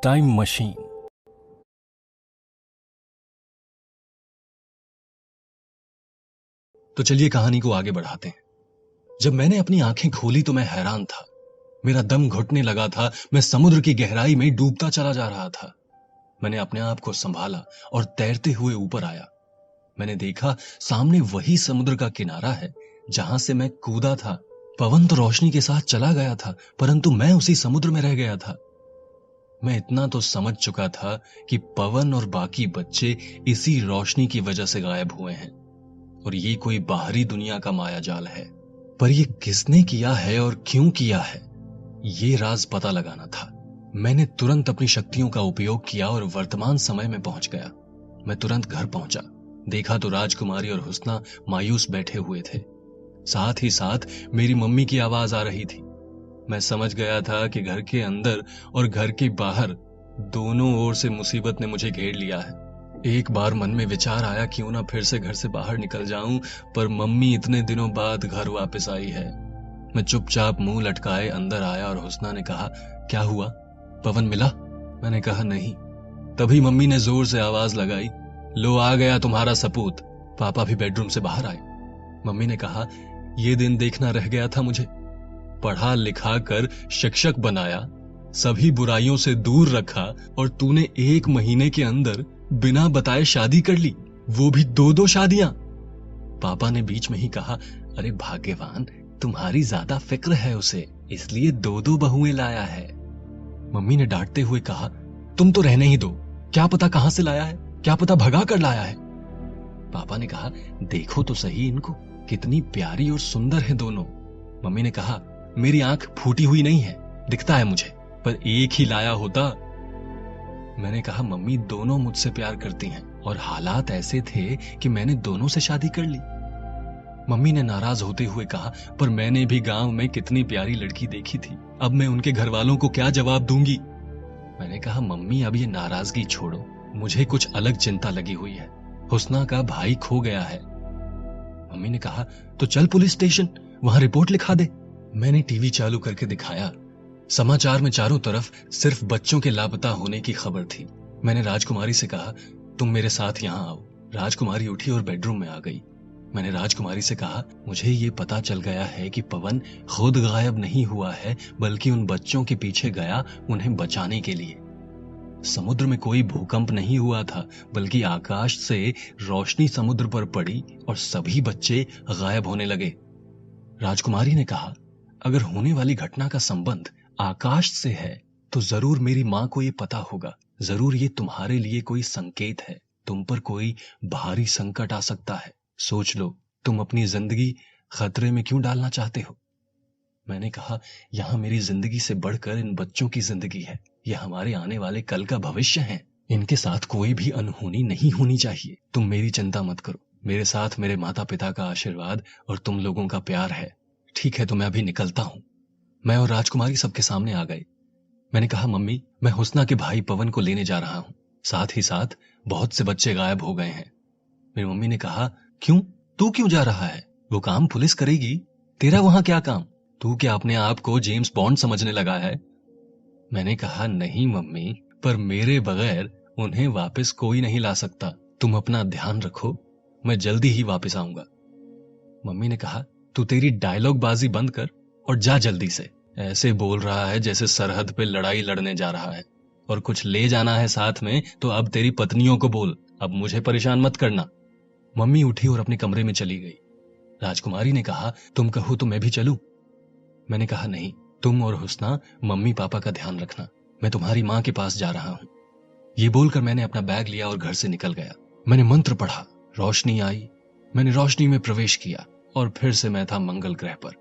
Time machine. तो चलिए कहानी को आगे बढ़ाते हैं। जब मैंने अपनी आंखें खोली तो मैं हैरान था। मेरा दम घुटने लगा था। मैं समुद्र की गहराई में डूबता चला जा रहा था। मैंने अपने आप को संभाला और तैरते हुए ऊपर आया। मैंने देखा सामने वही समुद्र का किनारा है जहां से मैं कूदा था। पवन तो रोशनी के साथ चला गया था, परंतु मैं उसी समुद्र में रह गया था। मैं इतना तो समझ चुका था कि पवन और बाकी बच्चे इसी रोशनी की वजह से गायब हुए हैं और ये कोई बाहरी दुनिया का मायाजाल है। पर ये किसने किया है और क्यों किया है, ये राज पता लगाना था। मैंने तुरंत अपनी शक्तियों का उपयोग किया और वर्तमान समय में पहुंच गया। मैं तुरंत घर पहुंचा। देखा तो राजकुमारी और हुस्ना मायूस बैठे हुए थे। साथ ही साथ मेरी मम्मी की आवाज आ रही थी। मैं समझ गया था कि घर के अंदर और घर के बाहर दोनों ओर से मुसीबत ने मुझे घेर लिया है। एक बार मन में विचार आया क्यों ना फिर से घर से बाहर निकल जाऊं, पर मम्मी इतने दिनों बाद घर वापस आई है। मैं चुपचाप मुंह लटकाए अंदर आया और हुस्ना ने कहा, क्या हुआ, पवन मिला? मैंने कहा नहीं। तभी मम्मी ने जोर से आवाज लगाई, लो आ गया तुम्हारा सपूत। पापा भी बेडरूम से बाहर आए। मम्मी ने कहा, ये दिन देखना रह गया था मुझे। पढ़ा लिखा कर शिक्षक बनाया, सभी बुराइयों से दूर रखा और तूने 1 महीने के अंदर बिना बताए शादी कर ली, वो भी 2-2 शादियां। पापा ने बीच में ही कहा, अरे भाग्यवान, तुम्हारी ज्यादा फिक्र है उसे, इसलिए 2-2 बहुएं लाया है। मम्मी ने डांटते हुए कहा, तुम तो रहने ही दो, क्या पता कहां से लाया है, क्या पता भगा कर लाया है। पापा ने कहा, देखो तो सही इनको, कितनी प्यारी और सुंदर है दोनों। मम्मी ने कहा, मेरी आंख फूटी हुई नहीं है, दिखता है मुझे, पर एक ही लाया होता। मैंने कहा, मम्मी दोनों मुझसे प्यार करती हैं और हालात ऐसे थे कि मैंने दोनों से शादी कर ली। मम्मी ने नाराज होते हुए कहा, पर मैंने भी गांव में कितनी प्यारी लड़की देखी थी, अब मैं उनके घर वालों को क्या जवाब दूंगी। मैंने कहा, मम्मी अब ये नाराजगी छोड़ो, मुझे कुछ अलग चिंता लगी हुई है। हुस्ना का भाई खो गया है। मम्मी ने कहा, तो चल पुलिस स्टेशन, वहां रिपोर्ट लिखा दे। मैंने टीवी चालू करके दिखाया। समाचार में चारों तरफ सिर्फ बच्चों के लापता होने की खबर थी। मैंने राजकुमारी से कहा, तुम मेरे साथ यहां आओ। राजकुमारी उठी और बेडरूम में आ गई। मैंने राजकुमारी से कहा, मुझे ये पता चल गया है कि पवन खुद गायब नहीं हुआ है, बल्कि उन बच्चों के पीछे गया उन्हें बचाने के लिए। समुद्र में कोई भूकंप नहीं हुआ था, बल्कि आकाश से रोशनी समुद्र पर पड़ी और सभी बच्चे गायब होने लगे। राजकुमारी ने कहा, अगर होने वाली घटना का संबंध आकाश से है तो जरूर मेरी मां को ये पता होगा। जरूर ये तुम्हारे लिए कोई संकेत है, तुम पर कोई भारी संकट आ सकता है। सोच लो, तुम अपनी जिंदगी खतरे में क्यों डालना चाहते हो? मैंने कहा, यहां मेरी जिंदगी से बढ़कर इन बच्चों की जिंदगी है। ये हमारे आने वाले कल का भविष्य है। इनके साथ कोई भी अनहोनी नहीं होनी चाहिए। तुम मेरी चिंता मत करो, मेरे साथ मेरे माता पिता का आशीर्वाद और तुम लोगों का प्यार है। ठीक है, तो मैं अभी निकलता हूं। मैं और राजकुमारी सबके सामने आ गए। मैंने कहा, मम्मी, मैं हुस्ना के भाई पवन को लेने जा रहा हूं। साथ ही साथ बहुत से बच्चे गायब हो गए हैं। मेरी मम्मी ने कहा, क्यों, तू क्यों जा रहा है? वो काम पुलिस करेगी, तेरा वहां क्या काम? तू क्या अपने आप को जेम्स बॉन्ड समझने लगा है? मैंने कहा, नहीं मम्मी, पर मेरे बगैर उन्हें वापस कोई नहीं ला सकता। तुम अपना ध्यान रखो, मैं जल्दी ही वापस आऊंगा। मम्मी ने कहा, तू तेरी डायलॉग बाजी बंद कर और जा जल्दी से। ऐसे बोल रहा है जैसे सरहद पे लड़ाई लड़ने जा रहा है, और कुछ ले जाना है साथ में तो अब तेरी पत्नियों को बोल, अब मुझे परेशान मत करना। मम्मी उठी और अपने कमरे में चली गई। राजकुमारी ने कहा, तुम कहो तो मैं भी चलूं? मैंने कहा, नहीं, तुम और हुस्ना मम्मी पापा का ध्यान रखना, मैं तुम्हारी मां के पास जा रहा हूं। ये बोलकर मैंने अपना बैग लिया और घर से निकल गया। मैंने मंत्र पढ़ा, रोशनी आई, मैंने रोशनी में प्रवेश किया और फिर से मैं था मंगल ग्रह पर।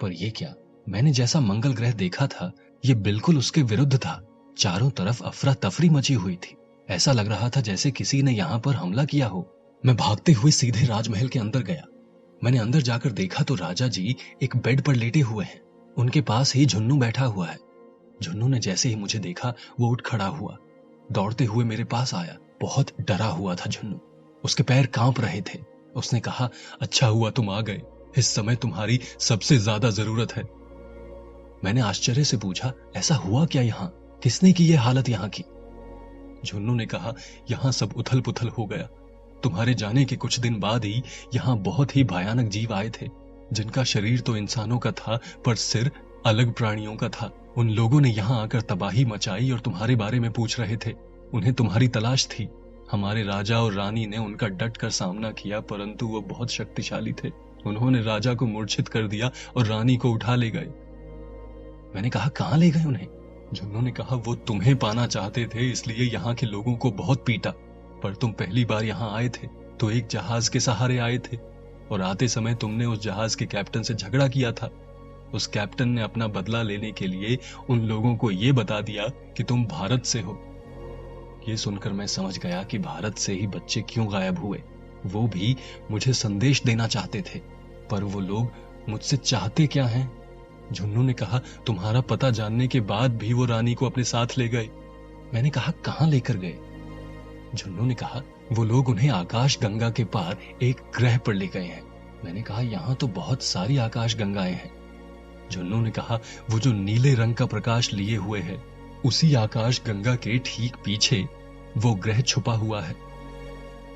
पर यह क्या, मैंने जैसा मंगल ग्रह देखा था यह बिल्कुल उसके विरुद्ध था। चारों तरफ अफरा तफरी मची हुई थी। ऐसा लग रहा था जैसे किसी ने यहां पर हमला किया हो। मैं भागते हुए सीधे राजमहल के अंदर गया। मैंने अंदर जाकर देखा तो राजा जी एक बेड पर लेटे हुए हैं। उनके पास ही झुन्नू बैठा हुआ है। झुन्नू ने जैसे ही मुझे देखा वो उठ खड़ा हुआ, दौड़ते हुए मेरे पास आया। बहुत डरा हुआ था झुन्नू, उसके पैर कांप रहे थे। उसने कहा, अच्छा हुआ तुम आ गए, इस समय तुम्हारी सबसे ज्यादा जरूरत है। मैंने आश्चर्य से पूछा, ऐसा हुआ क्या यहाँ? किसने की ये हालत यहाँ की? झुन्नू ने कहा, यहाँ सब उथल पुथल हो गया। तुम्हारे जाने के कुछ दिन बाद ही यहाँ बहुत ही भयानक जीव आए थे, जिनका शरीर तो इंसानों का था पर सिर अलग प्राणियों का था। उन लोगों ने यहाँ आकर तबाही मचाई और तुम्हारे बारे में पूछ रहे थे। उन्हें तुम्हारी तलाश थी। हमारे राजा और रानी ने उनका डट कर सामना किया, परंतु वो बहुत शक्तिशाली थे। उन्होंने राजा को मूर्छित कर दिया और रानी को उठा ले गए। मैंने कहा, कहाँ ले गए उन्हें? झुन्नू ने कहा, वो तुम्हें पाना चाहते थे, इसलिए यहाँ के लोगों को बहुत पीटा। पर तुम पहली बार यहाँ आए थे तो एक जहाज के सहारे आए थे, और आते समय तुमने उस जहाज के कैप्टन से झगड़ा किया था। उस कैप्टन ने अपना बदला लेने के लिए उन लोगों को ये बता दिया कि तुम भारत से हो। ये सुनकर मैं समझ गया कि भारत से ही बच्चे क्यों गायब हुए। वो भी मुझे संदेश देना चाहते थे, पर वो लोग मुझसे चाहते क्या हैं? झुन्नू ने कहा, तुम्हारा पता जानने के बाद भी वो रानी को अपने साथ ले गए। मैंने कहा, कहाँ लेकर गए? झुन्नू ने कहा, वो लोग उन्हें आकाश गंगा के पार एक ग्रह पर ले गए हैं। मैंने कहा, यहाँ तो बहुत सारी आकाश गंगाएं हैं। झुन्नू ने कहा, वो जो नीले रंग का प्रकाश लिए हुए है, उसी आकाश गंगा के ठीक पीछे वो ग्रह छुपा हुआ है।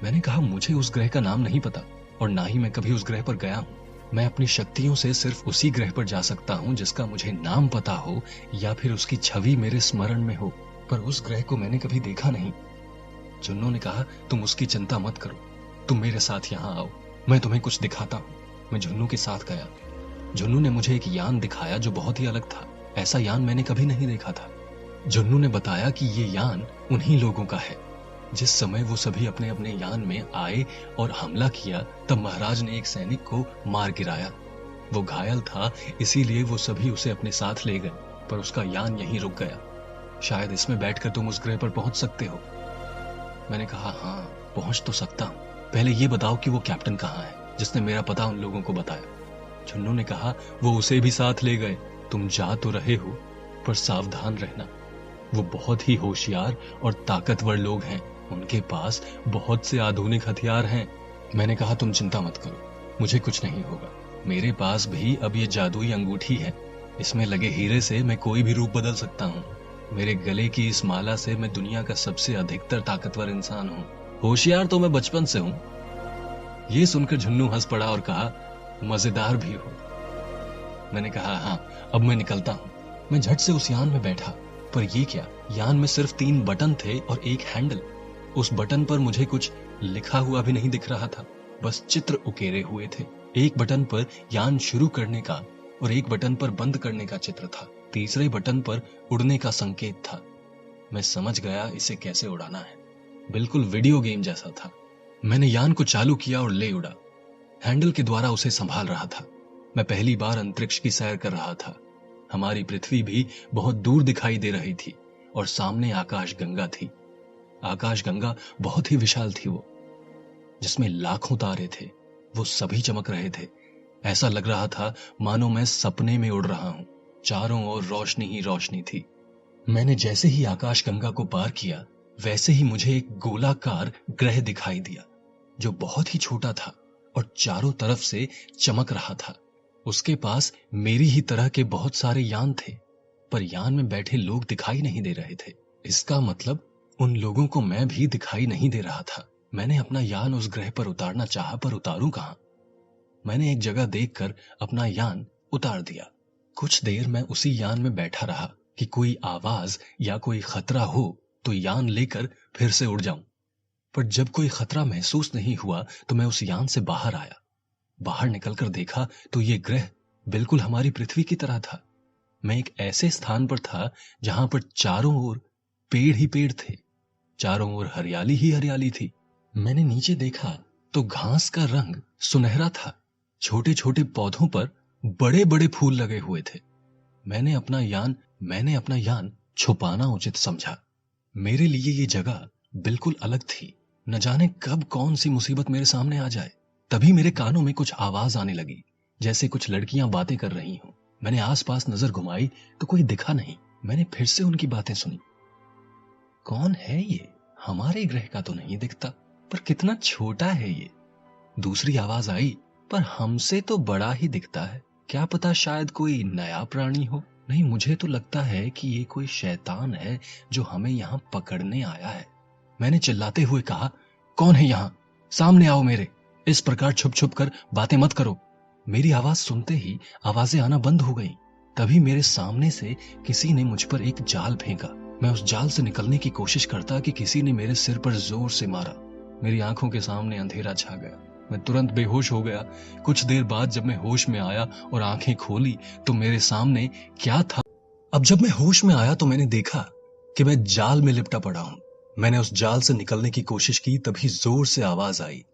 मैंने कहा, मुझे उस ग्रह का नाम नहीं पता और ना ही मैं कभी उस ग्रह पर गया हूं। मैं अपनी शक्तियों से सिर्फ उसी ग्रह पर जा सकता हूं जिसका मुझे नाम पता हो या फिर उसकी छवि मेरे स्मरण में हो, पर उस ग्रह को मैंने कभी देखा नहीं। झुन्नू ने कहा, तुम उसकी चिंता मत करो, तुम मेरे साथ यहाँ आओ, मैं तुम्हें कुछ दिखाता हूँ। मैं झुन्नू के साथ गया। झुन्नू ने मुझे एक यान दिखाया जो बहुत ही अलग था। ऐसा यान मैंने कभी नहीं देखा था। झुन्नू ने बताया कि ये यान उन्हीं लोगों का है। जिस समय वो सभी अपने अपने यान में आए और हमला किया, तब महाराज ने एक सैनिक को मार गिराया। वो घायल था, इसीलिए वो सभी उसे अपने साथ ले गए, पर उसका यान यहीं रुक गया। शायद इसमें बैठकर तुम उस ग्रह पर पहुंच सकते हो। मैंने कहा, हाँ, पहुंच तो सकता हूं। पहले ये बताओ कि वो कैप्टन कहाँ है जिसने मेरा पता उन लोगों को बताया। झुन्नू ने कहा, वो उसे भी साथ ले गए। तुम जा तो रहे हो, पर सावधान रहना। वो बहुत ही होशियार और ताकतवर लोग हैं। उनके पास बहुत से आधुनिक हथियार हैं। मैंने कहा, तुम चिंता मत करो, मुझे कुछ नहीं होगा। मेरे पास भी अब ये जादुई अंगूठी है। इसमें लगे हीरे से मैं कोई भी रूप बदल सकता हूँ। मेरे गले की इस माला से मैं दुनिया का सबसे अधिकतर ताकतवर इंसान हूँ। होशियार तो मैं बचपन से हूँ। ये सुनकर झुन्नू हंस पड़ा और कहा, मजेदार भी हो। मैंने कहा, हाँ, अब मैं निकलता हूँ। मैं झट से उस यान में बैठा, पर ये क्या, यान में सिर्फ 3 बटन थे और एक हैंडल। उस बटन पर मुझे कुछ लिखा हुआ भी नहीं दिख रहा था, बस चित्र उकेरे हुए थे। एक बटन पर यान शुरू करने का और एक बटन पर बंद करने का चित्र था। तीसरे बटन पर उड़ने का संकेत था। मैं समझ गया इसे कैसे उड़ाना है। बिल्कुल वीडियो गेम जैसा था। मैंने यान को चालू किया और ले उड़ा। हैंडल के द्वारा उसे संभाल रहा था। मैं पहली बार अंतरिक्ष की सैर कर रहा था। हमारी पृथ्वी भी बहुत दूर दिखाई दे रही थी और सामने आकाश गंगा थी। आकाश गंगा बहुत ही विशाल थी, वो जिसमें लाखों तारे थे। वो सभी चमक रहे थे। ऐसा लग रहा था मानो मैं सपने में उड़ रहा हूं। चारों ओर रोशनी ही रोशनी थी। मैंने जैसे ही आकाश गंगा को पार किया, वैसे ही मुझे एक गोलाकार ग्रह दिखाई दिया जो बहुत ही छोटा था और चारों तरफ से चमक रहा था। उसके पास मेरी ही तरह के बहुत सारे यान थे, पर यान में बैठे लोग दिखाई नहीं दे रहे थे। इसका मतलब उन लोगों को मैं भी दिखाई नहीं दे रहा था। मैंने अपना यान उस ग्रह पर उतारना चाहा, पर उतारूं कहां? मैंने एक जगह देखकर अपना यान उतार दिया। कुछ देर मैं उसी यान में बैठा रहा कि कोई आवाज या कोई खतरा हो तो यान लेकर फिर से उड़ जाऊं। पर जब कोई खतरा महसूस नहीं हुआ तो मैं उस यान से बाहर आया। बाहर निकलकर देखा तो ये ग्रह बिल्कुल हमारी पृथ्वी की तरह था। मैं एक ऐसे स्थान पर था जहां पर चारों ओर पेड़ ही पेड़ थे, चारों ओर हरियाली ही हरियाली थी। मैंने नीचे देखा तो घास का रंग सुनहरा था। छोटे छोटे पौधों पर बड़े बड़े फूल लगे हुए थे। मैंने अपना यान छुपाना उचित समझा। मेरे लिए ये जगह बिल्कुल अलग थी। न जाने कब कौन सी मुसीबत मेरे सामने आ जाए। तभी मेरे कानों में कुछ आवाज आने लगी, जैसे कुछ लड़कियां बातें कर रही हों। मैंने आसपास नजर घुमाई तो कोई दिखा नहीं। मैंने फिर से उनकी बातें सुनी। कौन है ये? हमारे ग्रह का तो नहीं दिखता, पर कितना छोटा है ये। दूसरी आवाज आई, पर हमसे तो बड़ा ही दिखता है। क्या पता शायद कोई नया प्राणी हो। नहीं, मुझे तो लगता है कि ये कोई शैतान है जो हमें यहाँ पकड़ने आया है। मैंने चिल्लाते हुए कहा, कौन है यहाँ? सामने आओ मेरे। इस प्रकार छुप छुप कर बातें मत करो। मेरी आवाज सुनते ही आवाजें आना बंद हो गई। तभी मेरे सामने से किसी ने मुझ पर एक जाल फेंका। मैं उस जाल से निकलने की कोशिश करता कि किसी ने मेरे सिर पर जोर से मारा। मेरी आंखों के सामने अंधेरा छा गया। मैं तुरंत बेहोश हो गया। कुछ देर बाद जब मैं होश में आया और आंखें खोली तो मेरे सामने क्या था? अब जब मैं होश में आया तो मैंने देखा कि मैं जाल में लिपटा पड़ा हूं। मैंने उस जाल से निकलने की कोशिश की, तभी जोर से आवाज आई,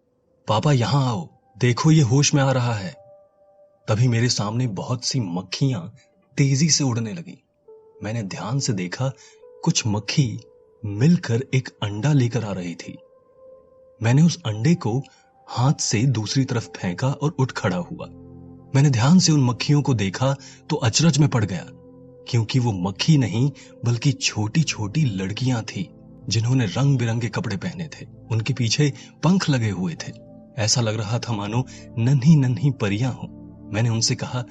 पापा यहां आओ, देखो ये होश में आ रहा है। तभी मेरे सामने बहुत सी मक्खियां तेजी से उड़ने लगी। मैंने ध्यान से देखा, कुछ मक्खी मिलकर एक अंडा लेकर आ रही थी। मैंने उस अंडे को हाथ से दूसरी तरफ फेंका और उठ खड़ा हुआ। मैंने ध्यान से उन मक्खियों को देखा तो अचरज में पड़ गया, क्योंकि वो मक्खी नहीं बल्कि छोटी छोटी लड़कियां थी जिन्होंने रंग बिरंगे कपड़े पहने थे। उनके पीछे पंख लगे हुए थे। ऐसा लग रहा था मानो नन्ही नन्ही परियां हों। मैंने उनसे कहा,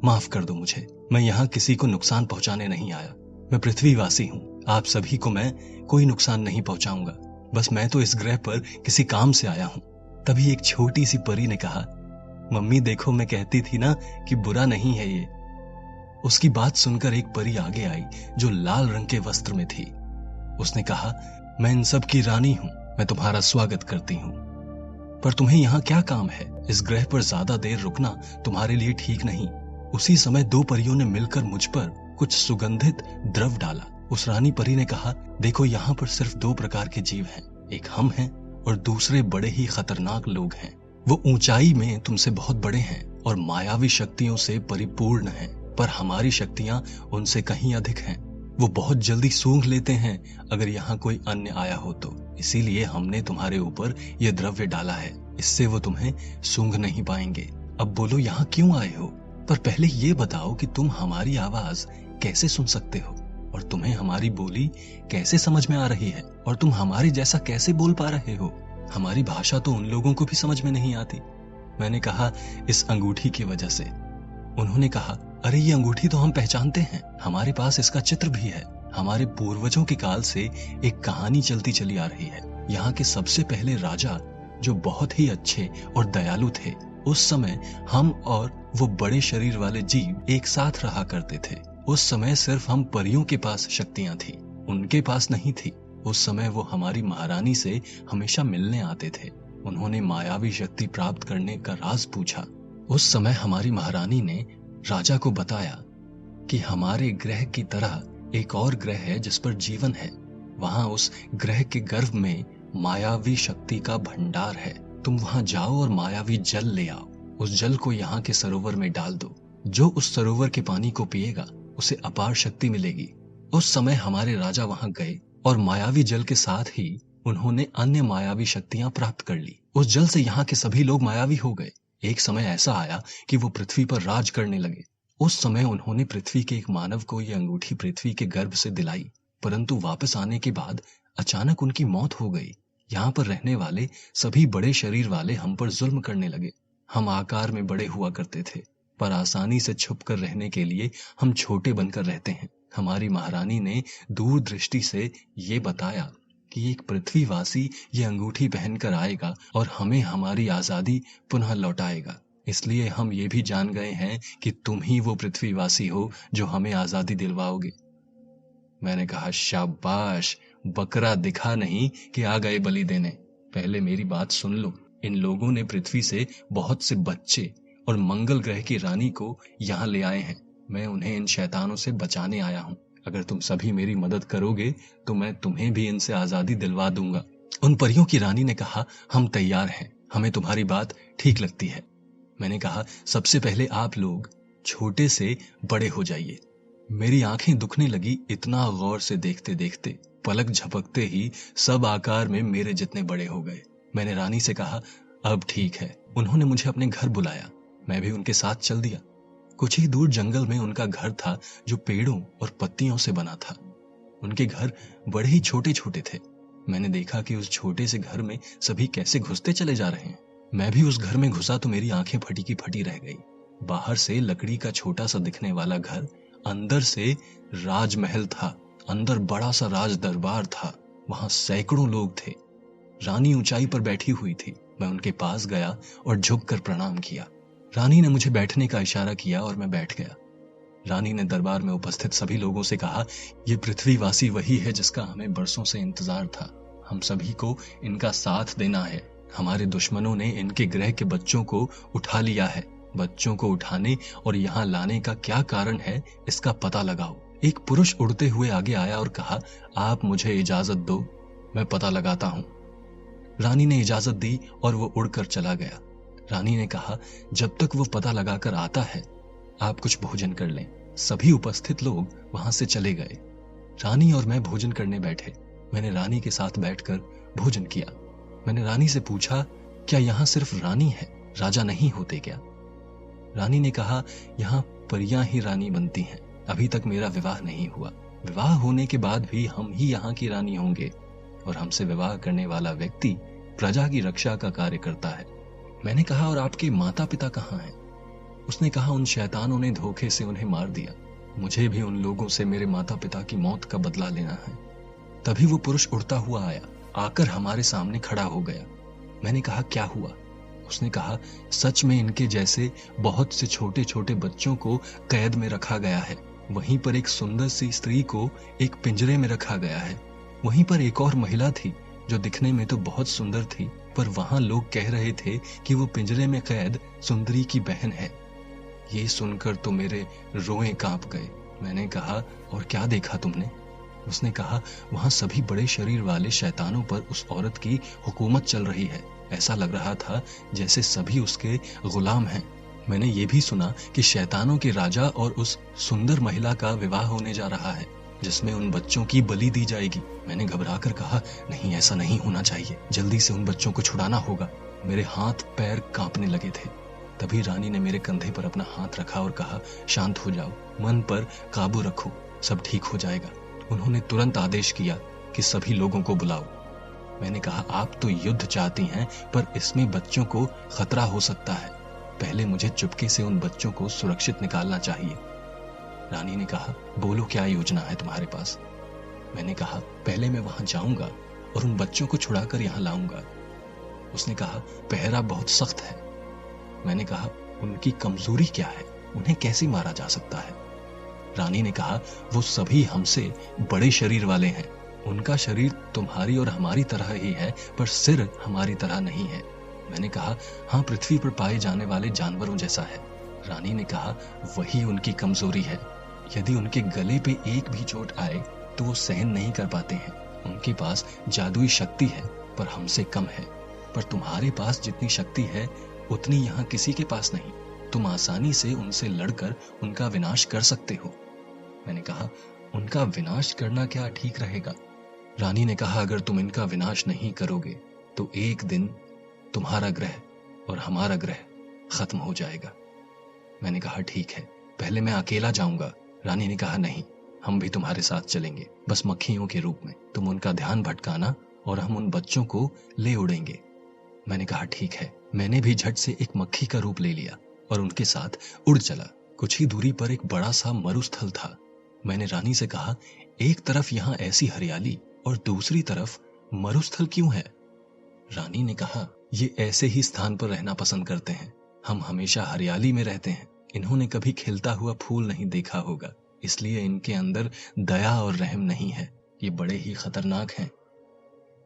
माफ कर दो मुझे, मैं यहाँ किसी को नुकसान पहुंचाने नहीं आया। मैं पृथ्वीवासी हूँ, आप सभी को मैं कोई नुकसान नहीं पहुंचाऊंगा। बस मैं तो इस ग्रह पर किसी काम से आया हूँ। तभी एक छोटी सी परी ने कहा, मम्मी देखो, मैं कहती थी ना कि बुरा नहीं है ये। उसकी बात सुनकर एक परी आगे आई जो लाल रंग के वस्त्र में थी। उसने कहा, मैं इन सब की रानी हूं, मैं तुम्हारा स्वागत करती हूं। पर तुम्हें यहाँ क्या काम है? इस ग्रह पर ज्यादा देर रुकना तुम्हारे लिए ठीक नहीं। उसी समय दो परियों ने मिलकर मुझ पर कुछ सुगंधित द्रव डाला। उस रानी परी ने कहा, देखो यहाँ पर सिर्फ दो प्रकार के जीव हैं, एक हम हैं और दूसरे बड़े ही खतरनाक लोग हैं। वो ऊंचाई में तुमसे बहुत बड़े हैं और मायावी शक्तियों से परिपूर्ण हैं, पर हमारी शक्तियां उनसे कहीं अधिक हैं। वो बहुत जल्दी सूंघ लेते हैं अगर यहाँ कोई अन्य आया हो तो, इसीलिए हमने तुम्हारे ऊपर ये द्रव्य डाला है, इससे वो तुम्हें सूंघ नहीं पाएंगे। अब बोलो यहाँ क्यों आए हो? पर पहले ये बताओ कि तुम हमारी आवाज कैसे सुन सकते हो और तुम्हें हमारी बोली कैसे समझ में आ रही है और तुम हमारे जैसा कैसे बोल पा रहे हो? हमारी भाषा तो उन लोगों को भी समझ में नहीं आती। मैंने कहा, इस अंगूठी की वजह से। उन्होंने कहा, अरे ये अंगूठी तो हम पहचानते हैं, हमारे पास इसका चित्र भी है। हमारे पूर्वजों के काल से एक कहानी चलती चली आ रही है। यहाँ के सबसे पहले राजा जो बहुत ही अच्छे और दयालु थे, उस समय हम और वो बड़े शरीर वाले जीव एक साथ रहा करते थे। उस समय सिर्फ हम परियों के पास शक्तियां थी, उनके पास नहीं थी। उस समय वो हमारी महारानी से हमेशा मिलने आते थे। उन्होंने मायावी शक्ति प्राप्त करने का राज पूछा। उस समय हमारी महारानी ने राजा को बताया कि हमारे ग्रह की तरह एक और ग्रह है जिस पर जीवन है। वहां उस ग्रह के गर्भ में मायावी शक्ति का भंडार है। तुम वहां जाओ और मायावी जल ले आओ। उस जल को यहाँ के सरोवर में डाल दो। जो उस सरोवर के पानी को पिएगा उसे अपार शक्ति मिलेगी। उस समय हमारे राजा वहां गए और मायावी जल के साथ ही उन्होंने अन्य मायावी शक्तियां प्राप्त कर ली। उस जल से यहाँ के सभी लोग मायावी हो गए। एक समय ऐसा आया कि वो पृथ्वी पर राज करने लगे। उस समय उन्होंने पृथ्वी के एक मानव को यह अंगूठी पृथ्वी के गर्भ से दिलाई, परंतु वापस आने के बाद अचानक उनकी मौत हो गई। यहाँ पर रहने वाले सभी बड़े शरीर वाले हम पर जुल्म करने लगे। हम आकार में बड़े हुआ करते थे, पर आसानी से छुप कर रहने के लिए हम छोटे बनकर रहते हैं। हमारी महारानी ने दूरदृष्टि से ये बताया कि एक पृथ्वीवासी ये अंगूठी पहनकर आएगा और हमें हमारी आजादी पुनः लौटाएगा। इसलिए हम ये भी जान गए हैं कि तुम ही वो पृथ्वीवासी हो जो हमें आजादी दिलवाओगे। मैंने कहा, शाबाश, बकरा दिखा नहीं कि आ गए बलि देने। पहले मेरी बात सुन लो। इन लोगों ने पृथ्वी से बहुत से बच्चे और मंगल ग्रह की रानी को यहाँ ले आए हैं। मैं उन्हें इन शैतानों से बचाने आया हूँ। अगर तुम सभी मेरी मदद करोगे तो मैं तुम्हें भी इनसे आजादी दिलवा दूंगा। उन परियों की रानी ने कहा, हम तैयार हैं, हमें तुम्हारी बात ठीक लगती है। मैंने कहा, सबसे पहले आप लोग छोटे से बड़े हो जाइए। मेरी आंखें दुखने लगी। इतना गौर से देखते देखते पलक झपकते ही सब आकार में मेरे जितने बड़े हो गए। मैंने रानी से कहा, अब ठीक है। उन्होंने मुझे अपने घर बुलाया। मैं भी उनके साथ चल दिया। कुछ ही दूर जंगल में उनका घर था जो पेड़ों और पत्तियों से बना था। उनके घर बड़े ही छोटे छोटे थे। मैंने देखा कि उस छोटे से घर में सभी कैसे घुसते चले जा रहे हैं। मैं भी उस घर में घुसा तो मेरी आंखें फटी की फटी रह गई। बाहर से लकड़ी का छोटा सा दिखने वाला घर अंदर से राजमहल था, अंदर बड़ा सा राज दरबार था, वहां सैकड़ों लोग थे। रानी ऊंचाई पर बैठी हुई थी। मैं उनके पास गया और झुककर प्रणाम किया। रानी ने मुझे बैठने का इशारा किया और मैं बैठ गया। रानी ने दरबार में उपस्थित सभी लोगों से कहा, यह पृथ्वीवासी वही है जिसका हमें बरसों से इंतजार था। हम सभी को इनका साथ देना है। हमारे दुश्मनों ने इनके ग्रह के बच्चों को उठा लिया है। बच्चों को उठाने और यहाँ लाने का क्या कारण है, इसका पता लगाओ। एक पुरुष उड़ते हुए आगे आया और कहा, आप मुझे इजाजत दो, मैं पता लगाता हूं। रानी ने इजाजत दी और वो उड़कर चला गया। रानी ने कहा, जब तक वो पता लगाकर आता है आप कुछ भोजन कर लें। सभी उपस्थित लोग वहां से चले गए। रानी और मैं भोजन करने बैठे। मैंने रानी के साथ बैठकर भोजन किया। मैंने रानी से पूछा, क्या यहाँ सिर्फ रानी है, राजा नहीं होते क्या? रानी ने कहा, यहाँ परियां ही रानी बनती हैं। अभी तक मेरा विवाह नहीं हुआ। विवाह होने के बाद भी हम ही यहाँ की रानी होंगे और हमसे विवाह करने वाला व्यक्ति प्रजा की रक्षा का कार्य करता है। मैंने कहा, और आपके माता पिता कहाँ हैं? उसने कहा, उन शैतानों ने धोखे से उन्हें मार दिया। मुझे भी उन लोगों से मेरे माता पिता की मौत का बदला लेना है। तभी वो पुरुष उड़ता हुआ आया, आकर हमारे सामने खड़ा हो गया। मैंने कहा, क्या हुआ? उसने कहा, सच में इनके जैसे बहुत से छोटे छोटे बच्चों को कैद में रखा गया है। वहीं पर एक सुंदर सी स्त्री को एक पिंजरे में रखा गया है। वहीं पर एक और महिला थी जो दिखने में तो बहुत सुंदर थी, पर वहां लोग कह रहे थे कि वो पिंजरे में कैद सुंदरी की बहन है। ये सुनकर तो मेरे रोए कांप गए। मैंने कहा, और क्या देखा तुमने? उसने कहा, वहां सभी बड़े शरीर वाले शैतानों पर उस औरत की हुकूमत चल रही है। ऐसा लग रहा था जैसे सभी उसके गुलाम हैं। मैंने ये भी सुना कि शैतानों के राजा और उस सुंदर महिला का विवाह होने जा रहा है, जिसमें उन बच्चों की बलि दी जाएगी। मैंने घबराकर कहा, नहीं, ऐसा नहीं होना चाहिए, जल्दी से उन बच्चों को छुड़ाना होगा। मेरे हाथ पैर कांपने लगे थे। तभी रानी ने मेरे कंधे पर अपना हाथ रखा और कहा, शांत हो जाओ, मन पर काबू रखो, सब ठीक हो जाएगा। उन्होंने तुरंत आदेश किया कि सभी लोगों को बुलाओ। मैंने कहा, आप तो युद्ध चाहती हैं, पर इसमें बच्चों को खतरा हो सकता है। पहले मुझे चुपके से उन बच्चों को सुरक्षित निकालना चाहिए। रानी ने कहा, बोलो क्या योजना है तुम्हारे पास? मैंने कहा, पहले मैं वहां जाऊंगा और उन बच्चों को छुड़ाकर यहां लाऊंगा। उसने कहा, पहरा बहुत सख्त है। मैंने कहा, उनकी कमजोरी क्या है, उन्हें कैसे मारा जा सकता है? रानी ने कहा, वो सभी हमसे बड़े शरीर वाले हैं। उनका शरीर तुम्हारी और हमारी तरह ही है, पर सिर हमारी तरह नहीं है। मैंने कहा, हाँ, पृथ्वी पर पाए जाने वाले जानवरों जैसा है। रानी ने कहा, वही उनकी कमजोरी है। यदि उनके गले पे एक भी चोट आए तो वो सहन नहीं कर पाते हैं। उनके पास जादुई शक्ति है, पर हमसे कम है। पर तुम्हारे पास जितनी शक्ति है उतनी यहाँ किसी के पास नहीं। तुम आसानी से उनसे लड़कर उनका विनाश कर सकते हो। मैंने कहा, उनका विनाश करना क्या ठीक रहेगा? रानी ने कहा, अगर तुम इनका विनाश नहीं करोगे तो एक दिन तुम्हारा ग्रह और हमारा ग्रह खत्म हो जाएगा। मैंने कहा, ठीक है, पहले मैं अकेला जाऊंगा। रानी ने कहा, नहीं, हम भी तुम्हारे साथ चलेंगे, बस मक्खियों के रूप में। तुम उनका ध्यान भटकाना और हम उन बच्चों को ले उड़ेंगे। मैंने कहा, ठीक है। मैंने भी झट से एक मक्खी का रूप ले लिया और उनके साथ उड़ चला। कुछ ही दूरी पर एक बड़ा सा मरुस्थल था। मैंने रानी से कहा, एक तरफ यहाँ ऐसी हरियाली और दूसरी तरफ मरुस्थल क्यों है? रानी ने कहा, ये ऐसे ही स्थान पर रहना पसंद करते हैं। हम हमेशा हरियाली में रहते हैं। इन्होंने कभी खिलता हुआ फूल नहीं देखा होगा, इसलिए इनके अंदर दया और रहम नहीं है। ये बड़े ही खतरनाक हैं।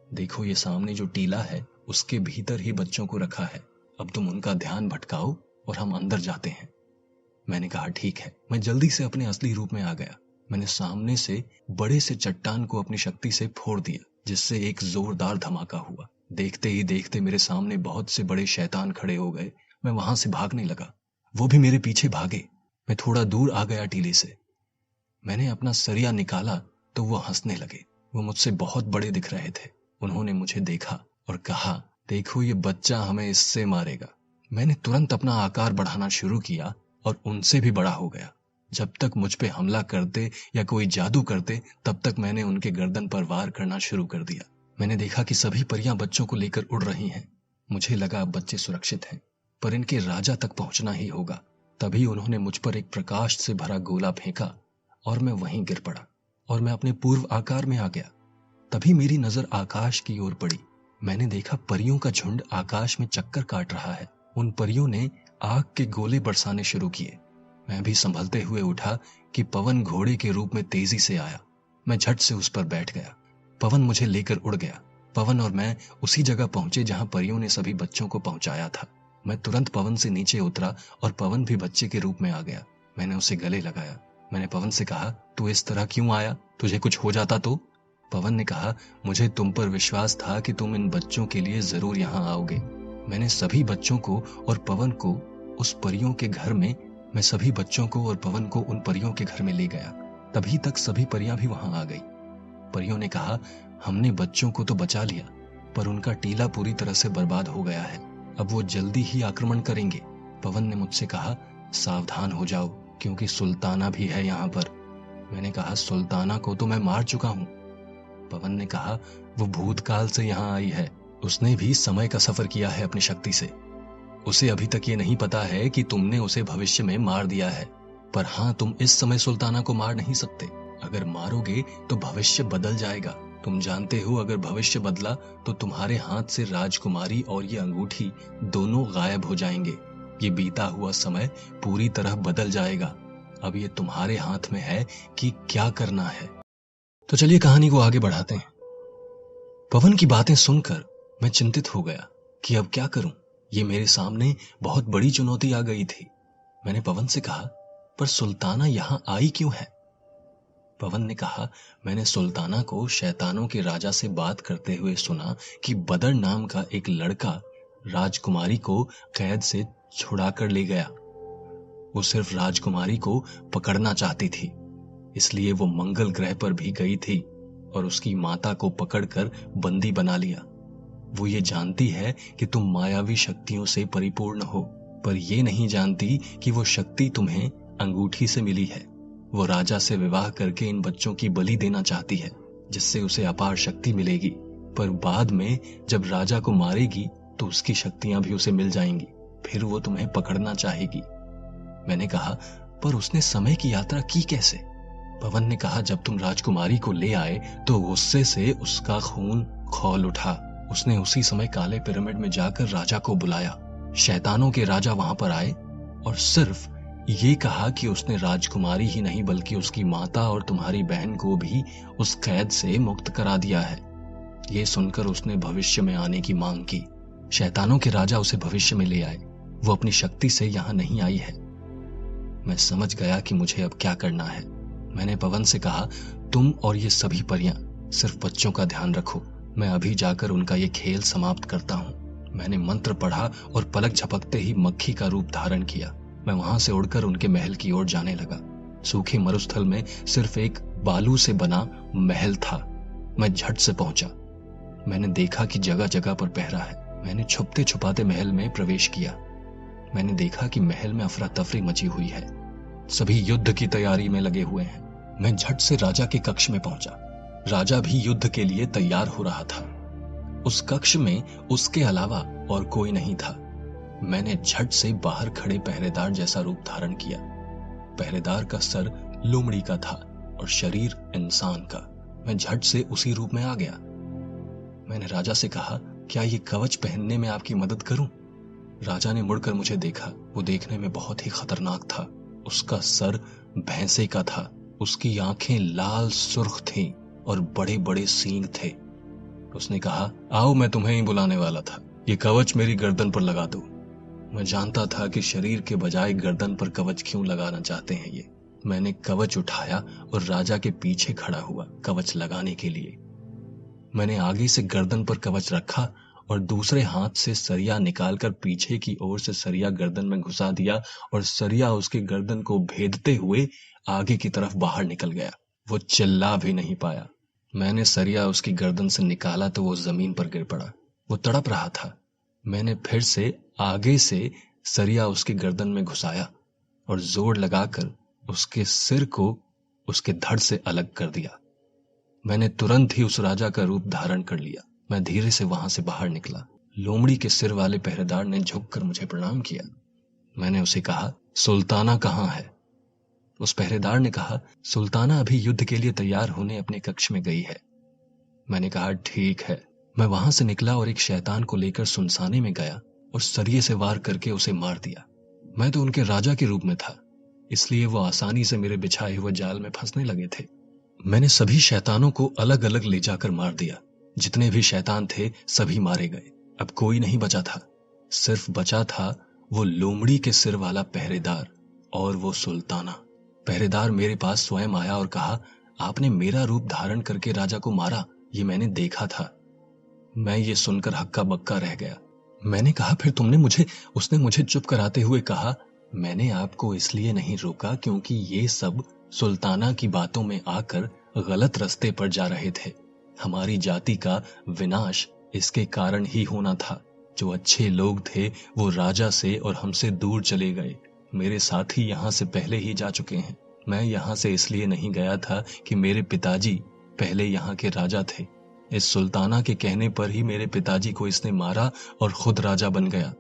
देखो, ये सामने जो टीला है उसके भीतर ही बच्चों को रखा है। अब तुम उनका ध्यान भटकाओ और हम अंदर जाते हैं। मैंने कहा, ठीक है। मैं जल्दी से अपने असली रूप में आ गया। मैंने सामने से बड़े से चट्टान को अपनी शक्ति से फोड़ दिया, जिससे एक जोरदार धमाका हुआ। देखते ही देखते मेरे सामने बहुत से बड़े शैतान खड़े हो गए। मैं वहां से भागने लगा, वो भी मेरे पीछे भागे। मैं थोड़ा दूर आ गया टीले से। मैंने अपना सरिया निकाला तो वो हंसने लगे। वो मुझसे बहुत बड़े दिख रहे थे। उन्होंने मुझे देखा और कहा, देखो, ये बच्चा हमें इससे मारेगा। मैंने तुरंत अपना आकार बढ़ाना शुरू किया और उनसे भी बड़ा हो गया। जब तक मुझ पे हमला करते या कोई जादू करते, तब तक मैंने उनके गर्दन पर वार करना शुरू कर दिया। मैंने देखा कि सभी परियां बच्चों को लेकर उड़ रही हैं। मुझे लगा अब बच्चे सुरक्षित हैं, पर इनके राजा तक पहुंचना ही होगा। तभी उन्होंने मुझ पर एक प्रकाश से भरा गोला फेंका और मैं वहीं गिर पड़ा और मैं अपने पूर्व आकार में आ गया। तभी मेरी नजर आकाश की ओर पड़ी। मैंने देखा परियों का झुंड आकाश में चक्कर काट रहा है। उन परियों ने आग के गोले बरसाने शुरू किए। मैं भी संभलते हुए उठा कि पवन घोड़े के रूप में तेजी से आया। मैं झट से उस पर बैठ गया। पवन मुझे लेकर उड़ गया। पवन और मैं उसी जगह पहुंचे जहां परियों ने सभी बच्चों को पहुंचाया था। मैं तुरंत पवन से नीचे उतरा और पवन भी बच्चे के रूप में आ गया। मैंने उसे गले लगाया। मैंने पवन से कहा, तू इस तरह क्यों आया? तुझे कुछ हो जाता तो? पवन ने कहा, मुझे तुम पर विश्वास था कि तुम इन बच्चों के लिए जरूर यहाँ आओगे। मैंने सभी बच्चों को और पवन को उस परियों के घर में मैं सभी बच्चों को और पवन को उन परियों के घर में ले गया। तभी तक सभी परियां भी वहां आ गई। परियों ने कहा, हमने बच्चों को तो बचा लिया, पर उनका टीला पूरी तरह से बर्बाद हो गया है। अब वो जल्दी ही आक्रमण करेंगे। पवन ने मुझसे कहा, सावधान हो जाओ, क्योंकि सुल्ताना भी है यहाँ पर। मैंने कहा, सुल्ताना को तो मैं मार चुका हूँ। पवन ने कहा, वो भूतकाल से यहाँ आई है। उसने भी समय का सफर किया है अपनी शक्ति से। उसे अभी तक ये नहीं पता है कि तुमने उसे भविष्य में मार दिया है। पर हाँ, तुम इस समय सुल्ताना को मार नहीं सकते। अगर मारोगे तो भविष्य बदल जाएगा। तुम जानते हो, अगर भविष्य बदला तो तुम्हारे हाथ से राजकुमारी और ये अंगूठी दोनों गायब हो जाएंगे। ये बीता हुआ समय पूरी तरह बदल जाएगा। अब ये तुम्हारे हाथ में है कि क्या करना है। तो चलिए कहानी को आगे बढ़ाते हैं। पवन की बातें सुनकर मैं चिंतित हो गया कि अब क्या करूं। ये मेरे सामने बहुत बड़ी चुनौती आ गई थी। मैंने पवन से कहा, पर सुल्ताना यहां आई क्यों है? पवन ने कहा, मैंने सुल्ताना को शैतानों के राजा से बात करते हुए सुना कि बदर नाम का एक लड़का राजकुमारी को कैद से छुड़ा कर ले गया। वो सिर्फ राजकुमारी को पकड़ना चाहती थी, इसलिए वो मंगल ग्रह पर भी गई थी और उसकी माता को पकड़कर बंदी बना लिया। वो ये जानती है कि तुम मायावी शक्तियों से परिपूर्ण हो, पर ये नहीं जानती कि वो शक्ति तुम्हें अंगूठी से मिली है। वो राजा से विवाह करके इन बच्चों की बलि देना चाहती है, जिससे उसे अपार शक्ति मिलेगी। पर बाद में जब राजा को मारेगी तो उसकी शक्तियां भी उसे मिल जाएंगी। फिर वो तुम्हें पकड़ना चाहेगी। मैंने कहा, पर उसने समय की यात्रा की कैसे? पवन ने कहा, जब तुम राजकुमारी को ले आए तो गुस्से से उसका खून खौल उठा। उसने उसी समय काले पिरामिड में जाकर राजा को बुलाया। शैतानों के राजा वहां पर आए और सिर्फ ये कहा कि उसने राजकुमारी ही नहीं बल्कि उसकी माता और तुम्हारी बहन को भी उस कैद से मुक्त करा दिया है। ये सुनकर उसने भविष्य में आने की मांग की। शैतानों के राजा उसे भविष्य में ले आए। वो अपनी शक्ति से यहां नहीं आई है। मैं समझ गया कि मुझे अब क्या करना है। मैंने पवन से कहा, तुम और ये सभी परियां सिर्फ बच्चों का ध्यान रखो। मैं अभी जाकर उनका ये खेल समाप्त करता हूँ। मैंने मंत्र पढ़ा और पलक झपकते ही मक्खी का रूप धारण किया। मैं वहां से उड़कर उनके महल की ओर जाने लगा। सूखे मरुस्थल में सिर्फ एक बालू से बना महल था। मैं झट से पहुंचा। मैंने देखा कि जगह जगह पर पहरा है। मैंने छुपते छुपाते महल में प्रवेश किया। मैंने देखा कि महल में अफरा तफरी मची हुई है। सभी युद्ध की तैयारी में लगे हुए हैं। मैं झट से राजा के कक्ष में पहुंचा। राजा भी युद्ध के लिए तैयार हो रहा था। उस कक्ष में उसके अलावा और कोई नहीं था। मैंने झट से बाहर खड़े पहरेदार जैसा रूप धारण किया। पहरेदार का सर लोमड़ी का था और शरीर इंसान का। मैं झट से उसी रूप में आ गया। मैंने राजा से कहा, क्या ये कवच पहनने में आपकी मदद करूं? राजा ने मुड़कर मुझे देखा। वो देखने में बहुत ही खतरनाक था। उसका सर भैंसे का था। उसकी आंखें लाल सुर्ख थीं और बड़े बड़े सींग थे। उसने कहा, आओ, मैं तुम्हें ही बुलाने वाला था। ये कवच मेरी गर्दन पर लगा दो। मैं जानता था कि शरीर के बजाय गर्दन पर कवच क्यों लगाना चाहते हैं ये। मैंने कवच उठाया और राजा के पीछे खड़ा हुआ कवच लगाने के लिए। मैंने आगे से गर्दन पर कवच रखा और दूसरे हाथ से सरिया निकालकर पीछे की ओर से सरिया गर्दन में घुसा दिया और सरिया उसके गर्दन को भेदते हुए आगे की तरफ बाहर निकल गया। वो चिल्ला भी नहीं पाया। मैंने सरिया उसकी गर्दन से निकाला तो वो जमीन पर गिर पड़ा। वो तड़प रहा था। मैंने फिर से आगे से सरिया उसकी गर्दन में घुसाया और जोर लगाकर उसके सिर को उसके धड़ से अलग कर दिया। मैंने तुरंत ही उस राजा का रूप धारण कर लिया। मैं धीरे से वहां से बाहर निकला। लोमड़ी के सिर वाले पहरेदार ने झुककर मुझे प्रणाम किया। मैंने उसे कहा, सुल्ताना कहाँ है? उस पहरेदार ने कहा, सुल्ताना अभी युद्ध के लिए तैयार होने अपने कक्ष में गई है। मैंने कहा, ठीक है। मैं वहां से निकला और एक शैतान को लेकर सुनसाने में गया और सरिये से वार करके उसे मार दिया। मैं तो उनके राजा के रूप में था, इसलिए वो आसानी से मेरे बिछाए हुए जाल में फंसने लगे थे। मैंने सभी शैतानों को अलग अलग ले जाकर मार दिया। जितने भी शैतान थे सभी मारे गए। अब कोई नहीं बचा था। सिर्फ बचा था वो लोमड़ी के सिर वाला पहरेदार और वो सुल्ताना। पहरेदार मेरे पास स्वयं आया और कहा, आपने मेरा रूप धारण करके राजा को मारा, ये मैंने देखा था। मैं ये सुनकर हक्का बक्का रह गया। मैंने कहा, फिर तुमने मुझे? उसने मुझे चुप कराते हुए कहा, मैंने आपको इसलिए नहीं रोका क्योंकि ये सब सुल्ताना की बातों में आकर गलत रास्ते पर जा रहे थे। हमारी जाति का विनाश इसके कारण ही होना था। जो अच्छे लोग थे वो राजा से और हमसे दूर चले गए। मेरे साथी यहाँ से पहले ही जा चुके हैं। मैं यहाँ से इसलिए नहीं गया था कि मेरे पिताजी पहले यहाँ के राजा थे। इस सुल्ताना के कहने पर ही मेरे पिताजी को इसने मारा और खुद राजा बन गया।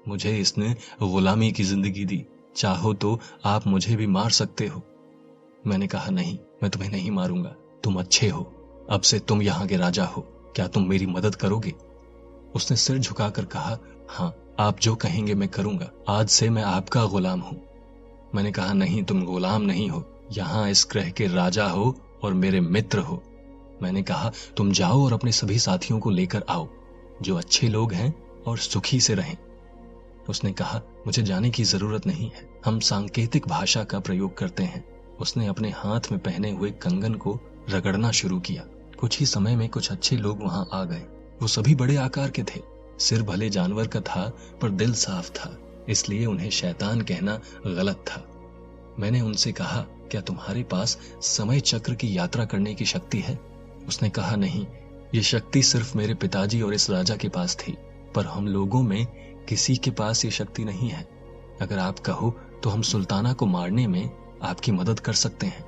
मुझे इसने गुलामी की जिंदगी दी। चाहो तो आप मुझे भी मार सकते हो। मैंने कहा, नहीं, मैं तुम्हें नहीं मारूंगा। तुम अच्छे हो। अब से तुम यहाँ के राजा हो। क्या तुम मेरी मदद करोगे? उसने सिर झुकाकर कहा, हाँ, आप जो कहेंगे मैं करूंगा। आज से मैं आपका गुलाम हूं। मैंने कहा, नहीं, तुम गुलाम नहीं हो। यहाँ इस ग्रह के राजा हो और मेरे मित्र हो। मैंने कहा, तुम जाओ और अपने सभी साथियों को लेकर आओ जो अच्छे लोग हैं और सुखी से रहें। उसने कहा, मुझे जाने की जरूरत नहीं है। हम सांकेतिक भाषा का प्रयोग करते हैं। उसने अपने हाथ में पहने हुए कंगन को रगड़ना शुरू किया। कुछ ही समय में कुछ अच्छे लोग वहां आ गए। वो सभी बड़े आकार के थे। सिर भले जानवर का था पर दिल साफ था, इसलिए उन्हें शैतान कहना गलत था। मैंने उनसे कहा, क्या तुम्हारे पास समय चक्र की यात्रा करने की शक्ति है? उसने कहा, नहीं, ये शक्ति सिर्फ मेरे पिताजी और इस राजा के पास थी, पर हम लोगों में किसी के पास ये शक्ति नहीं है। अगर आप कहो तो हम सुल्ताना को मारने में आपकी मदद कर सकते हैं।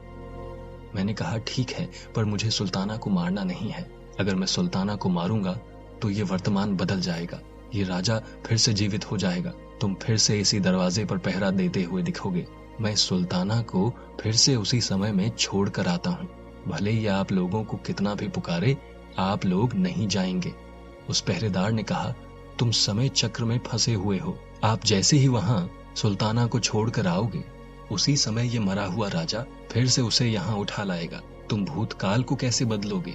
मैंने कहा, ठीक है, पर मुझे सुल्ताना को मारना नहीं है। अगर मैं सुल्ताना को मारूंगा तो ये वर्तमान बदल जाएगा। ये राजा फिर से जीवित हो जाएगा। तुम फिर से इसी दरवाजे पर पहरा देते हुए दिखोगे। मैं सुल्ताना को फिर से उसी समय में छोड़ कर आता हूँ। भले ही आप लोगों को कितना भी पुकारे, आप लोग नहीं जाएंगे। उस पहरेदार ने कहा, तुम समय चक्र में फंसे हुए हो। आप जैसे ही वहां सुल्ताना को छोड़कर आओगे, उसी समय ये मरा हुआ राजा फिर से उसे यहाँ उठा लाएगा। तुम भूतकाल को कैसे बदलोगे?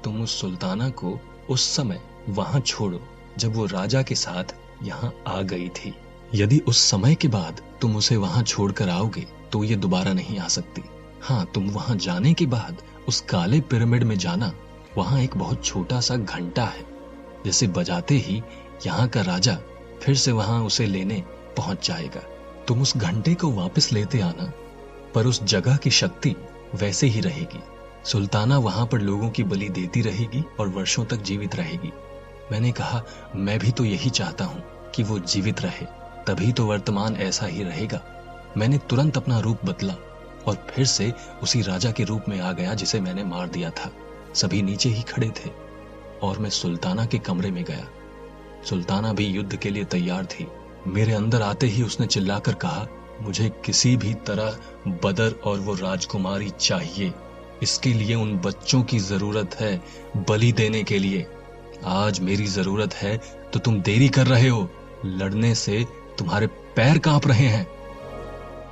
तुम उस सुल्ताना को उस समय वहां छोड़ो जब वो राजा के साथ यहाँ आ गई थी। यदि उस समय के बाद तुम उसे वहां छोड़कर आओगे तो ये दोबारा नहीं आ सकती। हाँ, तुम वहां जाने के बाद उस काले पिरामिड में जाना। वहां एक बहुत छोटा सा घंटा है, जिसे बजाते ही यहाँ का राजा फिर से वहां उसे लेने पहुंच जाएगा। तुम उस घंटे को वापस लेते आना, पर उस जगह की शक्ति वैसे ही रहेगी। सुल्ताना वहां पर लोगों की बलि देती रहेगी और वर्षों तक जीवित रहेगी। मैंने कहा, मैं भी तो यही चाहता हूं कि वो जीवित रहे, तभी तो वर्तमान ऐसा ही रहेगा। मैंने तुरंत अपना रूप बदला और फिर से उसी राजा के रूप में आ गया जिसे मैंने मार दिया था। सभी नीचे ही खड़े थे और मैं सुल्ताना के कमरे में गया। सुल्ताना भी युद्ध के लिए तैयार थी। मेरे अंदर आते ही उसने चिल्लाकर कहा, मुझे किसी भी तरह बदर और वो राजकुमारी चाहिए। इसके लिए उन बच्चों की जरूरत है, बलि देने के लिए। आज मेरी जरूरत है तो तुम देरी कर रहे हो। लड़ने से तुम्हारे पैर कांप रहे हैं।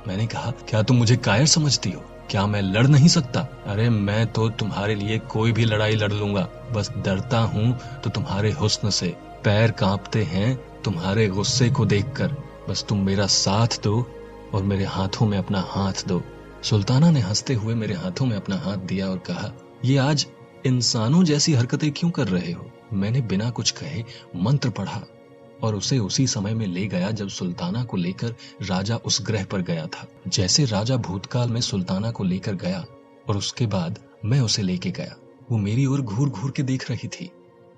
मैंने कहा, क्या तुम मुझे कायर समझती हो? क्या मैं लड़ नहीं सकता? अरे मैं तो तुम्हारे लिए कोई भी लड़ाई लड़ लूंगा। बस डरता हूं तो तुम्हारे हुस्न से। पैर कांपते हैं तुम्हारे गुस्से को देखकर। बस तुम मेरा साथ दो और मेरे हाथों में अपना हाथ दो। सुल्ताना ने हंसते हुए मेरे हाथों में अपना हाथ दिया और कहा, ये आज इंसानों जैसी हरकतें क्यों कर रहे हो? मैंने बिना कुछ कहे मंत्र पढ़ा और उसे उसी समय में ले गया जब सुल्ताना को लेकर राजा उस ग्रह पर गया था। जैसे राजा भूतकाल में सुल्ताना को लेकर गया और उसके बाद मैं उसे लेके गया, वो मेरी ओर घूर घूर के देख रही थी।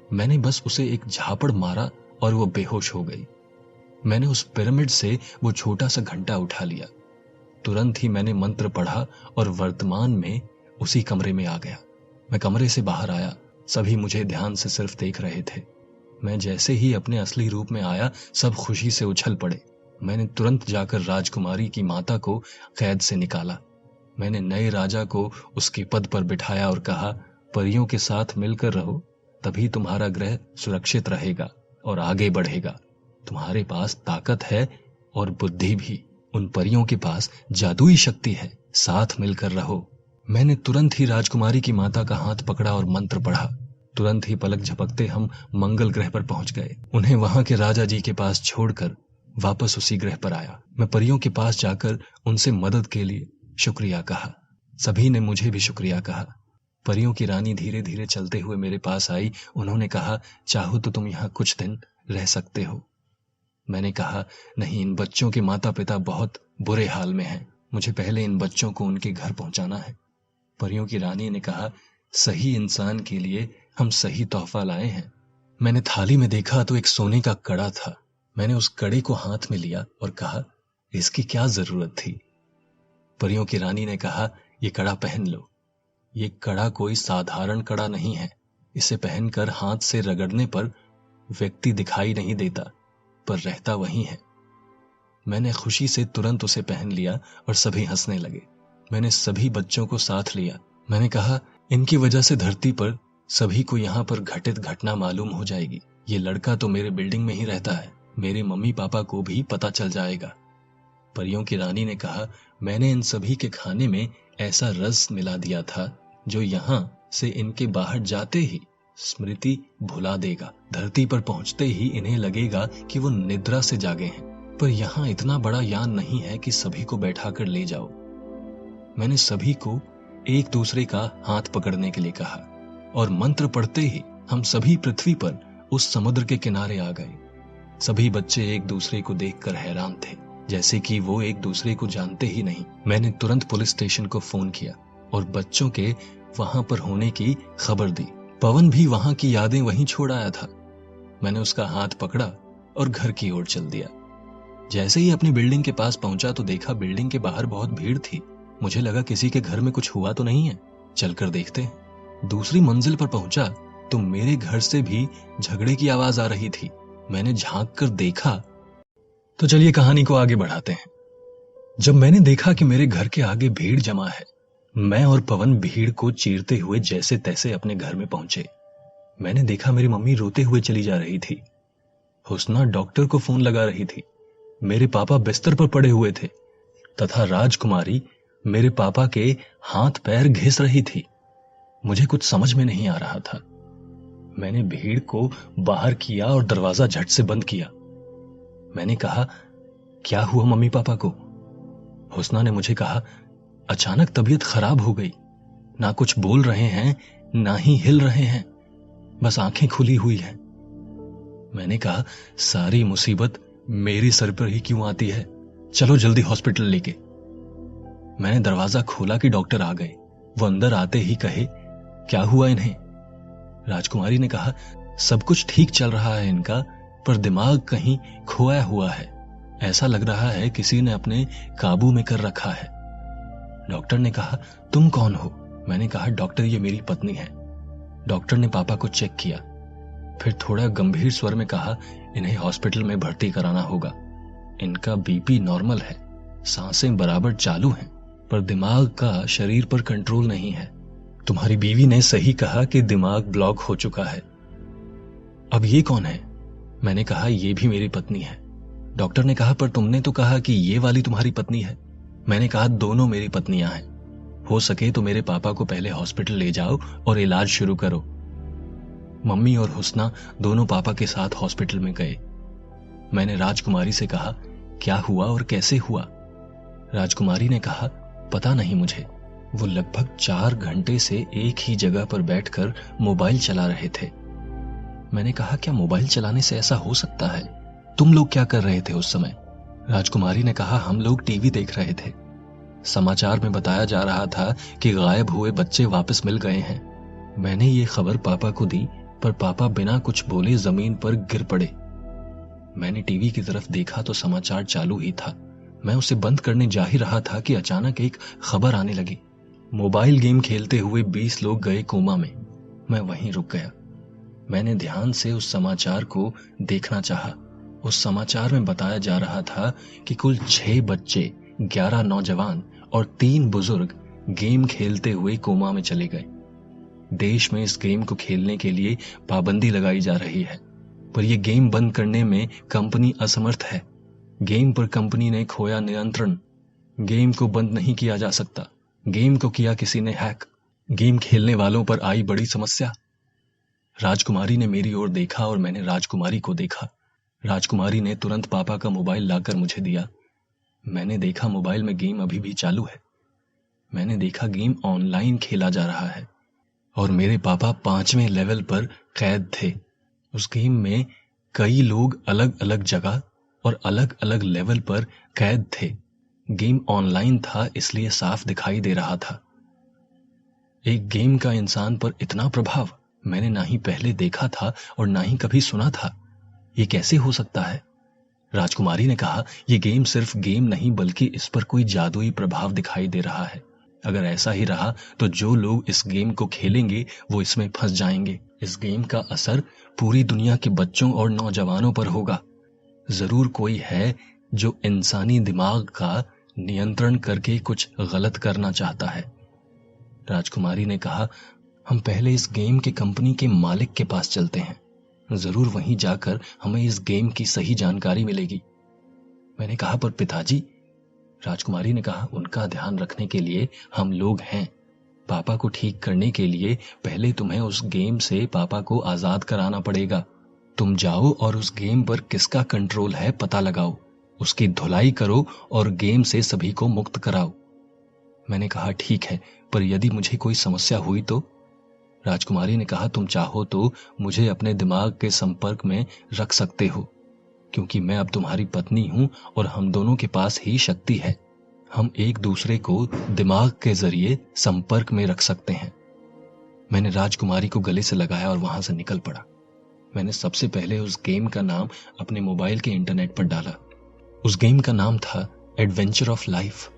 मैंने बस उसे एक झापड़ मारा और वो बेहोश हो गई। मैंने उस पिरामिड से वो छोटा सा घंटा उठा लिया। तुरंत ही मैंने मंत्र पढ़ा और वर्तमान में उसी कमरे में आ गया। मैं कमरे से बाहर आया। सभी मुझे ध्यान से सिर्फ देख रहे थे। मैं जैसे ही अपने असली रूप में आया, सब खुशी से उछल पड़े। मैंने तुरंत जाकर राजकुमारी की माता को कैद से निकाला। मैंने नए राजा को उसके पद पर बिठाया और कहा, परियों के साथ मिलकर रहो, तभी तुम्हारा ग्रह सुरक्षित रहेगा और आगे बढ़ेगा। तुम्हारे पास ताकत है और बुद्धि भी। उन परियों के पास जादुई शक्ति है, साथ मिलकर रहो। मैंने तुरंत ही राजकुमारी की माता का हाथ पकड़ा और मंत्र पढ़ा। तुरंत ही पलक झपकते हम मंगल ग्रह पर पहुंच गए। उन्हें वहां के राजा जी के पास छोड़कर वापस उसी ग्रह पर आया। मैं परियों के पास जाकर उनसे मदद के लिए शुक्रिया कहा। सभी ने मुझे भी शुक्रिया कहा। परियों की रानी धीरे धीरे चलते हुए मेरे पास आई। उन्होंने कहा, चाहो तो तुम यहाँ कुछ दिन रह सकते हो। मैंने कहा, नहीं, इन बच्चों के माता पिता बहुत बुरे हाल में हैं। मुझे पहले इन बच्चों को उनके घर पहुंचाना है। परियों की रानी ने कहा, सही इंसान के लिए हम सही तोहफा लाए हैं। मैंने थाली में देखा तो एक सोने का कड़ा था। मैंने उस कड़े को हाथ में लिया और कहा, इसकी क्या जरूरत थी। परियों की रानी ने कहा, ये कड़ा पहन लो। ये कड़ा कोई साधारण कड़ा नहीं है। इसे पहनकर हाथ से रगड़ने पर व्यक्ति दिखाई नहीं देता, पर रहता वही है। मैंने खुशी से तुरंत उसे पहन लिया और सभी हंसने लगे। मैंने सभी बच्चों को साथ लिया। मैंने कहा, इनकी वजह से धरती पर सभी को यहाँ पर घटित घटना मालूम हो जाएगी। ये लड़का तो मेरे बिल्डिंग में ही रहता है, मेरे मम्मी पापा को भी पता चल जाएगा। परियों की रानी ने कहा, मैंने इन सभी के खाने में ऐसा रस मिला दिया था जो यहाँ से इनके बाहर जाते ही स्मृति भुला देगा। धरती पर पहुंचते ही इन्हें लगेगा कि वो निद्रा से जागे हैं। पर यहाँ इतना बड़ा यान नहीं है कि सभी को बैठाकर ले जाओ। मैंने सभी को एक दूसरे का हाथ पकड़ने के लिए कहा और मंत्र पढ़ते ही हम सभी पृथ्वी पर उस समुद्र के किनारे आ गए। सभी बच्चे एक दूसरे को देखकर हैरान थे, जैसे कि वो एक दूसरे को जानते ही नहीं। मैंने तुरंत पुलिस स्टेशन को फोन किया और बच्चों के वहां पर होने की खबर दी। पवन भी वहां की यादें वहीं छोड़ आया था। मैंने उसका हाथ पकड़ा और घर की ओर चल दिया। जैसे ही अपनी बिल्डिंग के पास पहुंचा तो देखा बिल्डिंग के बाहर बहुत भीड़ थी। मुझे लगा किसी के घर में कुछ हुआ तो नहीं है, चलकर देखते हैं। दूसरी मंजिल पर पहुंचा तो मेरे घर से भी झगड़े की आवाज आ रही थी। मैंने झांक कर देखा तो चलिए कहानी को आगे बढ़ाते हैं। जब मैंने देखा कि मेरे घर के आगे भीड़ जमा है, मैं और पवन भीड़ को चीरते हुए जैसे तैसे अपने घर में पहुंचे। मैंने देखा मेरी मम्मी रोते हुए चली जा रही थी। हुस्ना डॉक्टर को फोन लगा रही थी। मेरे पापा बिस्तर पर पड़े हुए थे तथा राजकुमारी मेरे पापा के हाथ पैर घिस रही थी। मुझे कुछ समझ में नहीं आ रहा था। मैंने भीड़ को बाहर किया और दरवाजा झट से बंद किया। मैंने कहा, क्या हुआ मम्मी पापा को? हुस्ना ने मुझे कहा, अचानक तबीयत खराब हो गई। ना कुछ बोल रहे हैं, ना ही हिल रहे हैं, बस आंखें खुली हुई हैं। मैंने कहा, सारी मुसीबत मेरी सर पर ही क्यों आती है? चलो जल्दी हॉस्पिटल लेके। मैंने दरवाजा खोला कि डॉक्टर आ गए। वो अंदर आते ही कहे, क्या हुआ इन्हें? राजकुमारी ने कहा, सब कुछ ठीक चल रहा है इनका, पर दिमाग कहीं खोया हुआ है। ऐसा लग रहा है किसी ने अपने काबू में कर रखा है। डॉक्टर ने कहा, तुम कौन हो? मैंने कहा, डॉक्टर ये मेरी पत्नी है। डॉक्टर ने पापा को चेक किया, फिर थोड़ा गंभीर स्वर में कहा, इन्हें हॉस्पिटल में भर्ती कराना होगा। इनका बीपी नॉर्मल है, सांसें बराबर चालू हैं, पर दिमाग का शरीर पर कंट्रोल नहीं है। तुम्हारी बीवी ने सही कहा कि दिमाग ब्लॉक हो चुका है। अब ये कौन है? मैंने कहा, ये भी मेरी पत्नी है। डॉक्टर ने कहा, पर तुमने तो कहा कि ये वाली तुम्हारी पत्नी है। मैंने कहा, दोनों मेरी पत्नियां हैं। हो सके तो मेरे पापा को पहले हॉस्पिटल ले जाओ और इलाज शुरू करो। मम्मी और हुस्ना दोनों पापा के साथ हॉस्पिटल में गए। मैंने राजकुमारी से कहा, क्या हुआ और कैसे हुआ? राजकुमारी ने कहा, पता नहीं मुझे। वो लगभग 4 घंटे से एक ही जगह पर बैठकर मोबाइल चला रहे थे। मैंने कहा, क्या मोबाइल चलाने से ऐसा हो सकता है? तुम लोग क्या कर रहे थे उस समय? राजकुमारी ने कहा, हम लोग टीवी देख रहे थे। समाचार में बताया जा रहा था कि गायब हुए बच्चे वापस मिल गए हैं। मैंने ये खबर पापा को दी, पर पापा बिना कुछ बोले जमीन पर गिर पड़े। मैंने टीवी की तरफ देखा तो समाचार चालू ही था। मैं उसे बंद करने जा ही रहा था कि अचानक एक खबर आने लगी, मोबाइल गेम खेलते हुए 20 लोग गए कोमा में। मैं वहीं रुक गया। मैंने ध्यान से उस समाचार को देखना चाहा। उस समाचार में बताया जा रहा था कि कुल 6 बच्चे, 11 नौजवान और 3 बुजुर्ग गेम खेलते हुए कोमा में चले गए। देश में इस गेम को खेलने के लिए पाबंदी लगाई जा रही है, पर यह गेम बंद करने में कंपनी असमर्थ है। गेम पर कंपनी ने खोया नियंत्रण। गेम को बंद नहीं किया जा सकता। गेम को किया किसी ने हैक। गेम खेलने वालों पर आई बड़ी समस्या। राजकुमारी ने मेरी ओर देखा और मैंने राजकुमारी को देखा। राजकुमारी ने तुरंत पापा का मोबाइल लाकर मुझे दिया। मैंने देखा मोबाइल में गेम अभी भी चालू है। मैंने देखा गेम ऑनलाइन खेला जा रहा है और मेरे पापा 5वें लेवल पर कैद थे। उस गेम में कई लोग अलग अलग जगह और अलग अलग लेवल पर कैद थे। गेम ऑनलाइन था, इसलिए साफ दिखाई दे रहा था। एक गेम का इंसान पर इतना प्रभाव मैंने ना ही पहले देखा था और ना ही कभी सुना था। ये कैसे हो सकता है? राजकुमारी ने कहा, यह गेम सिर्फ गेम नहीं बल्कि इस पर कोई जादुई प्रभाव दिखाई दे रहा है। अगर ऐसा ही रहा तो जो लोग इस गेम को खेलेंगे वो इसमें फंस जाएंगे। इस गेम का असर पूरी दुनिया के बच्चों और नौजवानों पर होगा। जरूर कोई है जो इंसानी दिमाग का नियंत्रण करके कुछ गलत करना चाहता है। राजकुमारी ने कहा, हम पहले इस गेम के कंपनी के मालिक के पास चलते हैं। जरूर वहीं जाकर हमें इस गेम की सही जानकारी मिलेगी। मैंने कहा, पर पिताजी। राजकुमारी ने कहा, उनका ध्यान रखने के लिए हम लोग हैं। पापा को ठीक करने के लिए पहले तुम्हें उस गेम से पापा को आजाद कराना पड़ेगा। तुम जाओ और उस गेम पर किसका कंट्रोल है पता लगाओ, उसकी धुलाई करो और गेम से सभी को मुक्त कराओ। मैंने कहा, ठीक है, पर यदि मुझे कोई समस्या हुई तो? राजकुमारी ने कहा, तुम चाहो तो मुझे अपने दिमाग के संपर्क में रख सकते हो, क्योंकि मैं अब तुम्हारी पत्नी हूं और हम दोनों के पास ही शक्ति है। हम एक दूसरे को दिमाग के जरिए संपर्क में रख सकते हैं। मैंने राजकुमारी को गले से लगाया और वहां से निकल पड़ा। मैंने सबसे पहले उस गेम का नाम अपने मोबाइल के इंटरनेट पर डाला। उस गेम का नाम था एडवेंचर ऑफ लाइफ।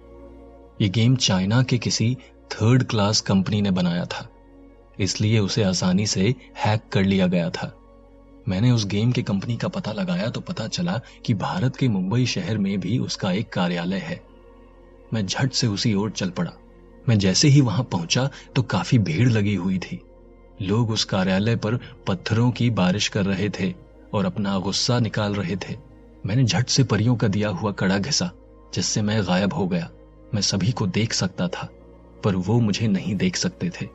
ये गेम चाइना के किसी 3rd क्लास कंपनी ने बनाया था, इसलिए उसे आसानी से हैक कर लिया गया था। मैंने उस गेम के कंपनी का पता लगाया तो पता चला कि भारत के मुंबई शहर में भी उसका एक कार्यालय है। मैं झट से उसी ओर चल पड़ा। मैं जैसे ही वहां पहुंचा तो काफी भीड़ लगी हुई थी। लोग उस कार्यालय पर पत्थरों की बारिश कर रहे थे और अपना गुस्सा निकाल रहे थे। मैंने झट से परियों का दिया हुआ कड़ा घिसा, जिससे मैं गायब हो गया। मैं सभी को देख सकता था, पर वो मुझे नहीं देख सकते थे।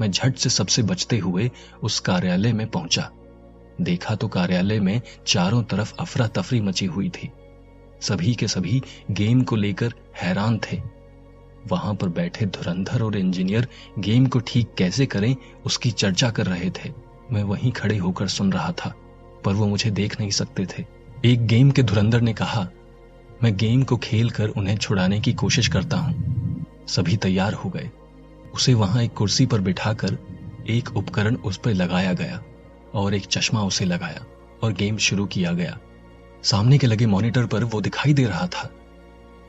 मैं झट से सबसे बचते हुए उस कार्यालय में पहुंचा। देखा तो कार्यालय में चारों तरफ अफरा तफरी मची हुई थी। सभी के सभी गेम को लेकर हैरान थे। वहां पर बैठे धुरंधर और इंजीनियर गेम को ठीक कैसे करें उसकी चर्चा कर रहे थे। मैं वहीं खड़े होकर सुन रहा था, पर वो मुझे देख नहीं सकते थे। एक गेम के धुरंधर ने कहा, मैं गेम को खेलकर उन्हें छुड़ाने की कोशिश करता हूं। सभी तैयार हो गए। उसे वहां एक कुर्सी पर बिठाकर एक उपकरण उस पर लगाया गया और एक चश्मा उसे लगाया और गेम शुरू किया गया। सामने के लगे मॉनिटर पर वो दिखाई दे रहा था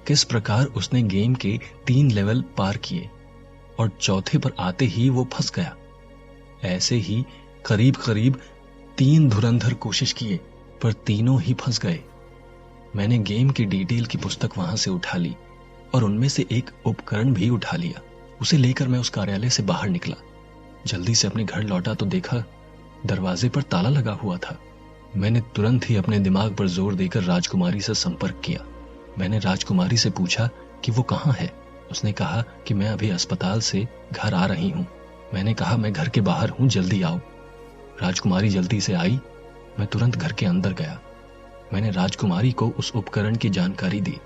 किस प्रकार उसने गेम के 3 लेवल पार किए और चौथे पर आते ही वो फंस गया। ऐसे ही करीब करीब 3 धुरंधर कोशिश किए, पर तीनों ही फंस गए। मैंने गेम की डिटेल की पुस्तक वहां से उठा ली और उनमें से एक उपकरण भी उठा लिया। उसे लेकर मैं उस कार्यालय से बाहर निकला। जल्दी से अपने घर लौटा तो देखा दरवाजे पर ताला लगा हुआ था। मैंने तुरंत ही अपने दिमाग पर जोर देकर राजकुमारी से संपर्क किया। मैंने राजकुमारी से पूछा कि वो कहाँ है। उसने कहा कि मैं अभी अस्पताल से घर आ रही हूँ। मैंने कहा, मैं घर के बाहर हूँ, जल्दी आओ। राजकुमारी जल्दी से आई। मैं तुरंत घर के अंदर गया। मैंने राजकुमारी को उस उपकरण की जानकारी दी।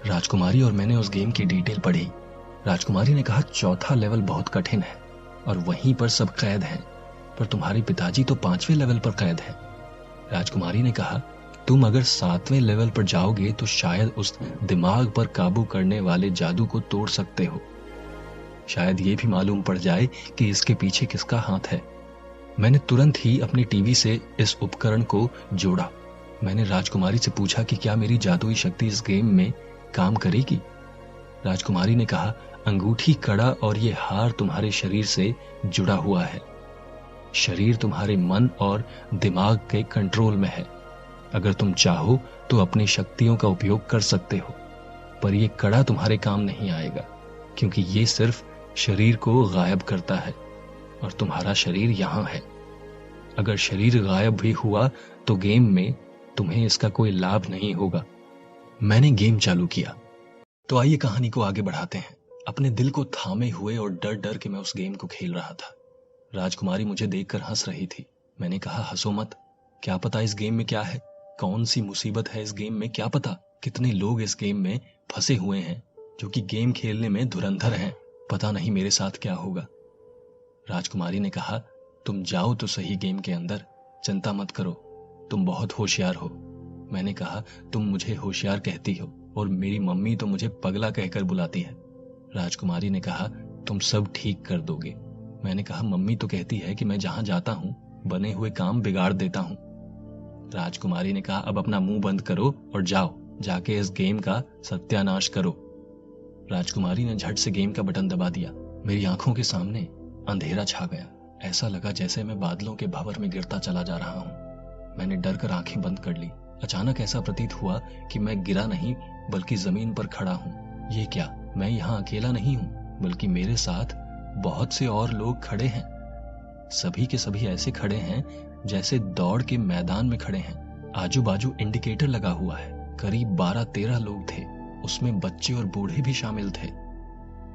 राजकुमारी और मैंने उस गेम की डिटेल पढ़ी। राजकुमारी ने कहा, 4था लेवल बहुत कठिन है और वहीं पर सब कैद हैं, पर तुम्हारे पिताजी तो 5वें लेवल पर कैद हैं। राजकुमारी ने कहा, तुम अगर 7वें लेवल पर जाओगे तो शायद उस दिमाग पर काबू करने वाले जादू को तोड़ सकते हो। शायद ये भी मालूम पड़ जाए कि इसके पीछे किसका हाथ है। मैंने तुरंत ही अपनी टीवी से इस उपकरण को जोड़ा। मैंने राजकुमारी से पूछा कि क्या मेरी जादुई शक्ति इस गेम में काम करेगी। राजकुमारी ने कहा, अंगूठी, कड़ा और ये हार तुम्हारे शरीर से जुड़ा हुआ है। शरीर तुम्हारे मन और दिमाग के कंट्रोल में है। अगर तुम चाहो तो अपनी शक्तियों का उपयोग कर सकते हो, पर यह कड़ा तुम्हारे काम नहीं आएगा। क्योंकि ये सिर्फ शरीर को गायब करता है और तुम्हारा शरीर यहां है। अगर शरीर गायब भी हुआ तो गेम में तुम्हें इसका कोई लाभ नहीं होगा। मैंने गेम चालू किया। तो आइए कहानी को आगे बढ़ाते हैं। अपने दिल को थामे हुए और डर डर के मैं उस गेम को खेल रहा था। राजकुमारी मुझे देखकर हंस रही थी। मैंने कहा, हंसो मत, क्या पता इस गेम में क्या है, कौन सी मुसीबत है इस गेम में, क्या पता कितने लोग इस गेम में फंसे हुए हैं जो कि गेम खेलने में धुरंधर हैं, पता नहीं मेरे साथ क्या होगा। राजकुमारी ने कहा, तुम जाओ तो सही गेम के अंदर, चिंता मत करो, तुम बहुत होशियार हो। मैंने कहा, तुम मुझे होशियार कहती हो और मेरी मम्मी तो मुझे पगला कहकर बुलाती है। राजकुमारी ने कहा, तुम सब ठीक कर दोगे। मैंने कहा, मम्मी तो कहती है कि मैं जहां जाता हूं बने हुए काम बिगाड़ देता हूं। राजकुमारी ने कहा, अब अपना मुंह बंद करो और जाओ, जाके इस गेम का सत्यानाश करो। राजकुमारी ने झट से गेम का बटन दबा दिया। मेरी आंखों के सामने अंधेरा छा गया। ऐसा लगा जैसे मैं बादलों के भंवर में गिरता चला जा रहा हूं। मैंने डर कर आंखें बंद कर ली। अचानक ऐसा प्रतीत हुआ कि मैं गिरा नहीं बल्कि जमीन पर खड़ा हूं। ये क्या, मैं यहाँ अकेला नहीं हूं, बल्कि मेरे साथ बहुत से और लोग खड़े हैं। सभी के सभी ऐसे खड़े हैं जैसे दौड़ के मैदान में खड़े हैं। आजू बाजू इंडिकेटर लगा हुआ है। करीब 12-13 लोग थे, उसमें बच्चे और बूढ़े भी शामिल थे।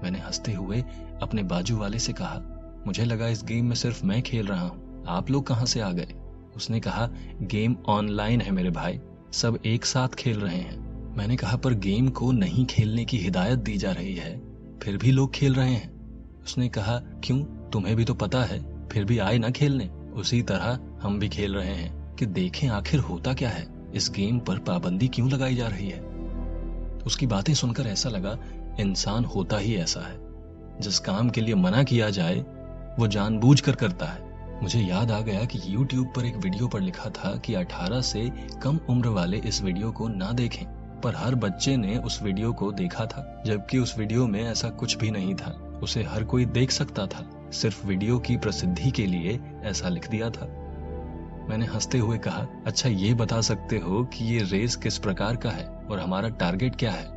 मैंने हंसते हुए अपने बाजू वाले से कहा, मुझे लगा इस गेम में सिर्फ मैं खेल रहा हूं, आप लोग कहां से आ गए? उसने कहा, गेम ऑनलाइन है मेरे भाई, सब एक साथ खेल रहे हैं। मैंने कहा, पर गेम को नहीं खेलने की हिदायत दी जा रही है, फिर भी लोग खेल रहे हैं। उसने कहा, क्यों, तुम्हें भी तो पता है, फिर भी आए ना खेलने। उसी तरह हम भी खेल रहे हैं कि देखें आखिर होता क्या है, इस गेम पर पाबंदी क्यों लगाई जा रही है। उसकी बातें सुनकर ऐसा लगा इंसान होता ही ऐसा है, जिस काम के लिए मना किया जाए वो जानबूझकर करता है। मुझे याद आ गया कि YouTube पर एक वीडियो पर लिखा था कि 18 से कम उम्र वाले इस वीडियो को ना देखें, पर हर बच्चे ने उस वीडियो को देखा था, जबकि उस वीडियो में ऐसा कुछ भी नहीं था। उसे हर कोई देख सकता था, सिर्फ वीडियो की प्रसिद्धि के लिए ऐसा लिख दिया था। मैंने हंसते हुए कहा, अच्छा ये बता सकते हो कि ये रेस किस प्रकार का है और हमारा टारगेट क्या है?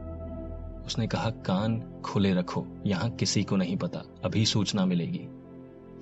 उसने कहा, कान खुले रखो, यहाँ किसी को नहीं पता, अभी सूचना मिलेगी।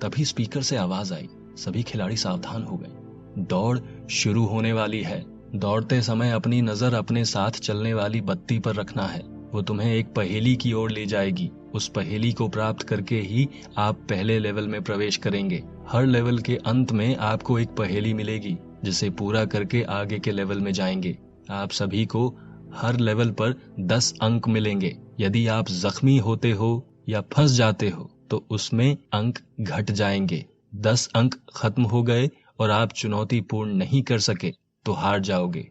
तभी स्पीकर से आवाज आई। सभी खिलाड़ी सावधान हो गए। दौड़ शुरू होने वाली है। दौड़ते समय अपनी नजर अपने साथ चलने वाली बत्ती पर रखना है। वो तुम्हें एक पहेली की ओर ले जाएगी। उस पहेली को प्राप्त करके ही आप पहले लेवल में प्रवेश करेंगे। हर लेवल के अंत में आपको एक पहेली मिलेगी, जिसे पूरा करके आगे के लेवल में जाएंगे। आप सभी को हर लेवल पर 10 अंक मिलेंगे। यदि आप जख्मी होते हो या फंस जाते हो तो उसमें अंक घट जाएंगे। 10 अंक खत्म हो गए और आप चुनौती पूर्ण नहीं कर सके तो हार जाओगे।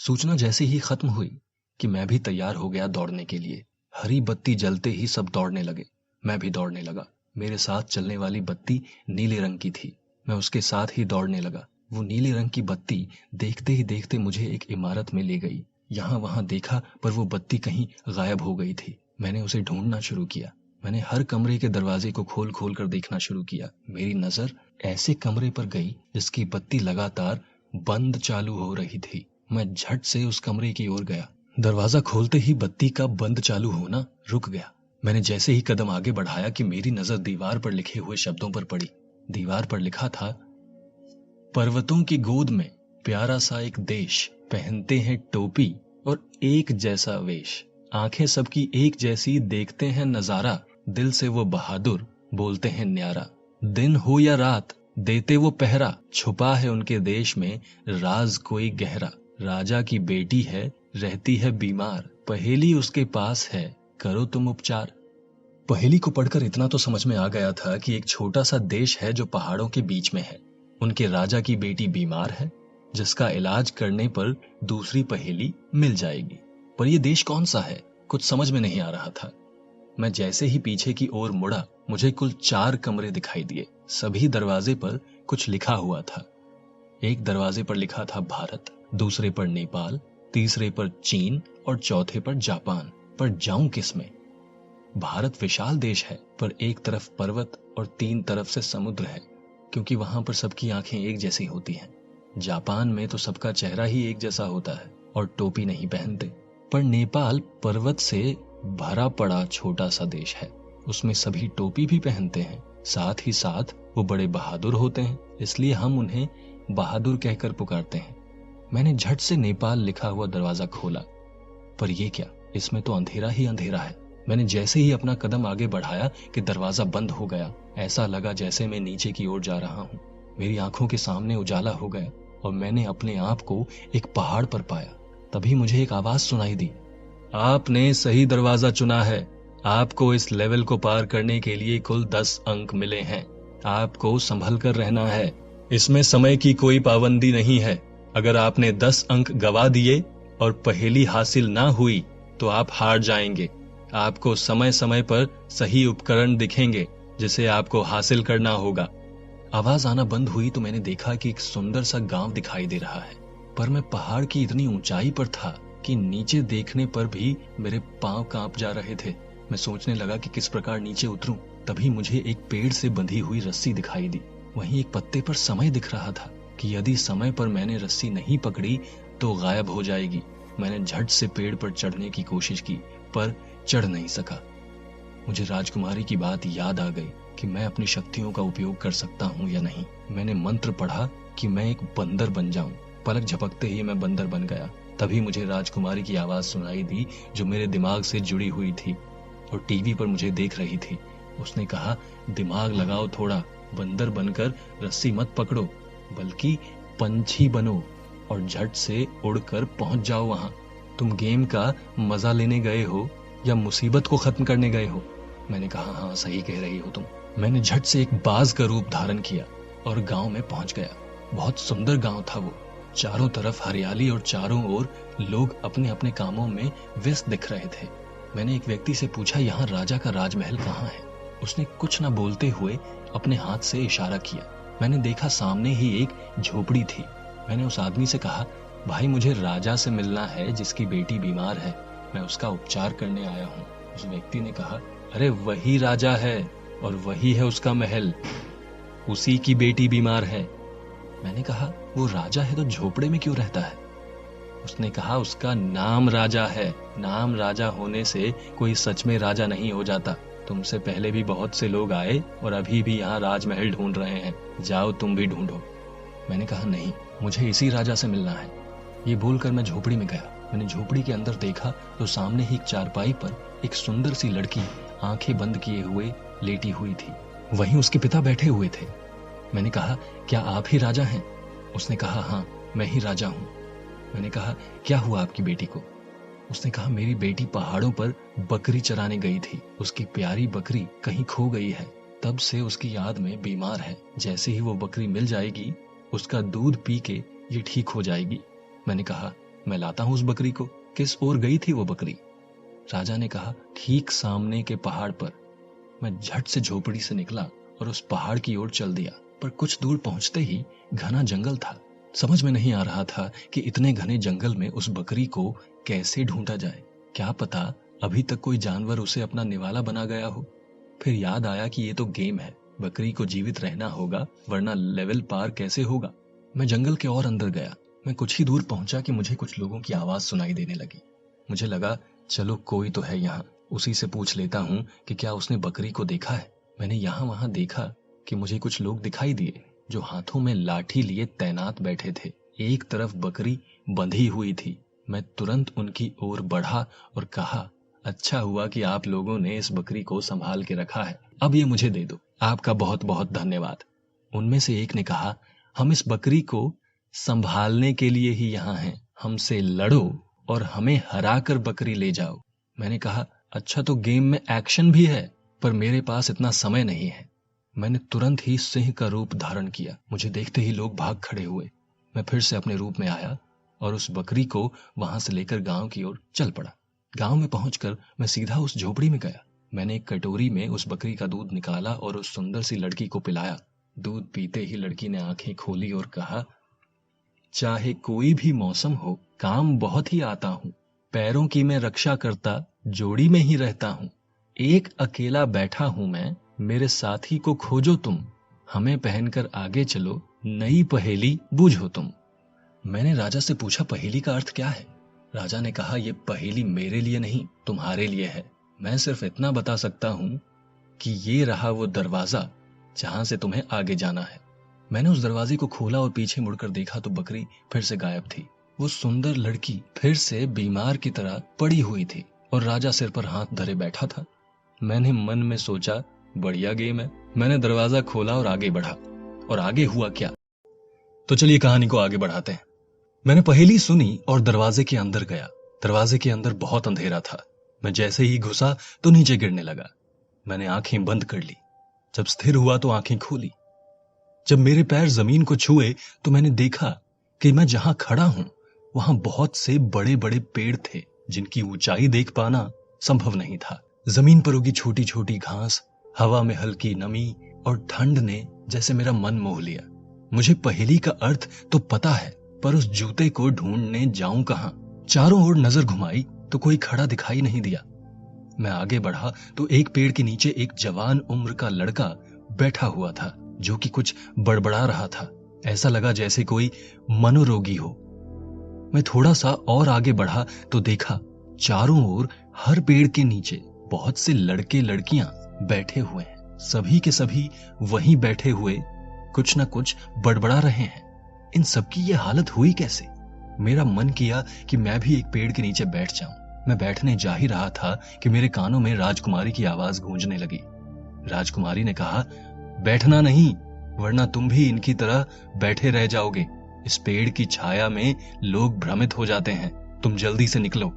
सूचना जैसे ही खत्म हुई कि मैं भी तैयार हो गया दौड़ने के लिए। हरी बत्ती जलते ही सब दौड़ने लगे। मैं भी दौड़ने लगा। मेरे साथ चलने वाली बत्ती नीले रंग की थी। मैं उसके साथ ही दौड़ने लगा। वो नीले रंग की बत्ती देखते ही देखते मुझे एक इमारत में ले गई। यहाँ वहां देखा पर वो बत्ती कहीं गायब हो गई थी। मैंने उसे ढूंढना शुरू किया। मैंने हर कमरे के दरवाजे को खोल खोल कर देखना शुरू किया। मेरी नजर ऐसे कमरे पर गई जिसकी बत्ती लगातार बंद चालू हो रही थी। मैं झट से उस कमरे की ओर गया। दरवाजा खोलते ही बत्ती का बंद चालू होना रुक गया। मैंने जैसे ही कदम आगे बढ़ाया कि मेरी नजर दीवार पर लिखे हुए शब्दों पर पड़ी। दीवार पर लिखा था, पर्वतों की गोद में प्यारा सा एक देश, पहनते हैं टोपी और एक जैसा वेश, आंखें सबकी एक जैसी, देखते हैं नजारा, दिल से वो बहादुर, बोलते हैं न्यारा। दिन हो या रात देते वो पहरा, छुपा है उनके देश में राज कोई गहरा। राजा की बेटी है, रहती है बीमार, पहेली उसके पास है, करो तुम उपचार। पहेली को पढ़कर इतना तो समझ में आ गया था कि एक छोटा सा देश है जो पहाड़ों के बीच में है। उनके राजा की बेटी बीमार है, जिसका इलाज करने पर दूसरी पहेली मिल जाएगी। पर यह देश कौन सा है, कुछ समझ में नहीं आ रहा था। मैं जैसे ही पीछे की ओर मुड़ा, मुझे कुल 4 कमरे दिखाई दिए। सभी दरवाजे पर कुछ लिखा हुआ था। एक दरवाजे पर लिखा था भारत, दूसरे पर नेपाल, तीसरे पर चीन और चौथे पर जापान। पर जाऊं किसमें? भारत विशाल देश है, पर एक तरफ पर्वत और 3 तरफ से समुद्र है, क्योंकि वहां पर सबकी आंखें एक जैसी होती हैं। जापान में तो सबका चेहरा ही एक जैसा होता है और टोपी नहीं पहनते। पर नेपाल पर्वत से भरा पड़ा छोटा सा देश है। उसमें सभी टोपी भी पहनते हैं, साथ ही साथ वो बड़े बहादुर होते हैं, इसलिए हम उन्हें बहादुर कहकर पुकारते हैं। मैंने झट से नेपाल लिखा हुआ दरवाजा खोला, पर ये क्या, इसमें तो अंधेरा ही अंधेरा है। मैंने जैसे ही अपना कदम आगे बढ़ाया कि दरवाजा बंद हो गया। ऐसा लगा जैसे मैं नीचे की ओर जा रहा हूँ। मेरी आंखों के सामने उजाला हो गया और मैंने अपने आप को एक पहाड़ पर पाया। तभी मुझे एक आवाज सुनाई दी, आपने सही दरवाजा चुना है। आपको इस लेवल को पार करने के लिए कुल 10 अंक मिले हैं। आपको संभल कर रहना है। इसमें समय की कोई पाबंदी नहीं है। अगर आपने 10 अंक गवा दिए और पहेली हासिल ना हुई तो आप हार जाएंगे। आपको समय समय पर सही उपकरण दिखेंगे जिसे आपको हासिल करना होगा। आवाज आना बंद हुई तो मैंने देखा कि एक सुंदर सा गांव दिखाई दे रहा है, पर मैं पहाड़ की इतनी ऊंचाई पर था कि नीचे देखने पर भी मेरे पांव कांप जा रहे थे। मैं सोचने लगा कि किस प्रकार नीचे उतरूं। तभी मुझे एक पेड़ से बंधी हुई रस्सी दिखाई दी। वहीं एक पत्ते पर समय दिख रहा था कि यदि समय पर मैंने रस्सी नहीं पकड़ी तो गायब हो जाएगी। मैंने झट से पेड़ पर चढ़ने की कोशिश की, पर चढ़ नहीं सका। मुझे राजकुमारी की बात याद आ गई कि मैं अपनी शक्तियों का उपयोग कर सकता हूँ या नहीं। मैंने मंत्र पढ़ा कि मैं एक बंदर बन जाऊं। पलक झपकते ही मैं बंदर बन गया। तभी मुझे राजकुमारी की आवाज सुनाई दी जो मेरे दिमाग से जुड़ी हुई थी और टीवी पर मुझे देख रही थी। उसने कहा, दिमाग लगाओ थोड़ा, बंदर बनकर रस्सी मत पकड़ो, बल्कि पंछी बनो और झट से उड़कर पहुंच जाओ वहां। तुम गेम का मजा लेने गए हो या मुसीबत को खत्म करने गए हो? मैंने कहा, हाँ सही कह रही हो तुम। मैंने झट से एक बाज का रूप धारण किया और गांव में पहुंच गया। बहुत सुंदर गांव था वो। चारों तरफ हरियाली और चारों ओर लोग अपने अपने कामों में व्यस्त दिख रहे थे। मैंने एक व्यक्ति से पूछा, यहाँ राजा का राजमहल कहाँ है? उसने कुछ न बोलते हुए अपने हाथ से इशारा किया। मैंने देखा सामने ही एक झोपड़ी थी। मैंने उस आदमी से कहा, भाई मुझे राजा से मिलना है जिसकी बेटी बीमार है, मैं उसका उपचार करने आया हूँ। उस व्यक्ति ने कहा, अरे वही राजा है और वही है उसका महल, उसी की बेटी बीमार है। मैंने कहा, वो राजा है तो झोपड़े में क्यों रहता है? उसने कहा, उसका नाम राजा है। नाम राजा होने से कोई सच में राजा नहीं हो जाता। तुमसे पहले भी बहुत से लोग आए और अभी भी यहाँ राजमहल ढूंढ रहे हैं, जाओ तुम भी ढूंढो। मैंने कहा, नहीं, मुझे इसी राजा से मिलना है। ये बोलकर मैं झोपड़ी में गया। मैंने झोपड़ी के अंदर देखा तो सामने ही एक चारपाई पर एक सुंदर सी लड़की आंखें बंद किए हुए लेटी हुई थी। वहीं उसके पिता बैठे हुए थे। मैंने कहा, क्या आप ही राजा हैं? उसने कहा, हाँ मैं ही राजा हूँ। मैंने कहा, क्या हुआ आपकी बेटी को? उसने कहा, मेरी बेटी पहाड़ों पर बकरी चराने गई थी। उसकी प्यारी बकरी कहीं खो गई है, तब से उसकी याद में बीमार है। जैसे ही वो बकरी मिल जाएगी उसका दूध पी के ये ठीक हो जाएगी। मैंने कहा, मैं लाता हूँ उस बकरी को। किस ओर गई थी वो बकरी? राजा ने कहा, ठीक सामने के पहाड़ पर। मैं झट से झोपड़ी से निकला और उस पहाड़ की ओर चल दिया, पर कुछ दूर पहुंचते ही घना जंगल था। समझ में नहीं आ रहा था कि इतने घने जंगल में उस बकरी को कैसे ढूंढा जाए। क्या पता अभी तक कोई जानवर उसे अपना निवाला बना गया हो। फिर याद आया कि ये तो गेम है, बकरी को जीवित रहना होगा वरना लेवल पार कैसे होगा। मैं जंगल के और अंदर गया। मैं कुछ ही दूर पहुंचा कि मुझे कुछ लोगों की आवाज सुनाई देने लगी। मुझे लगा, चलो कोई तो है यहाँ, उसी से पूछ लेता हूँ कि क्या उसने बकरी को देखा है। मैंने यहाँ वहां देखा कि मुझे कुछ लोग दिखाई दिए जो हाथों में लाठी लिए तैनात बैठे थे। एक तरफ बकरी बंधी हुई थी। मैं तुरंत उनकी ओर बढ़ा और कहा, अच्छा हुआ कि आप लोगों ने इस बकरी को संभाल के रखा है, अब ये मुझे दे दो, आपका बहुत बहुत धन्यवाद। उनमें से एक ने कहा, हम इस बकरी को संभालने के लिए ही यहाँ हैं, हमसे लड़ो और हमें हरा कर बकरी ले जाओ। मैंने कहा, अच्छा तो गेम में एक्शन भी है, पर मेरे पास इतना समय नहीं है। मैंने तुरंत ही सिंह का रूप धारण किया। मुझे देखते ही लोग भाग खड़े हुए। मैं फिर से अपने रूप में आया और उस बकरी को वहां से लेकर गांव की ओर चल पड़ा। गांव में पहुंचकर मैं सीधा उस झोपड़ी में गया। मैंने एक कटोरी में उस बकरी का दूध निकाला और उस सुंदर सी लड़की को पिलाया। दूध पीते ही लड़की ने आंखें खोली और कहा, चाहे कोई भी मौसम हो, काम बहुत ही आता हूँ। पैरों की मैं रक्षा करता, जोड़ी में ही रहता हूँ। एक अकेला बैठा हूं मैं, मेरे साथी को खोजो तुम। हमें पहनकर आगे चलो, नई पहेली बूझो तुम। मैंने राजा से पूछा, पहेली का अर्थ क्या है? राजा ने कहा, यह पहेली मेरे लिए नहीं, तुम्हारे लिए है। मैं सिर्फ इतना बता सकता हूं कि ये रहा वो दरवाजा जहां से तुम्हें आगे जाना है। मैंने उस दरवाजे को खोला और पीछे मुड़कर देखा तो बकरी फिर से गायब थी। वो सुंदर लड़की फिर से बीमार की तरह पड़ी हुई थी और राजा सिर पर हाथ धरे बैठा था। मैंने मन में सोचा, बढ़िया गेम है। मैंने दरवाजा खोला और आगे बढ़ा। और आगे हुआ क्या, तो चलिए कहानी को आगे बढ़ाते हैं। मैंने पहेली सुनी और दरवाजे के अंदर गया। दरवाजे के अंदर बहुत अंधेरा था। मैं जैसे ही घुसा तो नीचे गिरने लगा। मैंने आंखें बंद कर ली। जब स्थिर हुआ तो आंखें खोली। जब मेरे पैर जमीन को छुए तो मैंने देखा कि मैं जहां खड़ा हूं वहां बहुत से बड़े बड़े पेड़ थे जिनकी ऊंचाई देख पाना संभव नहीं था। जमीन पर उगी छोटी छोटी घास, हवा में हल्की नमी और ठंड ने जैसे मेरा मन मोह लिया। मुझे पहेली का अर्थ तो पता है, पर उस जूते को ढूंढने जाऊं कहां? चारों ओर नजर घुमाई तो कोई खड़ा दिखाई नहीं दिया। मैं आगे बढ़ा तो एक पेड़ के नीचे एक जवान उम्र का लड़का बैठा हुआ था जो कि कुछ बड़बड़ा रहा था। ऐसा लगा जैसे कोई मनोरोगी हो। मैं थोड़ा सा और आगे बढ़ा तो देखा चारों ओर हर पेड़ के नीचे बहुत से लड़के लड़कियां बैठे हुए हैं। सभी के सभी वहीं बैठे हुए कुछ न कुछ बड़बड़ा रहे हैं। इन सबकी ये हालत हुई कैसे? मेरा मन किया कि मैं भी एक पेड़ के नीचे बैठ जाऊं। मैं बैठने जा ही रहा था कि मेरे कानों में राजकुमारी की आवाज गूंजने लगी। राजकुमारी ने कहा, बैठना नहीं, वरना तुम भी इनकी तरह बैठे रह जाओगे। इस पेड़ की छाया में लोग भ्रमित हो जाते हैं। तुम जल्दी से निकलो।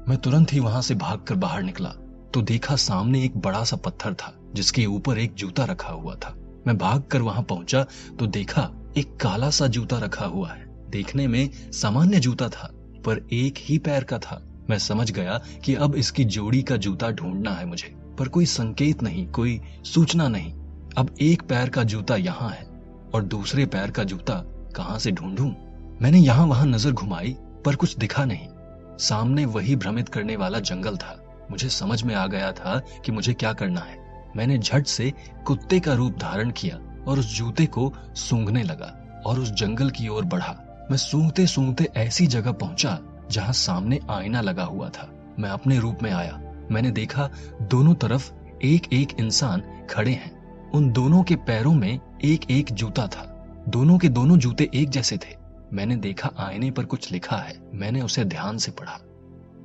मैं तुरंत ही वहां से भागकर बाहर निकला तो देखा सामने एक बड़ा सा पत्थर था जिसके ऊपर एक जूता रखा हुआ था। मैं भागकर वहां पहुंचा तो देखा एक काला सा जूता रखा हुआ है। देखने में सामान्य जूता था पर एक ही पैर का था। मैं समझ गया कि अब इसकी जोड़ी का जूता ढूंढना है मुझे, पर कोई संकेत नहीं, कोई सूचना नहीं। अब एक पैर का जूता यहाँ है और दूसरे पैर का जूता कहां से ढूंढूं? मैंने यहां वहां नजर घुमाई पर कुछ दिखा नहीं। सामने वही भ्रमित करने वाला जंगल था। मुझे समझ में आ गया था कि मुझे क्या करना है। मैंने झट से कुत्ते का रूप धारण किया और उस जूते को सूंघने लगा और उस जंगल की ओर बढ़ा। मैं सूंघते सूंघते ऐसी जगह पहुंचा जहां सामने आईना लगा हुआ था। मैं अपने रूप में आया। मैंने देखा दोनों तरफ एक एक इंसान खड़े हैं। उन दोनों के पैरों में एक एक जूता था। दोनों के दोनों जूते एक जैसे थे। मैंने देखा आईने पर कुछ लिखा है। मैंने उसे ध्यान से पढ़ा।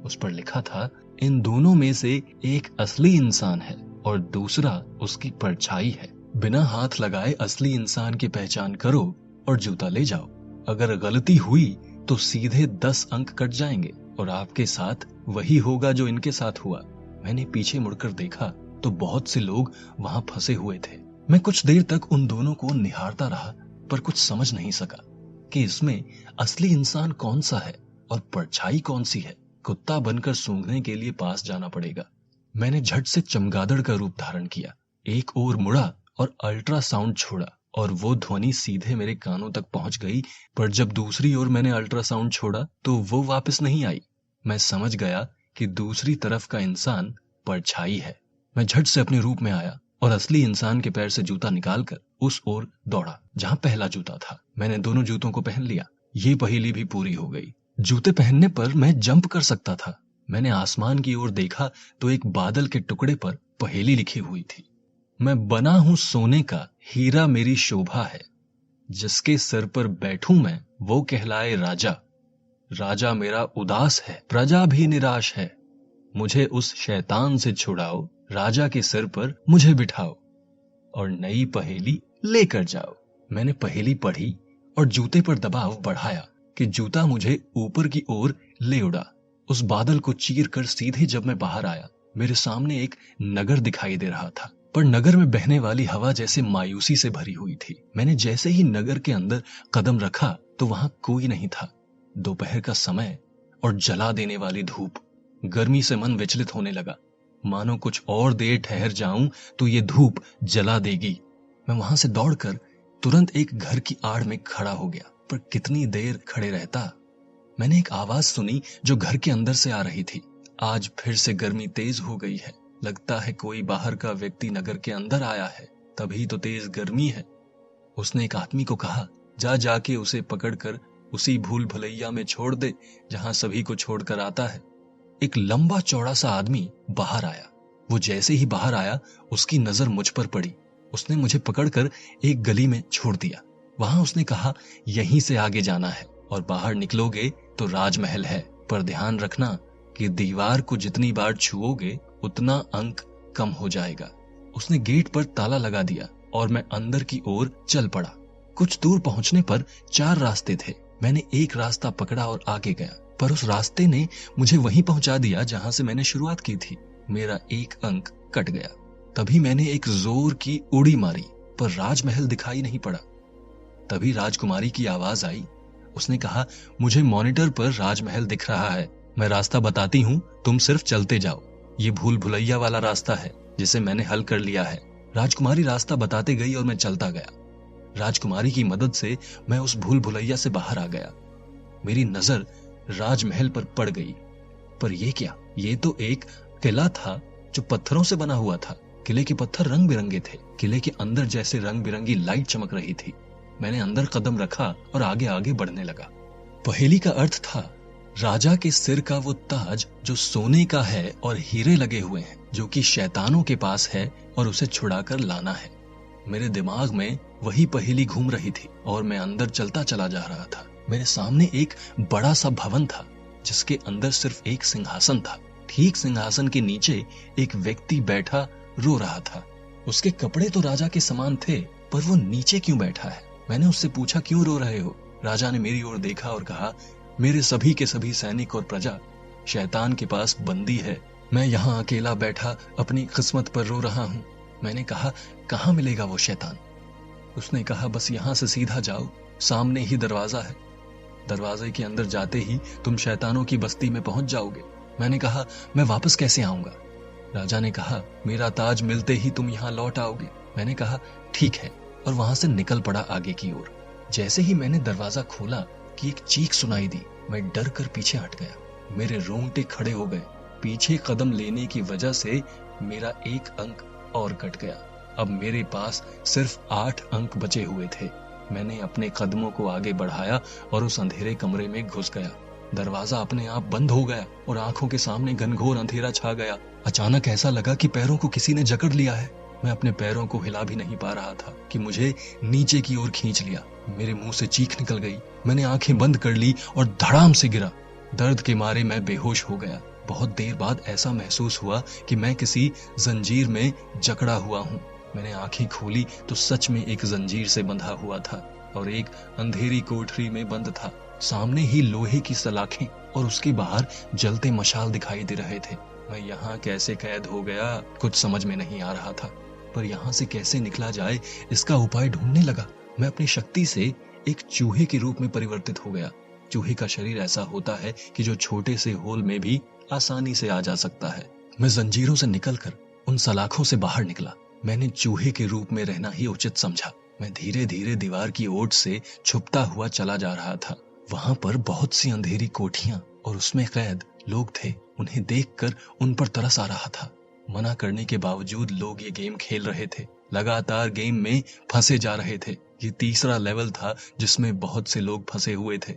उस पर लिखा था, इन दोनों में से एक असली इंसान है और दूसरा उसकी परछाई है। बिना हाथ लगाए असली इंसान की पहचान करो और जूता ले जाओ। अगर गलती हुई तो सीधे 10 अंक कट जाएंगे और आपके साथ वही होगा जो इनके साथ हुआ। मैंने पीछे मुड़कर देखा तो बहुत से लोग वहां फंसे हुए थे। मैं कुछ देर तक उन दोनों को निहारता रहा पर कुछ समझ नहीं सका कि इसमें असली इंसान कौन सा है और परछाई कौन सी है। कुत्ता बनकर सूंघने के लिए पास जाना पड़ेगा। मैंने झट से चमगादड़ का रूप धारण किया, एक ओर मुड़ा और अल्ट्रासाउंड छोड़ा और वो ध्वनि सीधे मेरे कानों तक पहुंच गई। पर जब दूसरी ओर मैंने अल्ट्रासाउंड छोड़ा तो वो वापस नहीं आई। मैं समझ गया कि दूसरी तरफ का इंसान परछाई है। मैं झट से अपने रूप में आया और असली इंसान के पैर से जूता निकालकर उस ओर दौड़ा जहां पहला जूता था। मैंने दोनों जूतों को पहन लिया। ये पहेली भी पूरी हो गई। जूते पहनने पर मैं जंप कर सकता था। मैंने आसमान की ओर देखा तो एक बादल के टुकड़े पर पहेली लिखी हुई थी, मैं बना हूं सोने का, हीरा मेरी शोभा है। जिसके सर पर बैठूं मैं वो कहलाए राजा। राजा मेरा उदास है, प्रजा भी निराश है। मुझे उस शैतान से छुड़ाओ, राजा के सिर पर मुझे बिठाओ और नई पहेली लेकर जाओ। मैंने पहेली पढ़ी और जूते पर दबाव बढ़ाया कि जूता मुझे ऊपर की ओर ले उड़ा। उस बादल को चीर कर सीधे जब मैं बाहर आया, मेरे सामने एक नगर दिखाई दे रहा था, पर नगर में बहने वाली हवा जैसे मायूसी से भरी हुई थी। मैंने जैसे ही नगर के अंदर कदम रखा तो वहां कोई नहीं था। दोपहर का समय और जला देने वाली धूप। गर्मी से मन विचलित होने लगा, मानो कुछ और देर ठहर जाऊं तो ये धूप जला देगी। मैं वहां से दौड़कर तुरंत एक घर की आड़ में खड़ा हो गया, पर कितनी देर खड़े रहता। मैंने एक आवाज सुनी जो घर के अंदर से आ रही थी। आज फिर से गर्मी तेज हो गई है। लगता है कोई बाहर का व्यक्ति नगर के अंदर आया है, तभी तो तेज गर्मी है। उसने एक आदमी को कहा, जाके उसे पकड़कर उसी भूल भुलैया में छोड़ दे जहां सभी को छोड़कर आता है। एक लंबा चौड़ा सा आदमी बाहर आया। वो जैसे ही बाहर आया उसकी नजर मुझ पर पड़ी। उसने मुझे पकड़कर एक गली में छोड़ दिया। वहां उसने कहा, यहीं से आगे जाना है और बाहर निकलोगे तो राजमहल है, पर ध्यान रखना कि दीवार को जितनी बार छुओगे उतना अंक कम हो जाएगा। उसने गेट पर ताला लगा दिया और मैं अंदर की ओर चल पड़ा। कुछ दूर पहुंचने पर 4 रास्ते थे। मैंने एक रास्ता पकड़ा और आगे गया, पर उस रास्ते ने मुझे वहीं पहुंचा दिया जहां से मैंने शुरुआत की थी। मेरा एक अंक कट गया। तभी मैंने एक जोर की उड़ी मारी, पर राजमहल दिखाई नहीं पड़ा। तभी राजकुमारी की आवाज आई। उसने कहा, मुझे मॉनिटर पर राजमहल दिख रहा है, मैं रास्ता बताती हूँ, तुम सिर्फ चलते जाओ। ये भूल भुलैया वाला रास्ता है जिसे मैंने हल कर लिया है। राजकुमारी रास्ता बताते गई और मैं चलता गया। राजकुमारी की मदद से मैं उस भूल भुलैया से बाहर आ गया। मेरी नजर राजमहल पर पड़ गई। पर यह क्या? ये तो एक किला था जो पत्थरों से बना हुआ था। किले के पत्थर रंग बिरंगे थे। किले के अंदर जैसे रंग बिरंगी लाइट चमक रही थी। मैंने अंदर कदम रखा और आगे आगे बढ़ने लगा। पहेली का अर्थ था, राजा के सिर का वो ताज जो सोने का है और हीरे लगे हुए हैं, जो कि शैतानों के पास है और उसे छुड़ाकर लाना है। मेरे दिमाग में वही पहेली घूम रही थी और मैं अंदर चलता चला जा रहा था। मेरे सामने एक बड़ा सा भवन था जिसके अंदर सिर्फ एक सिंहासन था। ठीक सिंहासन के नीचे एक व्यक्ति बैठा रो रहा था। उसके कपड़े तो राजा के समान थे, पर वो नीचे क्यों बैठा है? मैंने उससे पूछा, क्यों रो रहे हो? राजा ने मेरी ओर देखा और कहा, मेरे सभी के सभी सैनिक और प्रजा शैतान के पास बंदी है। मैं यहाँ अकेला बैठा अपनी किस्मत पर रो रहा हूँ। मैंने कहा, कहाँ मिलेगा वो शैतान? उसने कहा, बस यहाँ से सीधा जाओ, सामने ही दरवाजा है। दरवाजे के अंदर जाते ही तुम शैतानों की बस्ती में पहुंच जाओगे। मैंने कहा, मैं वापस कैसे आऊंगा? राजा ने कहा, मेरा ताज मिलते ही तुम यहाँ लौट आओगे। मैंने कहा, ठीक है, और वहां से निकल पड़ा आगे की ओर। जैसे ही मैंने दरवाजा खोला कि एक चीख सुनाई दी। मैं डर कर पीछे हट गया। मेरे रोंगटे खड़े हो गए। पीछे कदम लेने की वजह से मेरा एक अंक और कट गया। अब मेरे पास सिर्फ 8 अंक बचे हुए थे। मैंने अपने कदमों को आगे बढ़ाया और उस अंधेरे कमरे में घुस गया। दरवाजा अपने आप बंद हो गया और आंखों के सामने घनघोर अंधेरा छा गया। अचानक ऐसा लगा कि पैरों को किसी ने जकड़ लिया है। मैं अपने पैरों को हिला भी नहीं पा रहा था कि मुझे नीचे की ओर खींच लिया। मेरे मुंह से चीख निकल गई। मैंने आंखें बंद कर ली और धड़ाम से गिरा। दर्द के मारे मैं बेहोश हो गया। बहुत देर बाद ऐसा महसूस हुआ कि मैं किसी जंजीर में जकड़ा हुआ हूँ। मैंने आंखें खोली तो सच में एक जंजीर से बंधा हुआ था और एक अंधेरी कोठरी में बंद था। सामने ही लोहे की सलाखें और उसके बाहर जलते मशाल दिखाई दे रहे थे। मैं यहाँ कैसे कैद हो गया, कुछ समझ में नहीं आ रहा था, पर यहाँ से कैसे निकला जाए इसका उपाय ढूंढने लगा। मैं अपनी शक्ति से एक चूहे के रूप में परिवर्तित हो गया। चूहे का शरीर ऐसा होता है कि जो छोटे से होल में भी आसानी से आ जा सकता है। मैं जंजीरों से निकलकर उन सलाखों से बाहर निकला। मैंने चूहे के रूप में रहना ही उचित समझा। मैं धीरे धीरे दीवार की ओट से छुपता हुआ चला जा रहा था। वहां पर बहुत सी अंधेरी कोठियां और उसमें कैद लोग थे। उन्हें देखकर उन पर तरस आ रहा था। मना करने के बावजूद लोग ये गेम खेल रहे थे, लगातार गेम में फंसे जा रहे थे। ये तीसरा लेवल था जिसमें बहुत से लोग फंसे हुए थे।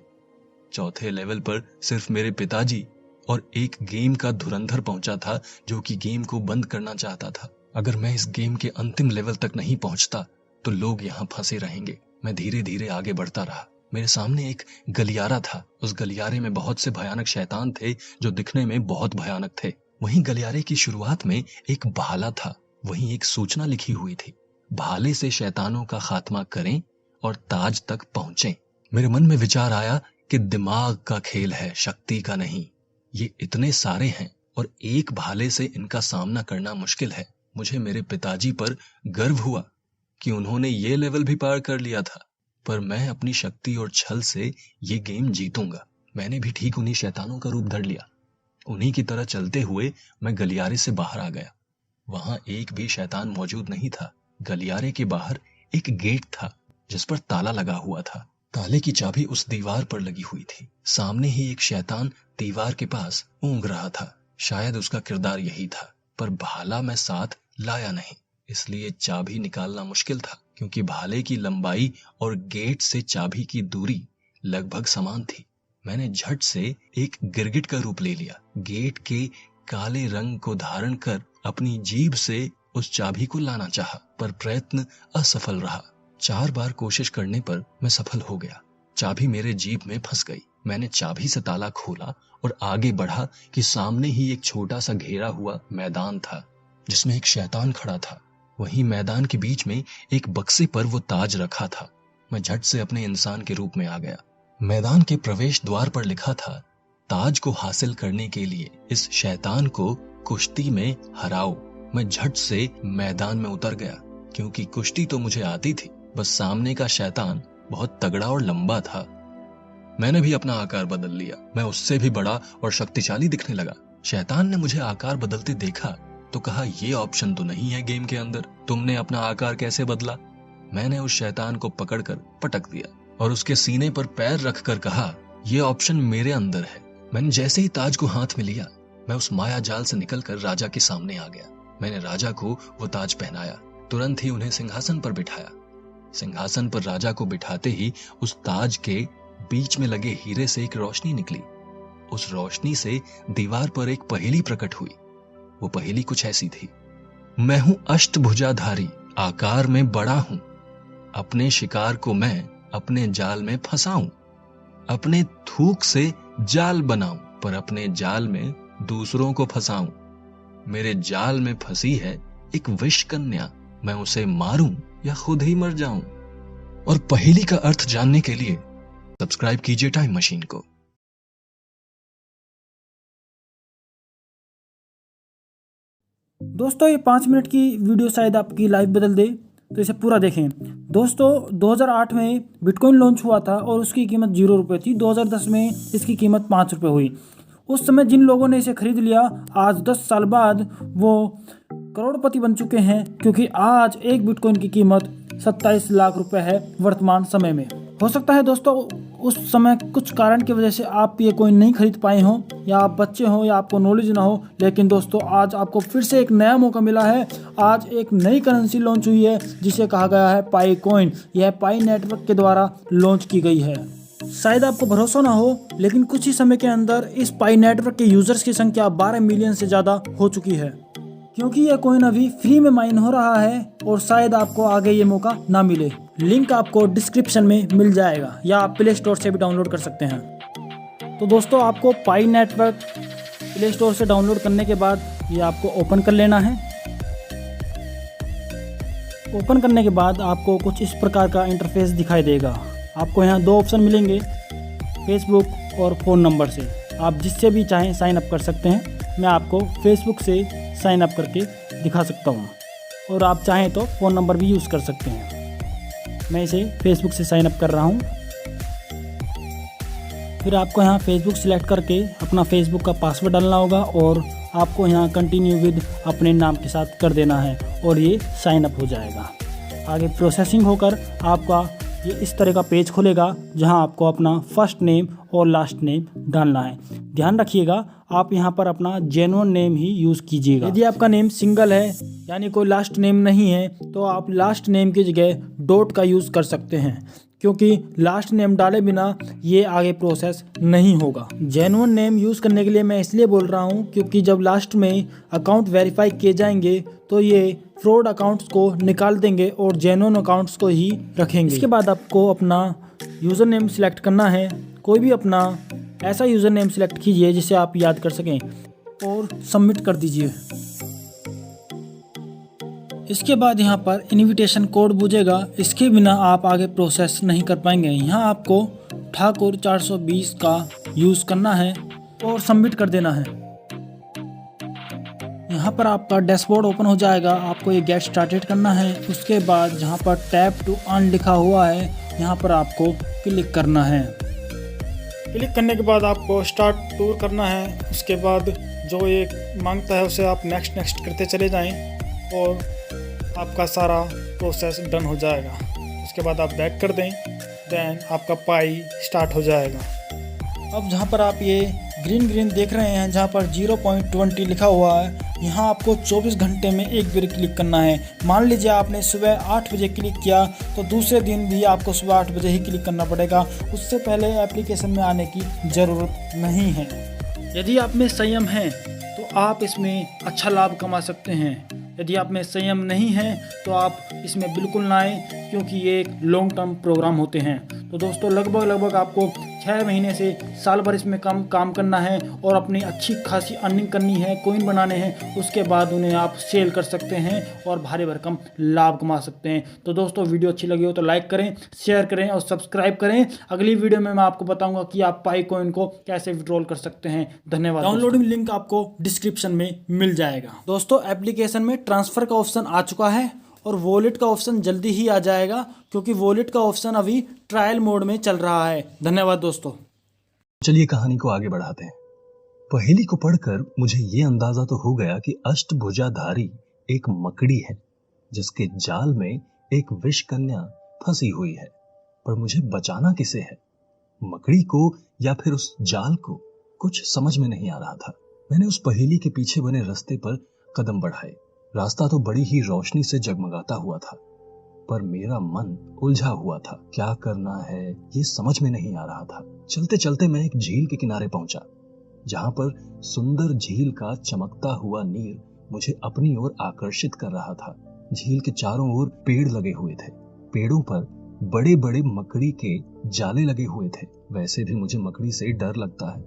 चौथे लेवल पर सिर्फ मेरे पिताजी और एक गेम का धुरंधर पहुंचा था जो कि गेम को बंद करना चाहता था। अगर मैं इस गेम के अंतिम लेवल तक नहीं पहुंचता तो लोग यहाँ फंसे रहेंगे। मैं धीरे धीरे आगे बढ़ता रहा। मेरे सामने एक गलियारा था। उस गलियारे में बहुत से भयानक शैतान थे जो दिखने में बहुत भयानक थे। वहीं गलियारे की शुरुआत में एक भाला था। वहीं एक सूचना लिखी हुई थी, भाले से शैतानों का खात्मा करें और ताज तक पहुंचें। मेरे मन में विचार आया कि दिमाग का खेल है, शक्ति का नहीं। ये इतने सारे हैं और एक भाले से इनका सामना करना मुश्किल है। मुझे मेरे पिताजी पर गर्व हुआ कि उन्होंने ये लेवल भी पार कर लिया था, पर मैं अपनी शक्ति और छल से ये गेम जीतूंगा। मैंने भी ठीक उन्हीं शैतानों का रूप धर लिया। उन्हीं की तरह चलते हुए मैं गलियारे से बाहर आ गया। वहां एक भी शैतान मौजूद नहीं था। गलियारे के बाहर एक गेट था जिस पर ताला लगा हुआ था। ताले की चाबी उस दीवार पर लगी हुई थी। सामने ही एक शैतान दीवार के पास ऊँघ रहा था। शायद उसका किरदार यही था, पर भाला मैं साथ लाया नहीं, इसलिए चाबी निकालना मुश्किल था क्योंकि भाले की लंबाई और गेट से चाबी की दूरी लगभग समान थी। मैंने झट से एक गिरगिट का रूप ले लिया। गेट के काले रंग को धारण कर अपनी जीभ से उस चाबी को लाना चाहा, पर प्रयत्न असफल रहा। 4 बार कोशिश करने पर मैं सफल हो गया। चाबी मेरे जीभ में फंस गई। मैंने चाबी से ताला खोला और आगे बढ़ा कि सामने ही एक छोटा सा घेरा हुआ मैदान था जिसमें एक शैतान खड़ा था। वहीं मैदान के बीच में एक बक्से पर वो ताज रखा था। मैं झट से अपने इंसान के रूप में आ गया। मैदान के प्रवेश द्वार पर लिखा था, ताज को हासिल करने के लिए इस शैतान को कुश्ती में हराओ। मैं झट से मैदान में उतर गया क्योंकि कुश्ती तो मुझे आती थी, बस सामने का शैतान बहुत तगड़ा और लंबा था। मैंने भी अपना आकार बदल लिया। मैं उससे भी बड़ा और शक्तिशाली दिखने लगा। शैतान ने मुझे आकार बदलते देखा तो कहा, ये ऑप्शन तो नहीं है गेम के अंदर, तुमने अपना आकार कैसे बदला? मैंने उस शैतान को पकड़कर पटक दिया और उसके सीने पर पैर रखकर कहा, यह ऑप्शन मेरे अंदर है। मैंने जैसे ही ताज को हाथ में लिया, मैं उस माया जाल से निकलकर राजा के सामने आ गया। मैंने राजा को वो ताज पहनाया, तुरंत ही उन्हें सिंहासन पर बिठाया। सिंहासन पर राजा को बिठाते ही उस ताज के बीच में लगे हीरे से एक रोशनी निकली। उस रोशनी से दीवार पर एक पहेली प्रकट हुई। वो पहेली कुछ ऐसी थी, मैं हूं अष्टभुजाधारी, आकार में बड़ा हूं, अपने शिकार को मैं अपने जाल में फंसाऊं, अपने थूक से जाल बनाऊं, पर अपने जाल में दूसरों को फंसाऊं। मेरे जाल में फंसी है एक विष कन्या, मैं उसे मारूं या खुद ही मर जाऊं। और पहेली का अर्थ जानने के लिए सब्सक्राइब कीजिए टाइम मशीन को। दोस्तों ये 5 मिनट की वीडियो शायद आपकी लाइफ बदल दे, तो इसे पूरा देखें। दोस्तों 2008 में बिटकॉइन लॉन्च हुआ था और उसकी कीमत 0 रुपये थी। 2010 में इसकी कीमत 5 रुपये हुई। उस समय जिन लोगों ने इसे खरीद लिया, आज 10 साल बाद वो करोड़पति बन चुके हैं, क्योंकि आज एक बिटकॉइन की कीमत 27 लाख रुपए है वर्तमान समय में। हो सकता है दोस्तों उस समय कुछ कारण की वजह से आप ये कॉइन नहीं खरीद पाए हो, या आप बच्चे हो, या आपको नॉलेज ना हो, लेकिन दोस्तों आज आपको फिर से एक नया मौका मिला है। आज एक नई करेंसी लॉन्च हुई है जिसे कहा गया है पाई कॉइन। यह पाई नेटवर्क के द्वारा लॉन्च की गई है। शायद आपको भरोसा ना हो, लेकिन कुछ ही समय के अंदर इस पाई नेटवर्क के यूजर्स की संख्या 12 मिलियन से ज़्यादा हो चुकी है। क्योंकि यह कॉइन अभी फ्री में माइन हो रहा है और शायद आपको आगे ये मौका ना मिले। लिंक आपको डिस्क्रिप्शन में मिल जाएगा, या आप प्ले स्टोर से भी डाउनलोड कर सकते हैं। तो दोस्तों आपको पाई नेटवर्क प्ले स्टोर से डाउनलोड करने के बाद ये आपको ओपन कर लेना है। ओपन करने के बाद आपको कुछ इस प्रकार का इंटरफेस दिखाई देगा। आपको यहाँ 2 ऑप्शन मिलेंगे, फेसबुक और फ़ोन नंबर से। आप जिससे भी चाहें साइन अप कर सकते हैं। मैं आपको फेसबुक से साइन अप करके दिखा सकता हूँ, और आप चाहें तो फ़ोन नंबर भी यूज़ कर सकते हैं। मैं इसे फेसबुक से साइन अप कर रहा हूँ। फिर आपको यहाँ फेसबुक सिलेक्ट करके अपना फेसबुक का पासवर्ड डालना होगा, और आपको यहाँ कंटिन्यू विद अपने नाम के साथ कर देना है, और ये साइन अप हो जाएगा। आगे प्रोसेसिंग होकर आपका ये इस तरह का पेज खुलेगा, जहां आपको अपना फर्स्ट नेम और लास्ट नेम डालना है। ध्यान रखिएगा आप यहां पर अपना जेन्युइन नेम ही यूज़ कीजिएगा। यदि आपका नेम सिंगल है, यानी कोई लास्ट नेम नहीं है, तो आप लास्ट नेम की जगह डॉट का यूज़ कर सकते हैं, क्योंकि लास्ट नेम डाले बिना ये आगे प्रोसेस नहीं होगा। जेन्युइन नेम यूज़ करने के लिए मैं इसलिए बोल रहा हूँ, क्योंकि जब लास्ट में अकाउंट वेरीफाई किए जाएंगे तो ये फ्रॉड अकाउंट्स को निकाल देंगे और जेन्युइन अकाउंट्स को ही रखेंगे। इसके बाद आपको अपना यूज़र नेम सिलेक्ट करना है। कोई भी अपना ऐसा यूज़र नेम सिलेक्ट कीजिए जिसे आप याद कर सकें, और सबमिट कर दीजिए। इसके बाद यहाँ पर इनविटेशन कोड पूछेगा। इसके बिना आप आगे प्रोसेस नहीं कर पाएंगे। यहाँ आपको ठाकुर 420 का यूज़ करना है और सबमिट कर देना है। यहाँ पर आपका डैशबोर्ड ओपन हो जाएगा। आपको ये गेट स्टार्टेड करना है। उसके बाद जहाँ पर टैप टू अर्न लिखा हुआ है, यहाँ पर आपको क्लिक करना है। क्लिक करने के बाद आपको स्टार्ट टूर करना है। उसके बाद जो ये मांगता है उसे आप नेक्स्ट करते चले जाएं, और आपका सारा प्रोसेस डन हो जाएगा। उसके बाद आप बैक कर दें, देन आपका पाई स्टार्ट हो जाएगा। अब जहाँ पर आप ये ग्रीन देख रहे हैं, जहाँ पर 0.20 लिखा हुआ है, यहाँ आपको 24 घंटे में एक बार क्लिक करना है। मान लीजिए आपने सुबह 8 बजे क्लिक किया, तो दूसरे दिन भी आपको सुबह 8 बजे ही क्लिक करना पड़ेगा। उससे पहले एप्लीकेशन में आने की ज़रूरत नहीं है। यदि आप में संयम है तो आप इसमें अच्छा लाभ कमा सकते हैं। यदि आप में संयम नहीं है तो आप इसमें बिल्कुल ना आए, क्योंकि ये एक लॉन्ग टर्म प्रोग्राम होते हैं। तो दोस्तों लगभग आपको 6 महीने से साल भर इसमें काम करना है और अपनी अच्छी खासी अर्निंग करनी है, कॉइन बनाने हैं। उसके बाद उन्हें आप सेल कर सकते हैं और भारी भरकम लाभ कमा सकते हैं। तो दोस्तों वीडियो अच्छी लगी हो तो लाइक करें, शेयर करें और सब्सक्राइब करें। अगली वीडियो में मैं आपको बताऊंगा कि आप पाई कॉइन को कैसे विड्रॉल कर सकते हैं। धन्यवाद। डाउनलोडिंग लिंक आपको डिस्क्रिप्शन में मिल जाएगा। दोस्तों एप्लीकेशन में ट्रांसफर का ऑप्शन आ चुका है और वॉलेट का ऑप्शन जल्दी ही आ जाएगा, क्योंकि वॉलेट का ऑप्शन अभी ट्रायल मोड में चल रहा है। धन्यवाद दोस्तों। चलिए कहानी को आगे बढ़ाते हैं। पहेली को पढ़कर मुझे ये अंदाजा तो हो गया कि अष्टभुजाधारी एक मकड़ी है जिसके जाल में एक विष कन्या फंसी हुई है। पर मुझे बचाना किसे है, मकड़ी को या फिर उस जाल को? कुछ समझ में नहीं आ रहा था। मैंने उस पहेली के पीछे बने रास्ते पर कदम बढ़ाए। रास्ता तो बड़ी ही रोशनी से जगमगाता हुआ था, पर मेरा मन उलझा हुआ था। क्या करना है ये समझ में नहीं आ रहा था। चलते चलते मैं एक झील के किनारे पहुंचा, जहां पर सुंदर झील का चमकता हुआ नीर मुझे अपनी ओर आकर्षित कर रहा था। झील के चारों ओर पेड़ लगे हुए थे। पेड़ों पर बड़े बड़े मकड़ी के जाले लगे हुए थे। वैसे भी मुझे मकड़ी से डर लगता है।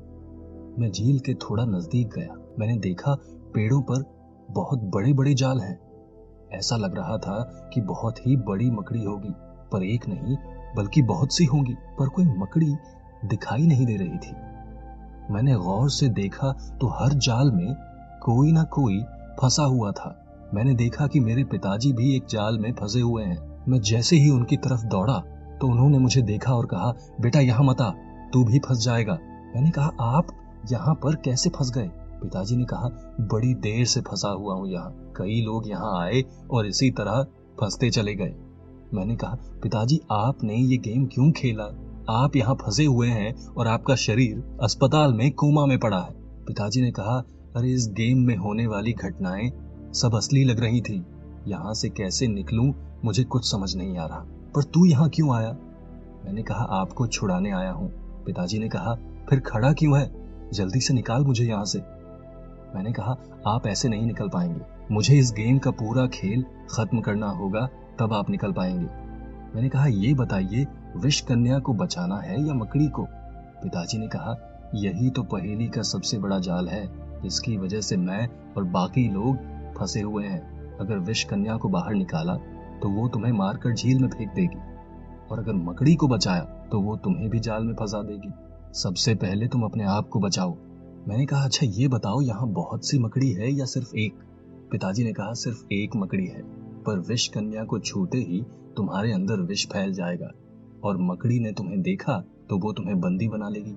मैं झील के थोड़ा नजदीक गया। मैंने देखा पेड़ों पर बहुत बड़े बड़े जाल हैं। ऐसा लग रहा था कि बहुत ही बड़ी मकड़ी होगी, पर एक नहीं बल्कि बहुत सी होंगी, पर कोई मकड़ी दिखाई नहीं दे रही थी। मैंने गौर से देखा तो हर जाल में कोई ना कोई फंसा हुआ था। मैंने देखा कि मेरे पिताजी भी एक जाल में फंसे हुए हैं। मैं जैसे ही उनकी तरफ दौड़ा तो उन्होंने मुझे देखा और कहा, बेटा यहाँ मत आ, तू भी फंस जाएगा। मैंने कहा, आप यहाँ पर कैसे फंस गए? पिताजी ने कहा, बड़ी देर से फंसा हुआ हूँ यहाँ। कई लोग यहाँ आए और इसी तरह फंसते चले गए। मैंने कहा, पिताजी आपने ये गेम क्यों खेला? आप यहाँ फंसे हुए हैं और आपका शरीर अस्पताल में कोमा में पड़ा है। पिताजी ने कहा, अरे इस गेम में होने वाली घटनाएं सब असली लग रही थी। यहाँ से कैसे निकलूं मुझे कुछ समझ नहीं आ रहा। पर तू यहाँ क्यों आया? मैंने कहा, आपको छुड़ाने आया हूँ। पिताजी ने कहा, फिर खड़ा क्यों है? जल्दी से निकाल मुझे यहाँ से। मैंने कहा, आप ऐसे नहीं निकल पाएंगे। मुझे इस गेम का पूरा खेल खत्म करना होगा, तब आप निकल पाएंगे। मैंने कहा, ये बताइए विष कन्या को बचाना है या मकड़ी को? पिताजी ने कहा, यही तो पहेली का सबसे बड़ा जाल है, जिसकी वजह से मैं और बाकी लोग फंसे हुए हैं। अगर विष कन्या को बाहर निकाला तो वो तुम्हें मारकर झील में फेंक देगी, और अगर मकड़ी को बचाया तो वो तुम्हें भी जाल में फंसा देगी। सबसे पहले तुम अपने आप को बचाओ। मैंने कहा, अच्छा ये बताओ यहाँ बहुत सी मकड़ी है या सिर्फ एक? पिताजी ने कहा, सिर्फ एक मकड़ी है, पर विष कन्या को छूते ही तुम्हारे अंदर विष फैल जाएगा और मकड़ी ने तुम्हें देखा तो वो तुम्हें बंदी बना लेगी।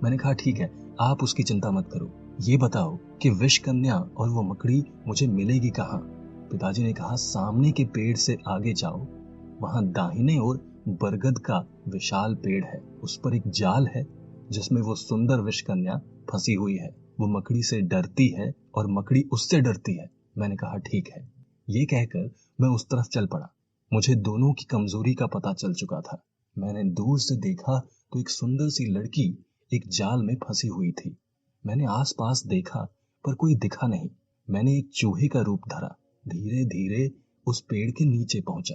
मैंने कहा, ठीक है, आप उसकी चिंता मत करो। ये बताओ कि विष कन्या और वो मकड़ी मुझे मिलेगी कहाँ? पिताजी ने कहा, सामने के पेड़ से आगे जाओ, वहां दाहिने ओर बरगद का विशाल पेड़ है। उस पर एक जाल है जिसमें वो सुंदर विष कन्या फंसी हुई है। वो मकड़ी से डरती है और मकड़ी उससे डरती है। मैंने कहा, ठीक है। ये कहकर मैं उस तरफ चल पड़ा। मुझे दोनों की कमजोरी का पता चल चुका था। मैंने दूर से देखा तो एक सुंदर सी लड़की एक जाल में फंसी हुई थी। मैंने आसपास देखा पर कोई दिखा नहीं। मैंने एक चूहे का रूप धरा, धीरे धीरे उस पेड़ के नीचे पहुंचा।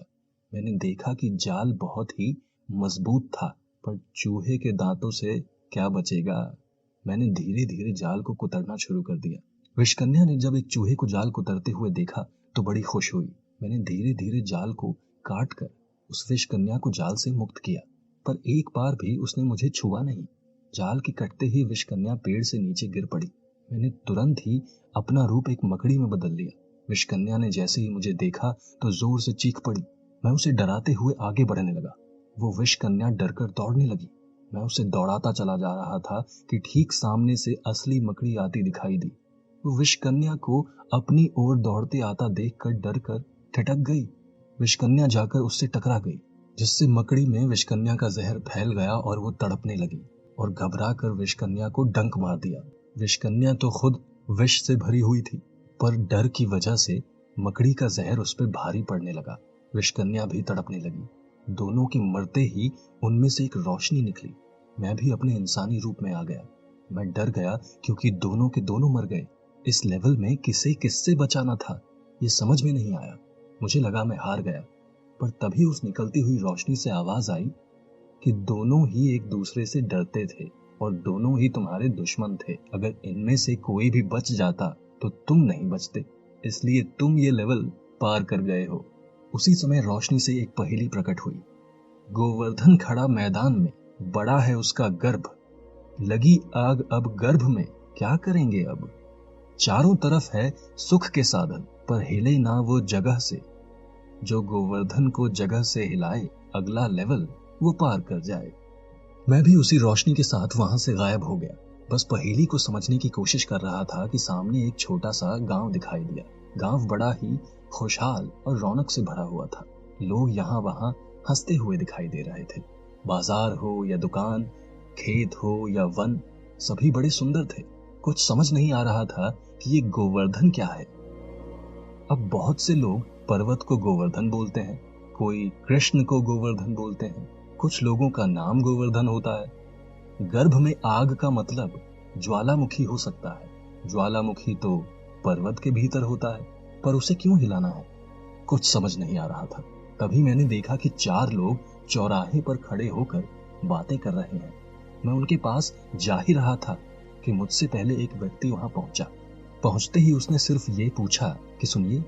मैंने देखा कि जाल बहुत ही मजबूत था, पर चूहे के दांतों से क्या बचेगा। मैंने धीरे धीरे जाल को कुतरना शुरू कर दिया। विषकन्या ने जब एक चूहे को जाल कुतरते हुए देखा तो बड़ी खुश हुई। मैंने धीरे धीरे जाल को काट कर उस विषकन्या को जाल से मुक्त किया, पर एक बार भी उसने मुझे छुआ नहीं। जाल के कटते ही विषकन्या पेड़ से नीचे गिर पड़ी। मैंने तुरंत ही अपना रूप एक मकड़ी में बदल लिया। विषकन्या ने जैसे ही मुझे देखा तो जोर से चीख पड़ी। मैं उसे डराते हुए आगे बढ़ने लगा। वो विषकन्या डरकर दौड़ने लगी। मैं उसे दौड़ाता चला जा रहा था कि ठीक सामने से असली मकड़ी आती दिखाई दी। वो विषकन्या को अपनी ओर दौड़ते आता देखकर डरकर ठिठक गई। विषकन्या जाकर उससे टकरा गई, जिससे मकड़ी में विषकन्या का जहर फैल गया और वो तड़पने लगी और घबरा कर विषकन्या को डंक मार दिया। विषकन्या तो खुद विष से भरी हुई थी, पर डर की वजह से मकड़ी का जहर उस पर भारी पड़ने लगा। विषकन्या भी तड़पने लगी। दोनों के मरते ही उनमें से एक रोशनी निकली। मैं भी अपने इंसानी रूप में आ गया। मैं डर गया क्योंकि दोनों के दोनों मर गए। इस लेवल में किसे किससे बचाना था ये समझ में नहीं आया। मुझे लगा मैं हार गया, पर तभी उस निकलती हुई रोशनी से आवाज आई कि दोनों ही एक दूसरे से डरते थे और दोनों ही तुम्हारे दुश्मन थे। अगर इनमें से कोई भी बच जाता तो तुम नहीं बचते, इसलिए तुम ये लेवल पार कर गए हो। उसी समय रोशनी से एक पहेली प्रकट हुई। गोवर्धन खड़ा मैदान में, बड़ा है उसका गर्भ, लगी आग अब गर्भ में, क्या करेंगे अब। चारों तरफ है सुख के साधन, पर हिले ना वो जगह से, जो गोवर्धन को जगह से हिलाए, अगला लेवल वो पार कर जाए। मैं भी उसी रोशनी के साथ वहां से गायब हो गया। बस पहेली को समझने की कोशिश कर रहा था कि सामने एक छोटा सा गांव दिखाई दिया। गांव बड़ा ही खुशहाल और रौनक से भरा हुआ था। लोग यहाँ वहां हंसते हुए दिखाई दे रहे थे। बाजार हो या दुकान, खेत हो या वन, सभी बड़े सुंदर थे। कुछ समझ नहीं आ रहा था कि ये गोवर्धन क्या है। अब बहुत से लोग पर्वत को गोवर्धन बोलते हैं, कोई कृष्ण को गोवर्धन बोलते हैं, कुछ लोगों का नाम गोवर्धन होता है। गर्भ में आग का मतलब ज्वालामुखी हो सकता है। ज्वालामुखी तो पर्वत के भीतर होता है, पर उसे क्यों हिलाना है, कुछ समझ नहीं आ रहा था। तभी मैंने देखा कि 4 लोग चौराहे पर खड़े होकर बातें कर रहे हैं। मैं उनके पास जा ही रहा था कि मुझसे पहले एक व्यक्ति वहां पहुंचा। पहुंचते ही उसने सिर्फ ये पूछा कि सुनिए,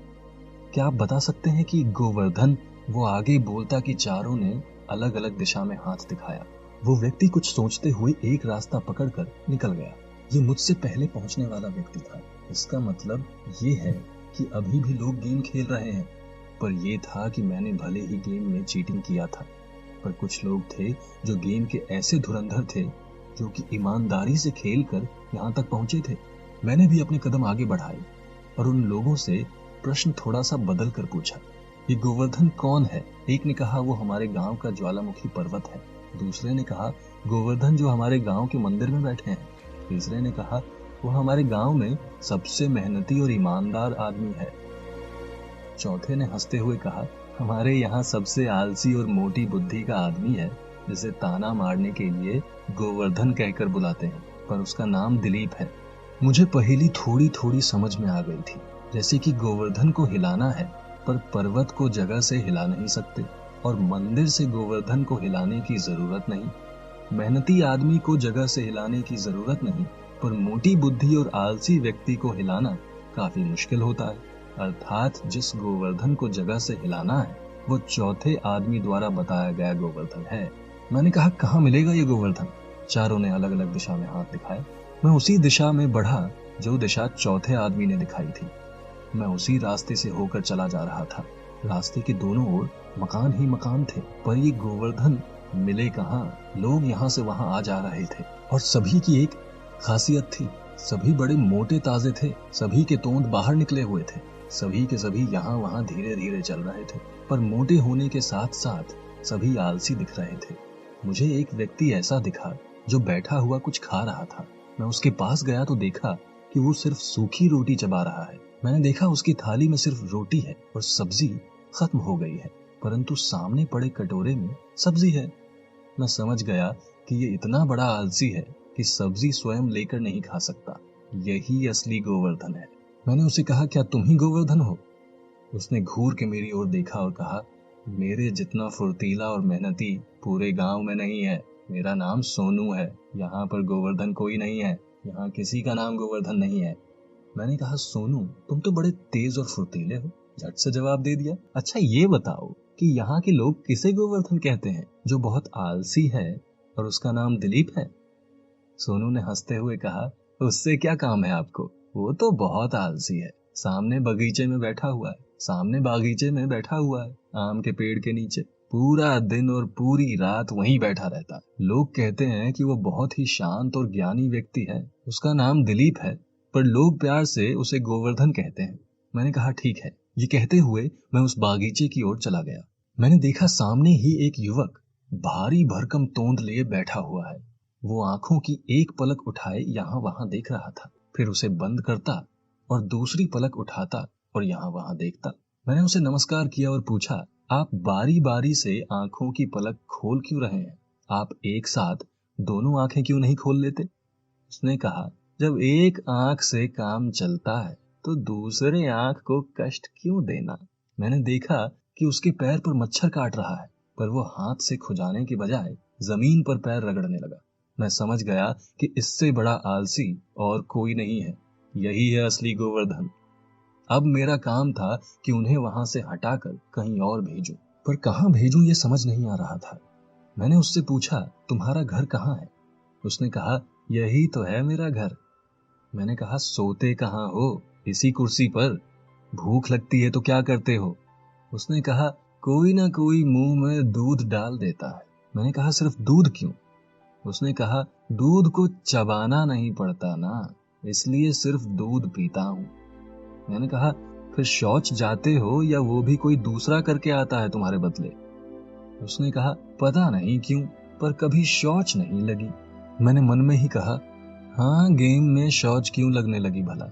क्या आप बता सकते हैं कि गोवर्धन। वो आगे बोलता कि चारों ने अलग अलग दिशा में हाथ दिखाया। वो व्यक्ति कुछ सोचते हुए एक रास्ता पकड़कर निकल गया। ये मुझसे पहले पहुंचने वाला व्यक्ति था। इसका मतलब ये है कि अभी भी लोग गेम खेल रहे हैं। पर यह था कि मैंने भले ही गेम में चीटिंग किया था, पर कुछ लोग थे जो गेम के ऐसे धुरंधर थे जो कि ईमानदारी से खेलकर यहाँ तक पहुंचे थे। मैंने भी अपने कदम आगे बढ़ाए और उन लोगों से प्रश्न थोड़ा सा बदल कर पूछा, ये गोवर्धन कौन है। एक ने कहा वो हमारे गांव का ज्वालामुखी पर्वत है। दूसरे ने कहा गोवर्धन जो हमारे गांव के मंदिर में बैठे हैं। तीसरे ने कहा वो हमारे गांव में सबसे मेहनती और ईमानदार आदमी है। चौथे ने हंसते हुए कहा हमारे यहाँ सबसे आलसी और मोटी बुद्धि का आदमी है, जिसे ताना मारने के लिए गोवर्धन कहकर बुलाते हैं, पर उसका नाम दिलीप है। मुझे पहेली थोड़ी थोड़ी समझ में आ गई थी। जैसे कि गोवर्धन को हिलाना है, पर पर्वत को जगह से हिला नहीं सकते, और मंदिर से गोवर्धन को हिलाने की जरूरत नहीं। मेहनती आदमी को जगह से हिलाने की जरूरत नहीं, पर मोटी बुद्धि और आलसी व्यक्ति को हिलाना काफी मुश्किल होता है। अर्थात जिस गोवर्धन को जगह से हिलाना है वो चौथे आदमी द्वारा बताया गया गोवर्धन है। मैंने कहा कहाँ मिलेगा ये गोवर्धन। चारों ने अलग अलग दिशा में हाथ दिखाए। मैं उसी दिशा में बढ़ा जो दिशा चौथे आदमी ने दिखाई थी। मैं उसी रास्ते से होकर चला जा रहा था। रास्ते के दोनों ओर मकान ही मकान थे, पर ये गोवर्धन मिले कहाँ। लोग यहाँ से वहां आ जा रहे थे और सभी की एक खासियत थी। सभी बड़े मोटे ताजे थे, सभी के तोंद बाहर निकले हुए थे, सभी के सभी यहाँ वहां धीरे धीरे चल रहे थे, पर मोटे होने के साथ साथ सभी आलसी दिख रहे थे। मुझे एक व्यक्ति ऐसा दिखा जो बैठा हुआ कुछ खा रहा था। मैं उसके पास गया तो देखा कि वो सिर्फ सूखी रोटी चबा रहा है। मैंने देखा उसकी थाली में सिर्फ रोटी है और सब्जी खत्म हो गई है, परंतु सामने पड़े कटोरे में सब्जी है। मैं समझ गया कि ये इतना बड़ा आलसी है कि सब्जी स्वयं लेकर नहीं खा सकता। यही असली गोवर्धन है। मैंने उसे कहा क्या तुम ही गोवर्धन हो। उसने घूर के मेरी ओर देखा और कहा मेरे जितना फुर्तीला और मेहनती पूरे गांव में नहीं है। मेरा नाम सोनू है। यहाँ पर गोवर्धन कोई नहीं है। यहाँ किसी का नाम गोवर्धन नहीं है। मैंने कहा सोनू तुम तो बड़े तेज और फुर्तीले हो। झट से जवाब दे दिया। अच्छा ये बताओ कि यहाँ के लोग किसे गोवर्धन कहते हैं जो बहुत आलसी है और उसका नाम दिलीप है। सोनू ने हंसते हुए कहा उससे क्या काम है आपको, वो तो बहुत आलसी है। सामने बगीचे में बैठा हुआ है, सामने बागीचे में बैठा हुआ है, आम के पेड़ के नीचे पूरा दिन और पूरी रात वहीं बैठा रहता है। लोग कहते हैं कि वो बहुत ही शांत और ज्ञानी व्यक्ति है। उसका नाम दिलीप है, पर लोग प्यार से उसे गोवर्धन कहते हैं। मैंने कहा ठीक है। ये कहते हुए मैं उस बागीचे की ओर चला गया। मैंने देखा सामने ही एक युवक भारी भरकम तोंद लिए बैठा हुआ है। वो आंखों की एक पलक उठाए यहाँ वहां देख रहा था, फिर उसे बंद करता और दूसरी पलक उठाता और यहाँ वहां देखता। मैंने उसे नमस्कार किया और पूछा आप बारी बारी से आंखों की पलक खोल क्यों रहे हैं, आप एक साथ दोनों आंखें क्यों नहीं खोल लेते। उसने कहा जब एक आंख से काम चलता है तो दूसरे आंख को कष्ट क्यों देना। मैंने देखा कि उसके पैर पर मच्छर काट रहा है, पर वो हाथ से खुजाने की बजाय जमीन पर पैर रगड़ने लगा। मैं समझ गया कि इससे बड़ा आलसी और कोई नहीं है। यही है असली गोवर्धन। अब मेरा काम था कि उन्हें वहां से हटाकर कहीं और भेजूं, पर कहां भेजूं ये समझ नहीं आ रहा था। मैंने उससे पूछा, तुम्हारा घर कहाँ है? उसने कहा, यही तो है मेरा घर। मैंने कहा, सोते कहाँ हो? इसी कुर्सी पर। भूख लगती है तो क्या करते हो? उसने कहा, कोई ना कोई मुंह में दूध डाल देता है। मैंने कहा, सिर्फ दूध क्यों? उसने कहा, दूध को चबाना नहीं पड़ता ना, इसलिए सिर्फ दूध पीता हूं। मैंने कहा, फिर शौच जाते हो या वो भी कोई दूसरा करके आता है तुम्हारे बदले? उसने कहा, पता नहीं क्यों, पर कभी शौच नहीं लगी। मैंने मन में ही कहा, हाँ, गेम में शौच क्यों लगने लगी भला।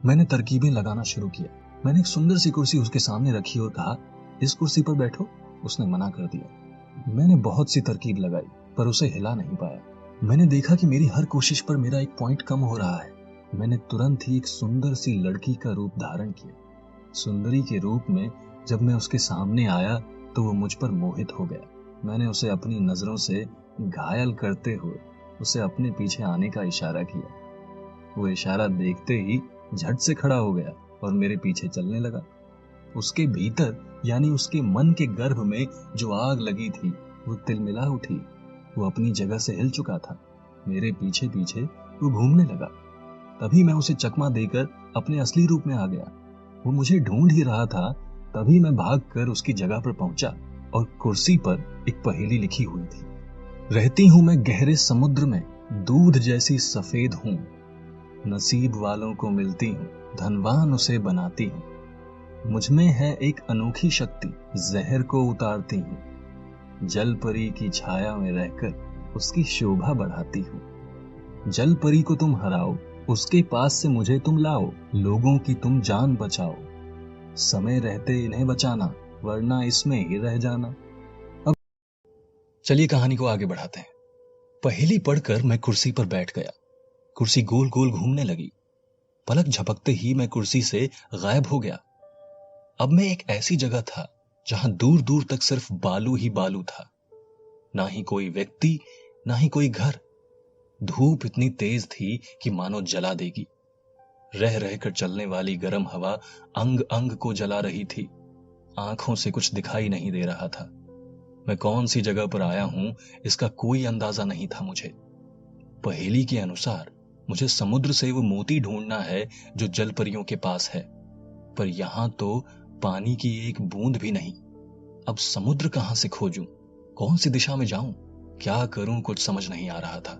मैंने तरकीबें लगाना शुरू किया। मैंने एक सुंदर सी कुर्सी उसके सामने रखी और कहा, इस कुर्सी पर बैठो। उसने मना कर दिया। मैंने बहुत सी तरकीब लगाई, पर उसे हिला नहीं पाया। मैंने देखा कि मेरी हर कोशिश पर मेरा एक पॉइंट कम हो रहा है। मैंने तुरंत ही एक सुंदर सी लड़की का रूप धारण किया। सुंदरी के रूप में जब मैं उसके सामने आया तो वो मुझ पर मोहित हो गया। मैंने उसे अपनी नजरों से घायल करते हुए उसे अपने पीछे आने का इशारा किया। वो इशारा देखते ही झट से खड़ा हो गया और मेरे पीछे चलने लगा। उसके भीतर यानी उसके मन के गर्भ में जो आग लगी थी वो तिलमिला उठी। वो अपनी जगह से हिल चुका था। मेरे पीछे पीछे वो घूमने लगा। तभी मैं उसे चकमा देकर अपने असली रूप में आ गया। वो मुझे ढूंढ ही रहा था। तभी मैं भागकर उसकी जगह पर पहुंचा और कुर्सी पर एक पहेली लिखी हुई थी। रहती हूं मैं गहरे समुद्र में, दूध जैसी सफेद हूं। नसीब वालों को मिलती हूं, धनवान उसे बनाती हूं। मुझ में है एक अनोखी शक्ति, जहर को उतारती हूं। जल परी की छाया में रहकर उसकी शोभा बढ़ाती हूं। जल परी को तुम हराओ, उसके पास से मुझे तुम लाओ। लोगों की तुम जान बचाओ, समय रहते इन्हें बचाना, वरना इसमें ही रह जाना। अब चलिए कहानी को आगे बढ़ाते हैं। पहेली पढ़कर मैं कुर्सी पर बैठ गया। कुर्सी गोल गोल घूमने लगी। पलक झपकते ही मैं कुर्सी से गायब हो गया। अब मैं एक ऐसी जगह था जहां दूर दूर तक सिर्फ बालू ही बालू था। ना ही कोई व्यक्ति, ना ही कोई घर। धूप इतनी तेज थी कि मानो जला देगी। रह रहकर चलने वाली गर्म हवा अंग अंग को जला रही थी। आंखों से कुछ दिखाई नहीं दे रहा था। मैं कौन सी जगह पर आया हूं इसका कोई अंदाजा नहीं था मुझे। पहेली के अनुसार मुझे समुद्र से वो मोती ढूंढना है जो जल परियों के पास है, पर यहां तो पानी की एक बूंद भी नहीं। अब समुद्र कहां से खोजूं, कौन सी दिशा में जाऊं, क्या करूं, कुछ समझ नहीं आ रहा था।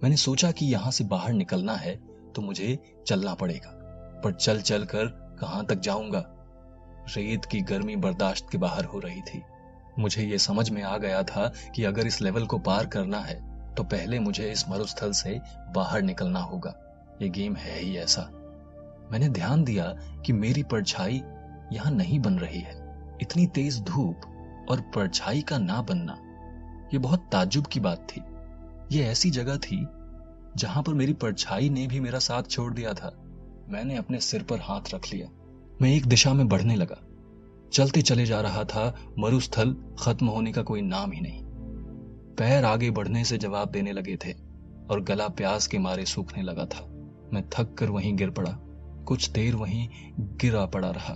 मैंने सोचा कि यहां से बाहर निकलना है तो मुझे चलना पड़ेगा, पर चल चल कर कहां तक जाऊंगा। रेत की गर्मी बर्दाश्त के बाहर हो रही थी। मुझे यह समझ में आ गया था कि अगर इस लेवल को पार करना है तो पहले मुझे इस मरुस्थल से बाहर निकलना होगा। ये गेम है ही ऐसा। मैंने ध्यान दिया कि मेरी परछाई यहां नहीं बन रही है। इतनी तेज धूप और परछाई का ना बनना, यह बहुत ताज्जुब की बात थी। यह ऐसी जगह थी जहां पर मेरी परछाई ने भी मेरा साथ छोड़ दिया था। मैंने अपने सिर पर हाथ रख लिया। मैं एक दिशा में बढ़ने लगा। चलते चले जा रहा था। मरुस्थल खत्म होने का कोई नाम ही नहीं। पैर आगे बढ़ने से जवाब देने लगे थे और गला प्यास के मारे सूखने लगा था। मैं थक कर वहीं गिर पड़ा। कुछ देर वहीं गिरा पड़ा रहा।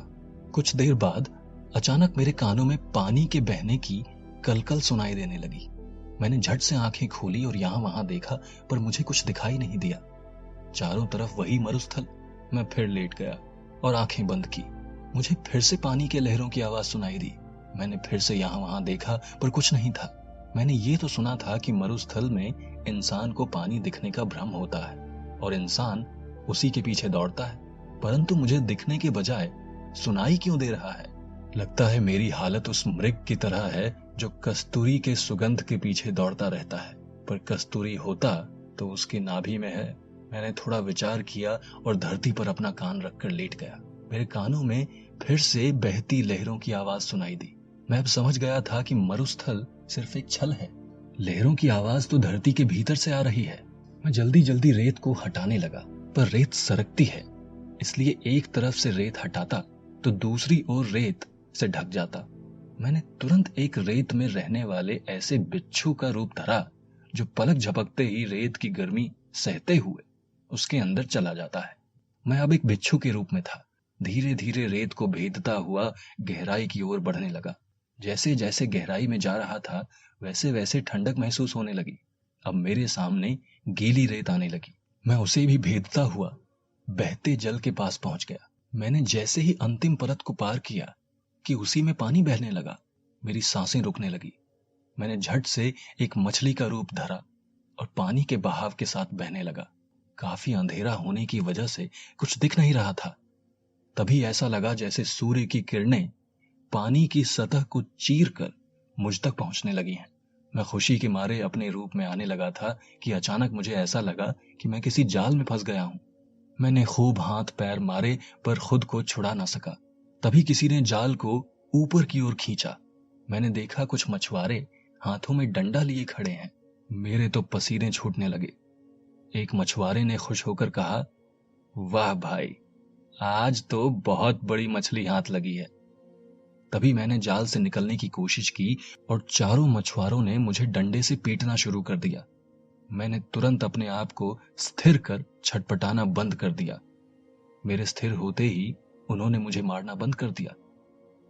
कुछ देर बाद अचानक मेरे कानों में पानी के बहने की कलकल सुनाई देने लगी। मैंने झट से आंखें खोली और यहां वहां देखा, पर मुझे कुछ दिखाई नहीं दिया। चारों तरफ वही मरुस्थल। मैं फिर लेट गया और आंखें बंद की। मुझे फिर से पानी के लहरों की आवाज सुनाई दी। मैंने फिर से यहां वहां देखा, पर कुछ नहीं था। मैंने ये तो सुना था कि मरुस्थल में इंसान को पानी दिखने का भ्रम होता है और इंसान उसी के पीछे दौड़ता है, परंतु मुझे दिखने के बजाय सुनाई क्यों दे रहा है। लगता है मेरी हालत उस मृग की तरह है जो कस्तूरी के सुगंध के पीछे दौड़ता रहता है, पर कस्तूरी होता तो उसकी नाभि में है। मैंने थोड़ा विचार किया और धरती पर अपना कान रखकर लेट गया। मेरे कानों में फिर से बहती लहरों की आवाज सुनाई दी। मैं अब समझ गया था कि मरुस्थल सिर्फ एक छल है। लहरों की आवाज तो धरती के भीतर से आ रही है। मैं जल्दी जल्दी रेत को हटाने लगा, पर रेत सरकती है, इसलिए एक तरफ से रेत हटाता तो दूसरी ओर रेत से ढक जाता। मैंने तुरंत एक रेत में रहने वाले ऐसे बिच्छू का रूप धरा जो पलक झपकते ही रेत की गर्मी सहते हुए उसके अंदर चला जाता है। मैं अब एक बिच्छू के रूप में था। धीरे धीरे रेत को भेदता हुआ गहराई की ओर बढ़ने लगा। जैसे जैसे गहराई में जा रहा था वैसे वैसे ठंडक महसूस होने लगी। अब मेरे सामने गीली रेत आने लगी। मैं उसे भी भेदता हुआ बहते जल के पास पहुंच गया। मैंने जैसे ही अंतिम परत को पार किया कि उसी में पानी बहने लगा। मेरी सांसें रुकने लगी। मैंने झट से एक मछली का रूप धरा और पानी के बहाव के साथ बहने लगा। काफी अंधेरा होने की वजह से कुछ दिख नहीं रहा था। तभी ऐसा लगा जैसे सूर्य की किरणें पानी की सतह को चीर कर मुझ तक पहुंचने लगी हैं। मैं खुशी के मारे अपने रूप में आने लगा था कि अचानक मुझे ऐसा लगा कि मैं किसी जाल में फंस गया हूं। मैंने खूब हाथ पैर मारे पर खुद को छुड़ा ना सका। तभी किसी ने जाल को ऊपर की ओर खींचा। मैंने देखा कुछ मछुआरे हाथों में डंडा लिए खड़े हैं। मेरे तो पसीने छूटने लगे। एक मछुआरे ने खुश होकर कहा, वाह भाई, आज तो बहुत बड़ी मछली हाथ लगी है। तभी मैंने जाल से निकलने की कोशिश की और चारों मछुआरों ने मुझे डंडे से पीटना शुरू कर दिया। मैंने तुरंत अपने आप को स्थिर कर छटपटाना बंद कर दिया। मेरे स्थिर होते ही उन्होंने मुझे मारना बंद कर दिया।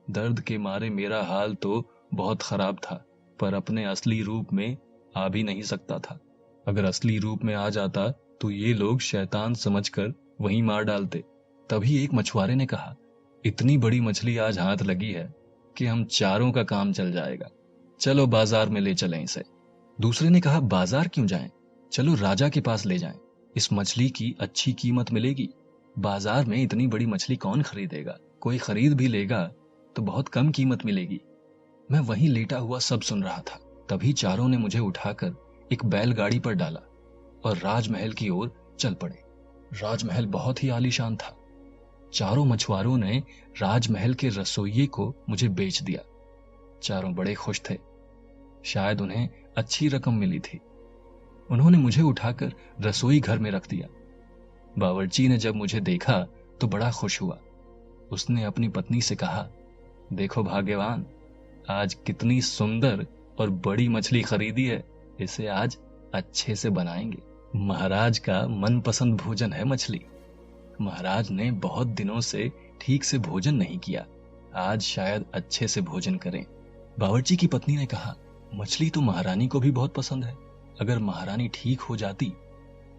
दर्द के मारे मेरा हाल तो बहुत खराब था, पर अपने असली रूप में आ भी नहीं सकता था। अगर असली रूप में आ जाता तो ये लोग शैतान समझकर वहीं मार डालते। तभी एक मछुआरे ने कहा, इतनी बड़ी मछली आज हाथ लगी है कि हम चारों का काम चल जाएगा। चलो बाजार में ले चलें इसे। दूसरे ने कहा, बाजार क्यों जाएं? चलो राजा के पास ले जाएं। इस मछली की अच्छी कीमत मिलेगी। बाजार में इतनी बड़ी मछली कौन खरीदेगा? कोई खरीद भी लेगा तो बहुत कम कीमत मिलेगी। मैं वहीं लेटा हुआ सब सुन रहा था। तभी चारों ने मुझे उठाकर एक बैलगाड़ी पर डाला और राजमहल की ओर चल पड़े। राजमहल बहुत ही आलीशान था। चारों मछुआरों ने राजमहल के रसोइये को मुझे बेच दिया। चारों बड़े खुश थे। शायद उन्हें अच्छी रकम मिली थी। उन्होंने मुझे उठाकर रसोई घर में रख दिया। बावर्ची ने जब मुझे देखा तो बड़ा खुश हुआ। उसने अपनी पत्नी से कहा, देखो भाग्यवान, आज कितनी सुंदर और बड़ी मछली खरीदी है। इसे आज अच्छे से बनाएंगे। महाराज का मनपसंद भोजन है मछली। महाराज ने बहुत दिनों से ठीक से भोजन नहीं किया। आज शायद अच्छे से भोजन करें। बावर्ची की पत्नी ने कहा, मछली तो महारानी को भी बहुत पसंद है। अगर महारानी ठीक हो जाती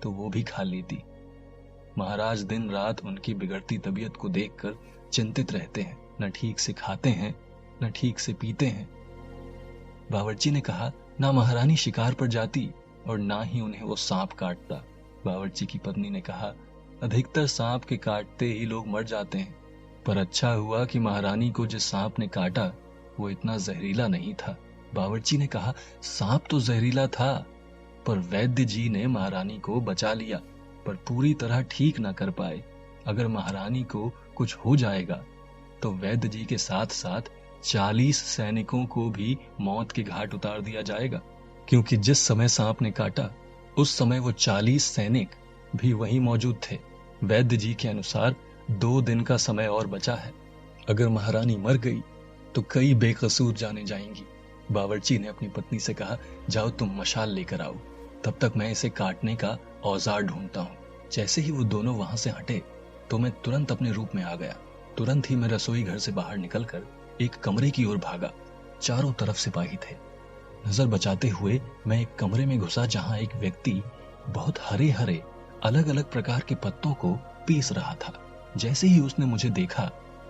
तो वो भी खा लेती। महाराज दिन रात उनकी बिगड़ती तबीयत को देखकर चिंतित रहते हैं। न ठीक से खाते हैं, न ठीक से पीते हैं। बावर्ची ने कहा, ना महारानी शिकार पर जाती और ना ही उन्हें वो सांप काटता। बावर्ची की पत्नी ने कहा, अधिकतर सांप के काटते ही लोग मर जाते हैं, पर अच्छा हुआ कि महारानी को जिस सांप ने काटा वो इतना जहरीला नहीं था। बावर्ची ने कहा, सांप तो जहरीला था, पर वैद्य जी ने महारानी को बचा लिया, पर पूरी तरह ठीक ना कर पाए। अगर महारानी को कुछ हो जाएगा तो वैद्य जी के साथ साथ 40 सैनिकों को भी मौत के घाट उतार दिया जाएगा, क्योंकि जिस समय सांप ने काटा उस समय वो 40 सैनिक भी वहीं मौजूद थे। वैद्य जी के अनुसार 2 दिन का समय और बचा है। अगर महारानी मर गई तो कई बेकसूर जाने जाएंगी। बावर्ची ने अपनी पत्नी से कहा, जाओ तुम मशाल लेकर आओ, तब तक मैं इसे काटने का औजार ढूंढता हूँ। जैसे ही वो दोनों वहां से हटे तो मैं तुरंत अपने रूप में आ गया। तुरंत ही मैं रसोई घर से बाहर निकलकर एक कमरे की ओर भागा। चारों तरफ सिपाही थे। नजर बचाते हुए मैं एक कमरे में घुसा जहां एक व्यक्ति बहुत हरे हरे अलग अलग प्रकार के पत्तों को पीस रहा था। जैसे ही उसने मुझे देखा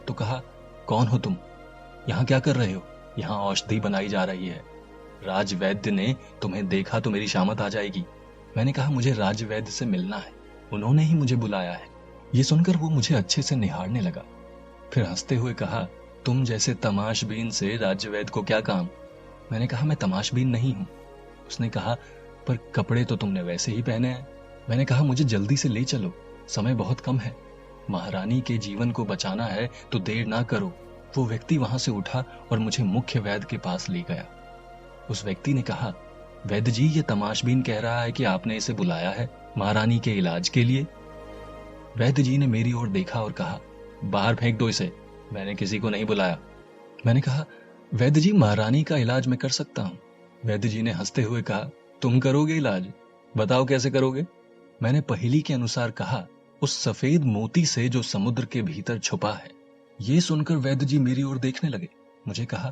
तो कहा, कौन हो तुम? यहाँ क्या कर रहे हो? यहाँ औषधि बनाई जा रही है। राज वैद्य ने तुम्हें देखा तो मेरी शामत आ जाएगी। मैंने कहा, मुझे राज वैद्य से मिलना है, उन्होंने ही मुझे बुलाया है। ये सुनकर वो मुझे अच्छे से निहारने लगा, फिर हंसते हुए कहा, तुम जैसे तमाशबीन से राज्य वैद्य को क्या काम? मैंने कहा, मैं तमाशबीन नहीं हूं। उसने कहा, पर कपड़े तो तुमने वैसे ही पहने हैं। मैंने कहा, मुझे जल्दी से ले चलो, समय बहुत कम है। महारानी के जीवन को बचाना है तो देर ना करो। वो व्यक्ति वहां से उठा और मुझे मुख्य वैद्य के पास ले गया। उस व्यक्ति ने कहा, वैद्य जी, ये तमाशबीन कह रहा है कि आपने इसे बुलाया है महारानी के इलाज के लिए। वैद्य जी ने मेरी ओर देखा और कहा, बाहर फेंक दो इसे, मैंने किसी को नहीं बुलाया। मैंने कहा, वैद्य जी, महारानी का इलाज मैं कर सकता हूं। वैद्य जी ने हंसते हुए कहा, तुम करोगे इलाज? बताओ कैसे करोगे? मैंने पहेली के अनुसार कहा, उस सफेद मोती से जो समुद्र के भीतर छुपा है। ये सुनकर वैद्य जी मेरी ओर देखने लगे। मुझे कहा,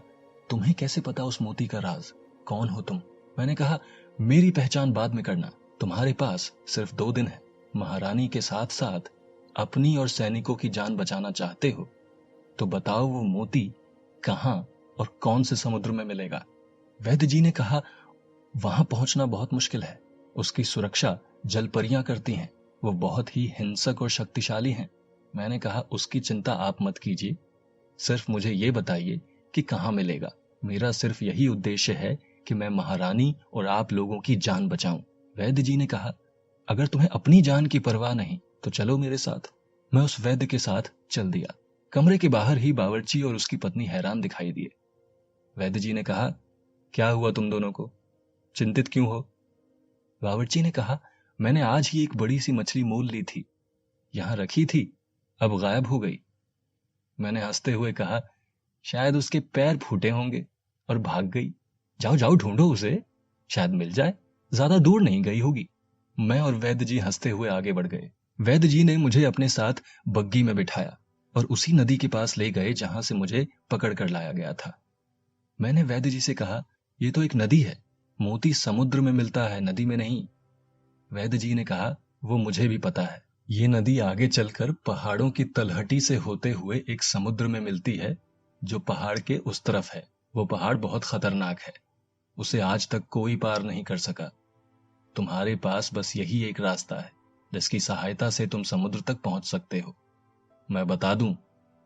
तुम्हें कैसे पता उस मोती का राज? कौन हो तुम? मैंने कहा, मेरी पहचान बाद में करना, तुम्हारे पास सिर्फ 2 दिन है। महारानी के साथ साथ अपनी और सैनिकों की जान बचाना चाहते हो तो बताओ वो मोती कहां और कौन से समुद्र में मिलेगा? वैद्य जी ने कहा, वहां पहुंचना बहुत मुश्किल है, उसकी सुरक्षा जलपरियां करती हैं, वो बहुत ही हिंसक और शक्तिशाली हैं। मैंने कहा, उसकी चिंता आप मत कीजिए, सिर्फ मुझे ये बताइए कि कहां मिलेगा। मेरा सिर्फ यही उद्देश्य है कि मैं महारानी और आप लोगों की जान बचाऊं। वैद्य जी ने कहा, अगर तुम्हें अपनी जान की परवाह नहीं तो चलो मेरे साथ। मैं उस वैद्य के साथ चल दिया। कमरे के बाहर ही बावर्ची और उसकी पत्नी हैरान दिखाई दिए। वैद्य जी ने कहा, क्या हुआ तुम दोनों को? चिंतित क्यों हो? बावर्ची ने कहा, मैंने आज ही एक बड़ी सी मछली मोल ली थी, यहां रखी थी, अब गायब हो गई। मैंने हंसते हुए कहा, शायद उसके पैर फूटे होंगे और भाग गई। जाओ जाओ ढूंढो उसे, शायद मिल जाए, ज्यादा दूर नहीं गई होगी। मैं और वैद्य जी हंसते हुए आगे बढ़ गए। वैद्य जी ने मुझे अपने साथ बग्गी में बिठाया और उसी नदी के पास ले गए जहां से मुझे पकड़ कर लाया गया था। मैंने वैद्य जी से कहा, यह तो एक नदी है, मोती समुद्र में मिलता है, नदी में नहीं। वैद्य जी ने कहा, वो मुझे भी पता है, ये नदी आगे चलकर पहाड़ों की तलहटी से होते हुए एक समुद्र में मिलती है जो पहाड़ के उस तरफ है। वो पहाड़ बहुत खतरनाक है, उसे आज तक कोई पार नहीं कर सका। तुम्हारे पास बस यही एक रास्ता है जिसकी सहायता से तुम समुद्र तक पहुंच सकते हो। मैं बता दूं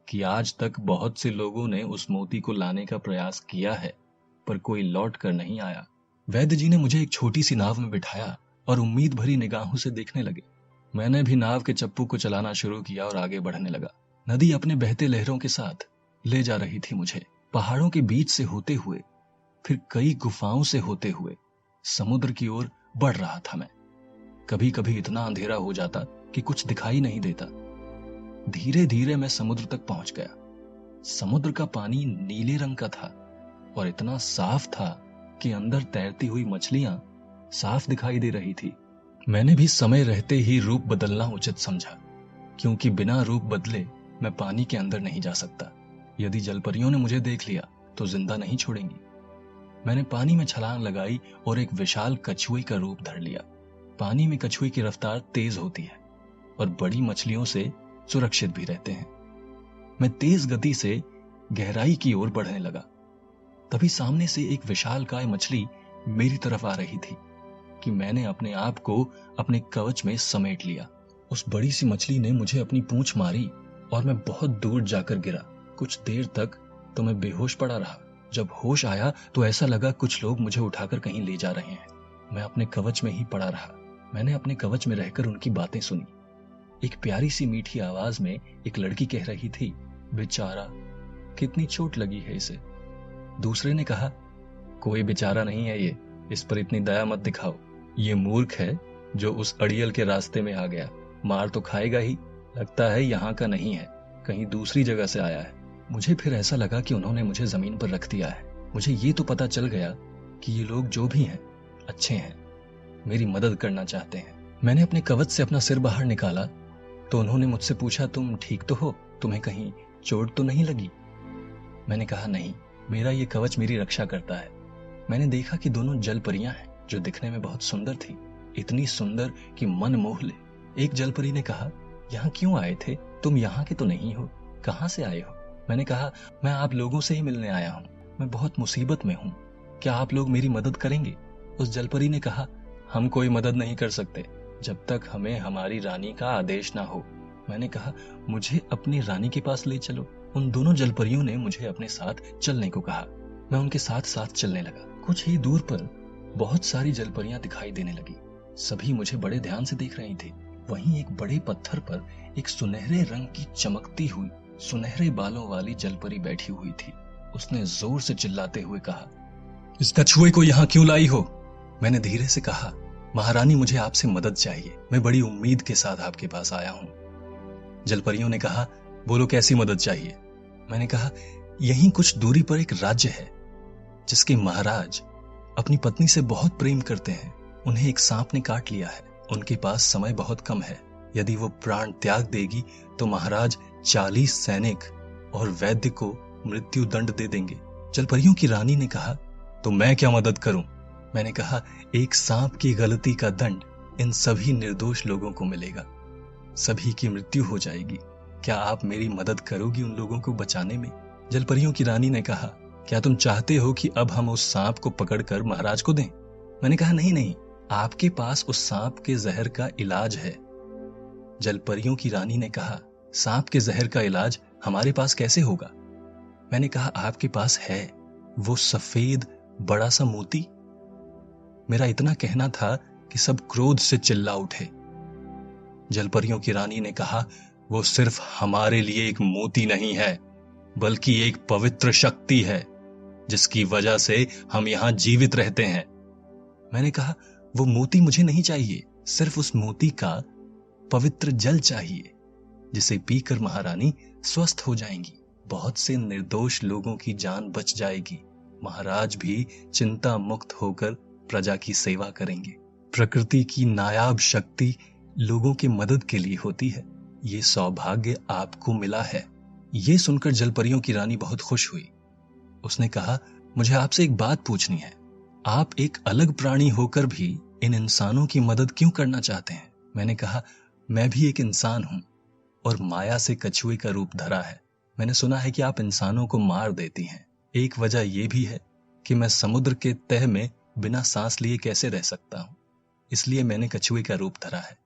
कि आज तक बहुत से लोगों ने उस मोती को लाने का प्रयास किया है, पर कोई लौट कर नहीं आया। वैद्य जी ने मुझे एक छोटी सी नाव में बिठाया और उम्मीद भरी निगाहों से देखने लगे। मैंने भी नाव के चप्पू को चलाना शुरू किया और आगे बढ़ने लगा। नदी अपने बहते लहरों के साथ ले जा रही थी मुझे। पहाड़ों के बीच से होते हुए, फिर कई गुफाओं से होते हुए समुद्र की ओर बढ़ रहा था मैं। कभी कभी इतना अंधेरा हो जाता कि कुछ दिखाई नहीं देता। धीरे धीरे मैं समुद्र तक पहुंच गया। समुद्र का पानी नीले रंग का था और इतना साफ था कि अंदर तैरती हुई मछलियां साफ दिखाई दे रही थी। मैंने भी समय रहते ही रूप बदलना उचित समझा, क्योंकि बिना रूप बदले मैं पानी के अंदर नहीं जा सकता। यदि जलपरियों ने मुझे देख लिया तो जिंदा नहीं छोड़ेंगी। मैंने पानी में छलांग लगाई और एक विशाल कछुए का रूप धर लिया। पानी में कछुए की रफ्तार तेज होती है और बड़ी मछलियों से सुरक्षित भी रहते हैं। मैं तेज गति से गहराई की ओर बढ़ने लगा। तभी सामने से एक विशालकाय मछली मेरी तरफ आ रही थी कि मैंने अपने आप को अपने कवच में समेट लिया। उस बड़ी सी मछली ने मुझे अपनी पूंछ मारी और मैं बहुत दूर जाकर गिरा। कुछ देर तक तो मैं बेहोश पड़ा रहा। जब होश आया तो ऐसा लगा कुछ लोग मुझे उठाकर कहीं ले जा रहे हैं। मैं अपने कवच में ही पड़ा रहा। मैंने अपने कवच में रहकर उनकी बातें सुनी। एक प्यारी सी मीठी आवाज में एक लड़की कह रही थी, बेचारा, कितनी चोट लगी है इसे। दूसरे ने कहा, कोई बेचारा नहीं है ये, इस पर इतनी दया मत दिखाओ। ये मूर्ख है जो उस अड़ियल के रास्ते में आ गया, मार तो खाएगा ही। लगता है यहाँ का नहीं है, कहीं दूसरी जगह से आया है। मुझे फिर ऐसा लगा कि उन्होंने मुझे जमीन पर रख दिया है। मुझे ये तो पता चल गया कि ये लोग जो भी हैं अच्छे हैं, मेरी मदद करना चाहते हैं। मैंने अपने कवच से अपना सिर बाहर निकाला तो उन्होंने मुझसे पूछा, तुम ठीक तो हो? तुम्हें कहीं चोट तो नहीं लगी? मैंने कहा, नहीं, मेरा ये कवच मेरी रक्षा करता है। मैंने देखा कि दोनों जलपरियां हैं जो दिखने में बहुत सुंदर थी, इतनी सुंदर कि मन मोह ले। एक जलपरी ने कहा, यहाँ क्यों आए थे? तुम यहाँ के तो नहीं हो, कहाँ से आए हो? मैंने कहा, मैं आप लोगों से ही मिलने आया हूँ, मैं बहुत मुसीबत में हूँ, क्या आप लोग मेरी मदद करेंगे? उस जलपरी ने कहा, हम कोई मदद नहीं कर सकते जब तक हमें हमारी रानी का आदेश ना हो। मैंने कहा, मुझे अपनी रानी के पास ले चलो। उन दोनों जलपरियों ने मुझे अपने साथ चलने को कहा। मैं उनके साथ साथ चलने लगा। कुछ ही दूर पर बहुत सारी जलपरियां दिखाई देने लगी। सभी मुझे बड़े ध्यान से देख रही थी। वहीं एक बड़े पत्थर पर एक सुनहरे रंग की चमकती हुई सुनहरे बालों वाली जलपरी बैठी हुई थी। उसने जोर से चिल्लाते हुए कहा, इस कछुए को यहाँ क्यों लाई हो? मैंने धीरे से कहा, महारानी मुझे आपसे मदद चाहिए, मैं बड़ी उम्मीद के साथ आपके पास आया हूं। जलपरियों ने कहा, बोलो कैसी मदद चाहिए। मैंने कहा, यहीं कुछ दूरी पर एक राज्य है जिसके महाराज अपनी पत्नी से बहुत प्रेम करते हैं। उन्हें एक सांप ने काट लिया है। उनके पास समय बहुत कम है। यदि वो प्राण त्याग देगी तो महाराज 40 सैनिक और वैद्य को मृत्यु दंड दे देंगे। जलपरियों की रानी ने कहा, तो मैं क्या मदद करूं? मैंने कहा, एक सांप की गलती का दंड इन सभी निर्दोष लोगों को मिलेगा, सभी की मृत्यु हो जाएगी। क्या आप मेरी मदद करोगी उन लोगों को बचाने में? जलपरियों की रानी ने कहा, क्या तुम चाहते हो कि अब हम उस सांप को पकड़कर महाराज को दें? मैंने कहा, नहीं नहीं, आपके पास उस सांप के जहर का इलाज है। जलपरियों की रानी ने कहा, सांप के जहर का इलाज हमारे पास कैसे होगा? मैंने कहा, आपके पास है, वो सफेद बड़ा सा मोती। मेरा इतना कहना था कि सब क्रोध से चिल्ला उठे। जलपरियों की रानी ने कहा, वो सिर्फ हमारे लिए एक मोती नहीं है, बल्कि एक पवित्र शक्ति है जिसकी वजह से हम यहां जीवित रहते हैं। मैंने कहा, वो मोती मुझे नहीं चाहिए, सिर्फ उस मोती का पवित्र जल चाहिए जिसे पीकर महारानी स्वस्थ हो जाएंगी। बहुत से निर्दोष लोगों की जान बच जाएगी। महाराज भी चिंता मुक्त होकर प्रजा की सेवा करेंगे। प्रकृति की नायाब शक्ति लोगों की मदद के लिए होती है। ये सौभाग्य आपको मिला है। ये सुनकर जलपरियों की रानी बहुत खुश हुई। उसने कहा, मुझे आपसे एक बात पूछनी है। आप एक अलग प्राणी होकर भी इन इंसानों की मदद क्यों करना चाहते हैं? मैंने कहा, मैं भी एक इंसान हूं और माया से कछुए का रूप धरा है। मैंने सुना है कि आप इंसानों को मार देती हैं। एक वजह यह भी है कि मैं समुद्र के तह में बिना सांस लिए कैसे रह सकता हूं, इसलिए मैंने कछुए का रूप धरा है।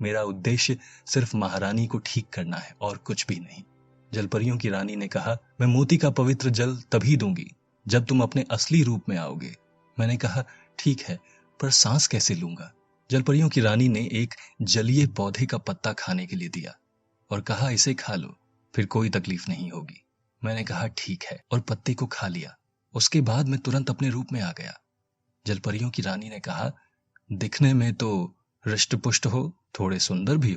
मेरा उद्देश्य सिर्फ महारानी को ठीक करना है और कुछ भी नहीं। जलपरियों की रानी ने कहा, मैं मोती का पवित्र जल तभी दूंगी जब तुम अपने असली रूप में आओगे। मैंने कहा, ठीक है, पर सांस कैसे लूंगा? जलपरियों की रानी ने एक जलीय पौधे का पत्ता खाने के लिए दिया और कहा, इसे खा लो, फिर कोई तकलीफ नहीं होगी। मैंने कहा, ठीक है, और पत्ते को खा लिया। उसके बाद मैं तुरंत अपने रूप में आ गया। जलपरियों की रानी ने कहा, दिखने में तो हृष्ट-पुष्ट हो, थोड़े सुंदर भी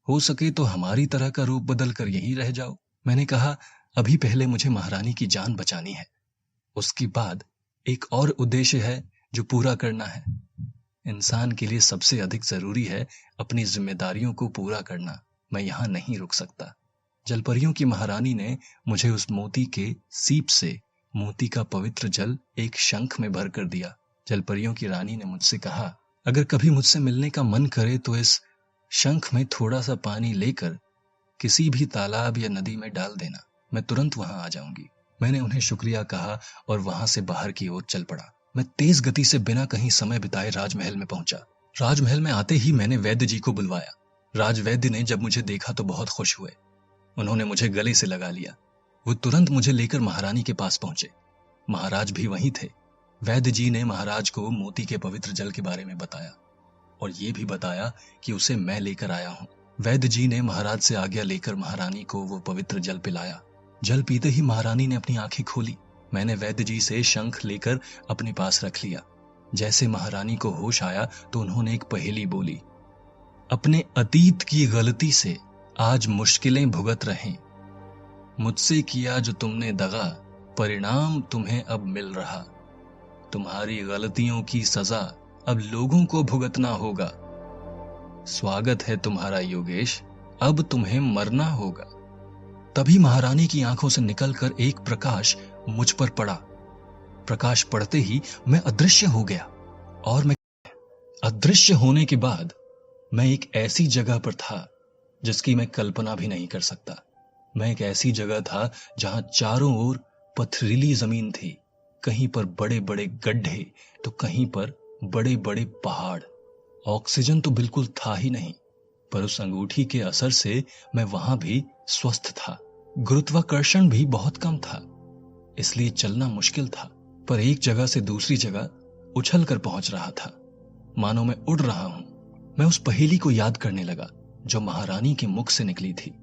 हो सके तो हमारी तरह का रूप बदल कर यहीं रह जाओ। मैंने कहा, अभी पहले मुझे महारानी की जान बचानी है, उसके बाद एक और उद्देश्य है जो पूरा करना है। इंसान के लिए सबसे अधिक जरूरी है अपनी जिम्मेदारियों को पूरा करना। मैं यहां नहीं रुक सकता। जलपरियों की महारानी ने मुझे उस मोती के सीप से मोती का पवित्र जल एक शंख में भर कर दिया। जलपरियों की रानी ने मुझसे कहा, अगर कभी मुझसे मिलने का मन करे तो इस शंख में थोड़ा सा पानी लेकर किसी भी तालाब या नदी में डाल देना, मैं तुरंत वहां आ जाऊंगी। मैंने उन्हें शुक्रिया कहा और वहां से बाहर की ओर चल पड़ा। मैं तेज गति से बिना कहीं समय बिताए राजमहल में पहुंचा। राजमहल में आते ही मैंने वैद्य जी को बुलवाया। राजवैद्य ने जब मुझे देखा तो बहुत खुश हुए। उन्होंने मुझे गले से लगा लिया। वो तुरंत मुझे लेकर महारानी के पास पहुंचे। महाराज भी वहीं थे। वैद्य जी ने महाराज को मोती के पवित्र जल के बारे में बताया और ये भी बताया कि उसे मैं लेकर आया हूं। वैद्य जी ने महाराज से आज्ञा लेकर महारानी को वो पवित्र जल पिलाया। जल पीते ही महारानी ने अपनी आंखें खोली। मैंने वैद्य जी से शंख लेकर अपने पास रख लिया। जैसे महारानी को होश आया तो उन्होंने एक पहेली बोली, अपने अतीत की गलती से आज मुश्किलें भुगत रहें, मुझसे किया जो तुमने दगा, परिणाम तुम्हें अब मिल रहा, तुम्हारी गलतियों की सजा अब लोगों को भुगतना होगा। स्वागत है तुम्हारा योगेश, अब तुम्हें मरना होगा। तभी महारानी की आंखों से निकलकर एक प्रकाश मुझ पर पड़ा। प्रकाश पड़ते ही मैं अदृश्य हो गया और मैं अदृश्य होने के बाद मैं एक ऐसी जगह पर था जिसकी मैं कल्पना भी नहीं कर सकता। मैं एक ऐसी जगह था जहां चारों ओर पथरीली जमीन थी। कहीं पर बड़े बड़े गड्ढे तो कहीं पर बड़े बड़े पहाड़। ऑक्सीजन तो बिल्कुल था ही नहीं, पर उस अंगूठी के असर से मैं वहां भी स्वस्थ था। गुरुत्वाकर्षण भी बहुत कम था, इसलिए चलना मुश्किल था, पर एक जगह से दूसरी जगह उछल कर पहुंच रहा था, मानो मैं उड़ रहा हूं। मैं उस पहेली को याद करने लगा जो महारानी के मुख से निकली थी।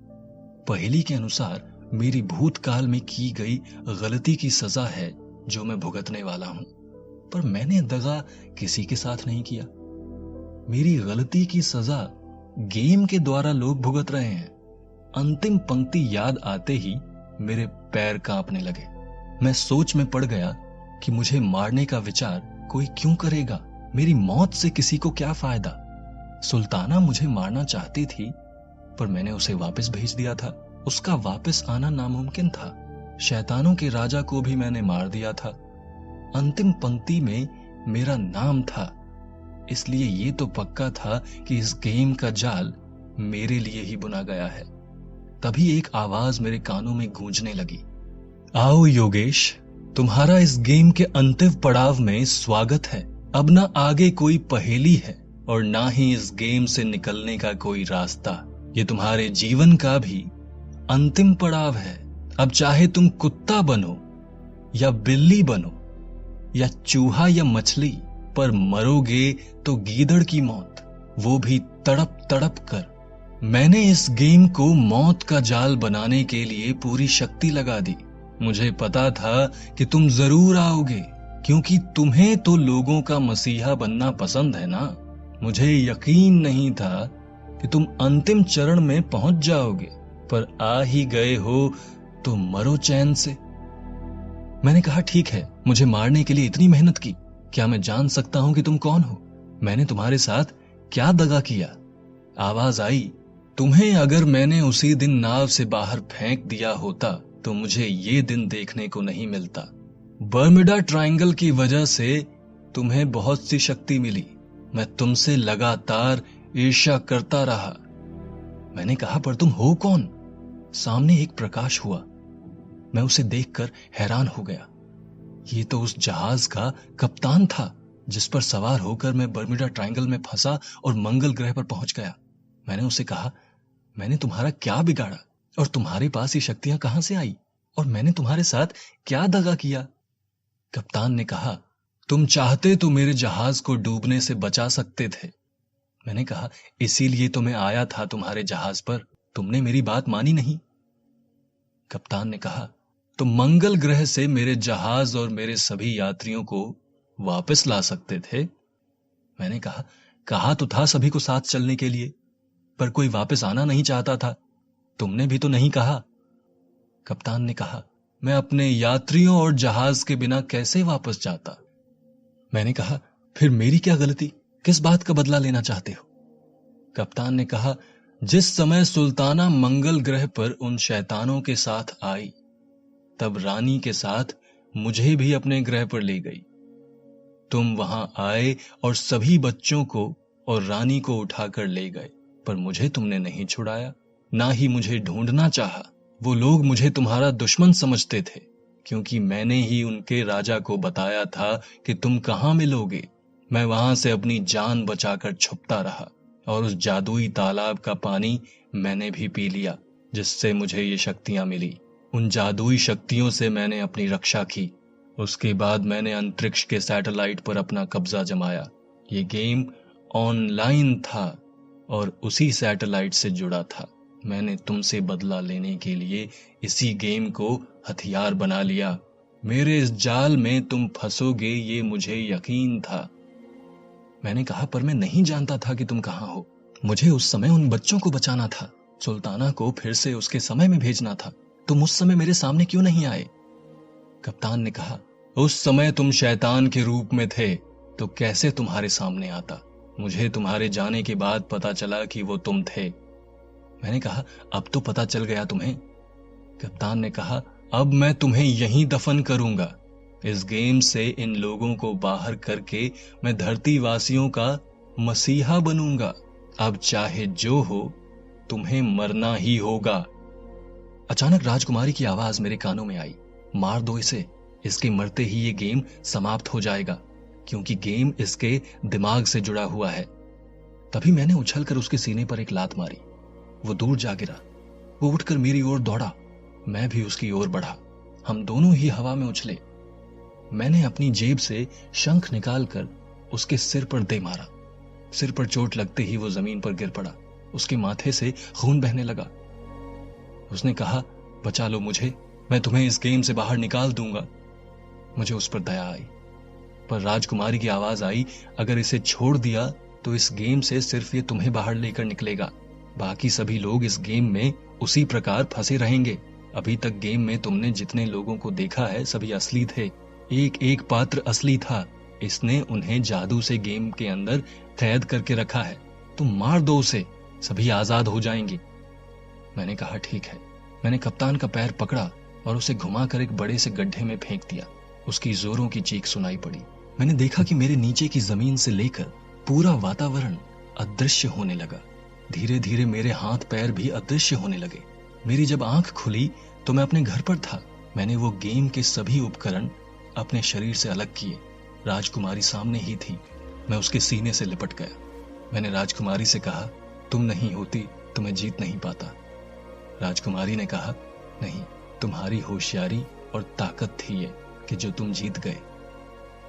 पहेली के अनुसार मेरी भूतकाल में की गई गलती की सजा है जो मैं भुगतने वाला हूं। पर मैंने दगा किसी के साथ नहीं किया। मेरी गलती की सजा गेम के द्वारा लोग भुगत रहे हैं। अंतिम पंक्ति याद आते ही मेरे पैर कांपने लगे। मैं सोच में पड़ गया कि मुझे मारने का विचार कोई क्यों करेगा। मेरी मौत से किसी को क्या फायदा। सुल्ताना मुझे मारना चाहती थी, पर मैंने उसे वापस भेज दिया था। उसका वापस आना नामुमकिन था। शैतानों के राजा को भी मैंने मार दिया था। अंतिम पंक्ति में मेरा नाम था, इसलिए ये तो पक्का था कि इस गेम का जाल मेरे लिए ही बुना गया है। तभी एक आवाज मेरे कानों में गूंजने लगी, आओ योगेश, तुम्हारा इस गेम के अंतिम पड़ाव में स्वागत है। अब ना आगे कोई पहेली है और ना ही इस गेम से निकलने का कोई रास्ता। ये तुम्हारे जीवन का भी अंतिम पड़ाव है। अब चाहे तुम कुत्ता बनो या बिल्ली बनो या चूहा या मछली, पर मरोगे तो गीदड़ की मौत, वो भी तड़प तड़प कर। मैंने इस गेम को मौत का जाल बनाने के लिए पूरी शक्ति लगा दी। मुझे पता था कि तुम जरूर आओगे, क्योंकि तुम्हें तो लोगों का मसीहा बनना पसंद है ना। मुझे यकीन नहीं था कि तुम अंतिम चरण में पहुंच जाओगे, पर आ ही गए हो तो मरो चैन से। मैंने कहा, ठीक है, मुझे मारने के लिए इतनी मेहनत की, क्या मैं जान सकता हूं कि तुम कौन हो? मैंने तुम्हारे साथ क्या दगा किया? आवाज आई, तुम्हें अगर मैंने उसी दिन नाव से बाहर फेंक दिया होता तो मुझे ये दिन देखने को नहीं मिलता। बर्मुडा ट्रायंगल की वजह से तुम्हें बहुत सी शक्ति मिली। मैं तुमसे लगातार ईर्ष्या करता रहा। मैंने कहा, पर तुम हो कौन? सामने एक प्रकाश हुआ। मैं उसे देखकर हैरान हो गया। ये तो उस जहाज का कप्तान था जिस पर सवार होकर मैं बर्मुडा ट्रायंगल में फंसा और मंगल ग्रह पर पहुंच गया। मैंने उसे कहा, मैंने तुम्हारा क्या बिगाड़ा और तुम्हारे पास ये शक्तियां कहां से आई, और मैंने तुम्हारे साथ क्या दगा किया? कप्तान ने कहा, तुम चाहते तो मेरे जहाज को डूबने से बचा सकते थे। मैंने कहा, इसीलिए तो मैं आया था तुम्हारे जहाज पर, तुमने मेरी बात मानी नहीं। कप्तान ने कहा, तो मंगल ग्रह से मेरे जहाज और मेरे सभी यात्रियों को वापस ला सकते थे। मैंने कहा तो था सभी को साथ चलने के लिए, पर कोई वापस आना नहीं चाहता था। तुमने भी तो नहीं कहा। कप्तान ने कहा, मैं अपने यात्रियों और जहाज के बिना कैसे वापस जाता? मैंने कहा, फिर मेरी क्या गलती? किस बात का बदला लेना चाहते हो? कप्तान ने कहा, जिस समय सुल्ताना मंगल ग्रह पर उन शैतानों के साथ आई, तब रानी के साथ मुझे भी अपने ग्रह पर ले गई। तुम वहां आए और सभी बच्चों को और रानी को उठाकर ले गए, पर मुझे तुमने नहीं छुड़ाया, ना ही मुझे ढूंढना चाहा। वो लोग मुझे तुम्हारा दुश्मन समझते थे, क्योंकि मैंने ही उनके राजा को बताया था कि तुम कहां मिलोगे। मैं वहां से अपनी जान बचाकर छुपता रहा, और उस जादुई तालाब का पानी मैंने भी पी लिया, जिससे मुझे ये शक्तियां मिली। उन जादुई शक्तियों से मैंने अपनी रक्षा की। उसके बाद मैंने अंतरिक्ष के सैटेलाइट पर अपना कब्जा जमाया। ये गेम ऑनलाइन था और उसी सैटेलाइट से जुड़ा था। मैंने तुमसे बदला लेने के लिए इसी गेम को हथियार बना लिया। मेरे इस जाल में तुम फंसोगे ये मुझे यकीन था। मैंने कहा, पर मैं नहीं जानता था कि तुम कहां हो। मुझे उस समय उन बच्चों को बचाना था, सुल्ताना को फिर से उसके समय में भेजना था। तुम उस समय मेरे सामने क्यों नहीं आए? कप्तान ने कहा, उस समय तुम शैतान के रूप में थे, तो कैसे तुम्हारे सामने आता? मुझे तुम्हारे जाने के बाद पता चला कि वो तुम थे। मैंने कहा, अब तो पता चल गया तुम्हें? कप्तान ने कहा, अब मैं तुम्हें यहीं दफन करूंगा। इस गेम से इन लोगों को बाहर करके मैं धरतीवासियों का मसीहा बनूंगा। अब चाहे जो हो, तुम्हें मरना ही होगा। अचानक राजकुमारी की आवाज मेरे कानों में आई, मार दो इसे, इसके मरते ही ये गेम समाप्त हो जाएगा, क्योंकि गेम इसके दिमाग से जुड़ा हुआ है। तभी मैंने उछलकर उसके सीने पर एक लात मारी। वो दूर जा गिरा। वो उठकर मेरी ओर दौड़ा, मैं भी उसकी ओर बढ़ा। हम दोनों ही हवा में उछले। मैंने अपनी जेब से शंख निकालकर उसके सिर पर दे मारा। सिर पर चोट लगते ही वो जमीन पर गिर पड़ा। उसके माथे से खून बहने लगा। उसने कहा, बचा लो मुझे, मैं तुम्हें इस गेम से बाहर निकाल दूंगा। मुझे उस पर दया आई, पर राजकुमारी की आवाज आई, अगर इसे छोड़ दिया तो इस गेम से सिर्फ ये तुम्हें बाहर लेकर निकलेगा, बाकी सभी लोग इस गेम में उसी प्रकार फंसे रहेंगे। अभी तक गेम में तुमने जितने लोगों को देखा है सभी असली थे, एक एक पात्र असली था। इसने उन्हें जादू से गेम के अंदर कैद करके रखा है, तुम मार दो उसे, सभी आजाद हो जाएंगे। मैंने कहा ठीक है। मैंने कप्तान का पैर पकड़ा और उसे घुमाकर एक बड़े से गड्ढे में फेंक दिया। उसकी जोरों की चीख सुनाई पड़ी। मैंने देखा कि मेरे नीचे की जमीन से लेकर पूरा वातावरण अदृश्य होने लगा। धीरे धीरे मेरे हाथ पैर भी अदृश्य होने लगे। मेरी जब आंख खुली तो मैं अपने घर पर था। मैंने वो गेम के सभी उपकरण अपने शरीर से अलग किए। राजकुमारी सामने ही थी। मैं उसके सीने से लिपट गया। मैंने राजकुमारी से कहा, तुम नहीं होती तो मैं जीत नहीं पाता। राजकुमारी ने कहा, नहीं, तुम्हारी होशियारी और ताकत थी ये कि जो तुम जीत गए।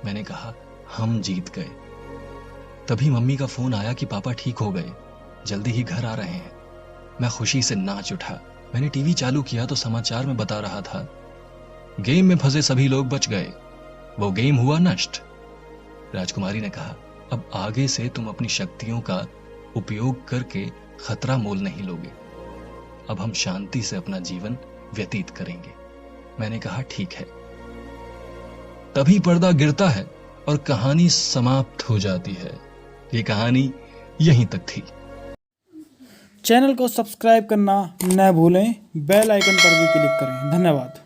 मैंने कहा, हम जीत गए। तभी मम्मी का फोन आया कि पापा ठीक हो गए, जल्दी ही घर आ रहे हैं। मैं खुशी से नाच उठा। मैंने टीवी चालू किया तो समाचार में बता रहा था, गेम में फंसे सभी लोग बच गए, वो गेम हुआ नष्ट। राजकुमारी ने कहा, अब आगे से तुम अपनी शक्तियों का उपयोग करके खतरा मोल नहीं लोगे। अब हम शांति से अपना जीवन व्यतीत करेंगे। मैंने कहा ठीक है। तभी पर्दा गिरता है और कहानी समाप्त हो जाती है। ये कहानी यहीं तक थी। चैनल को सब्सक्राइब करना न भूलें, बेल आइकन पर भी क्लिक करें। धन्यवाद।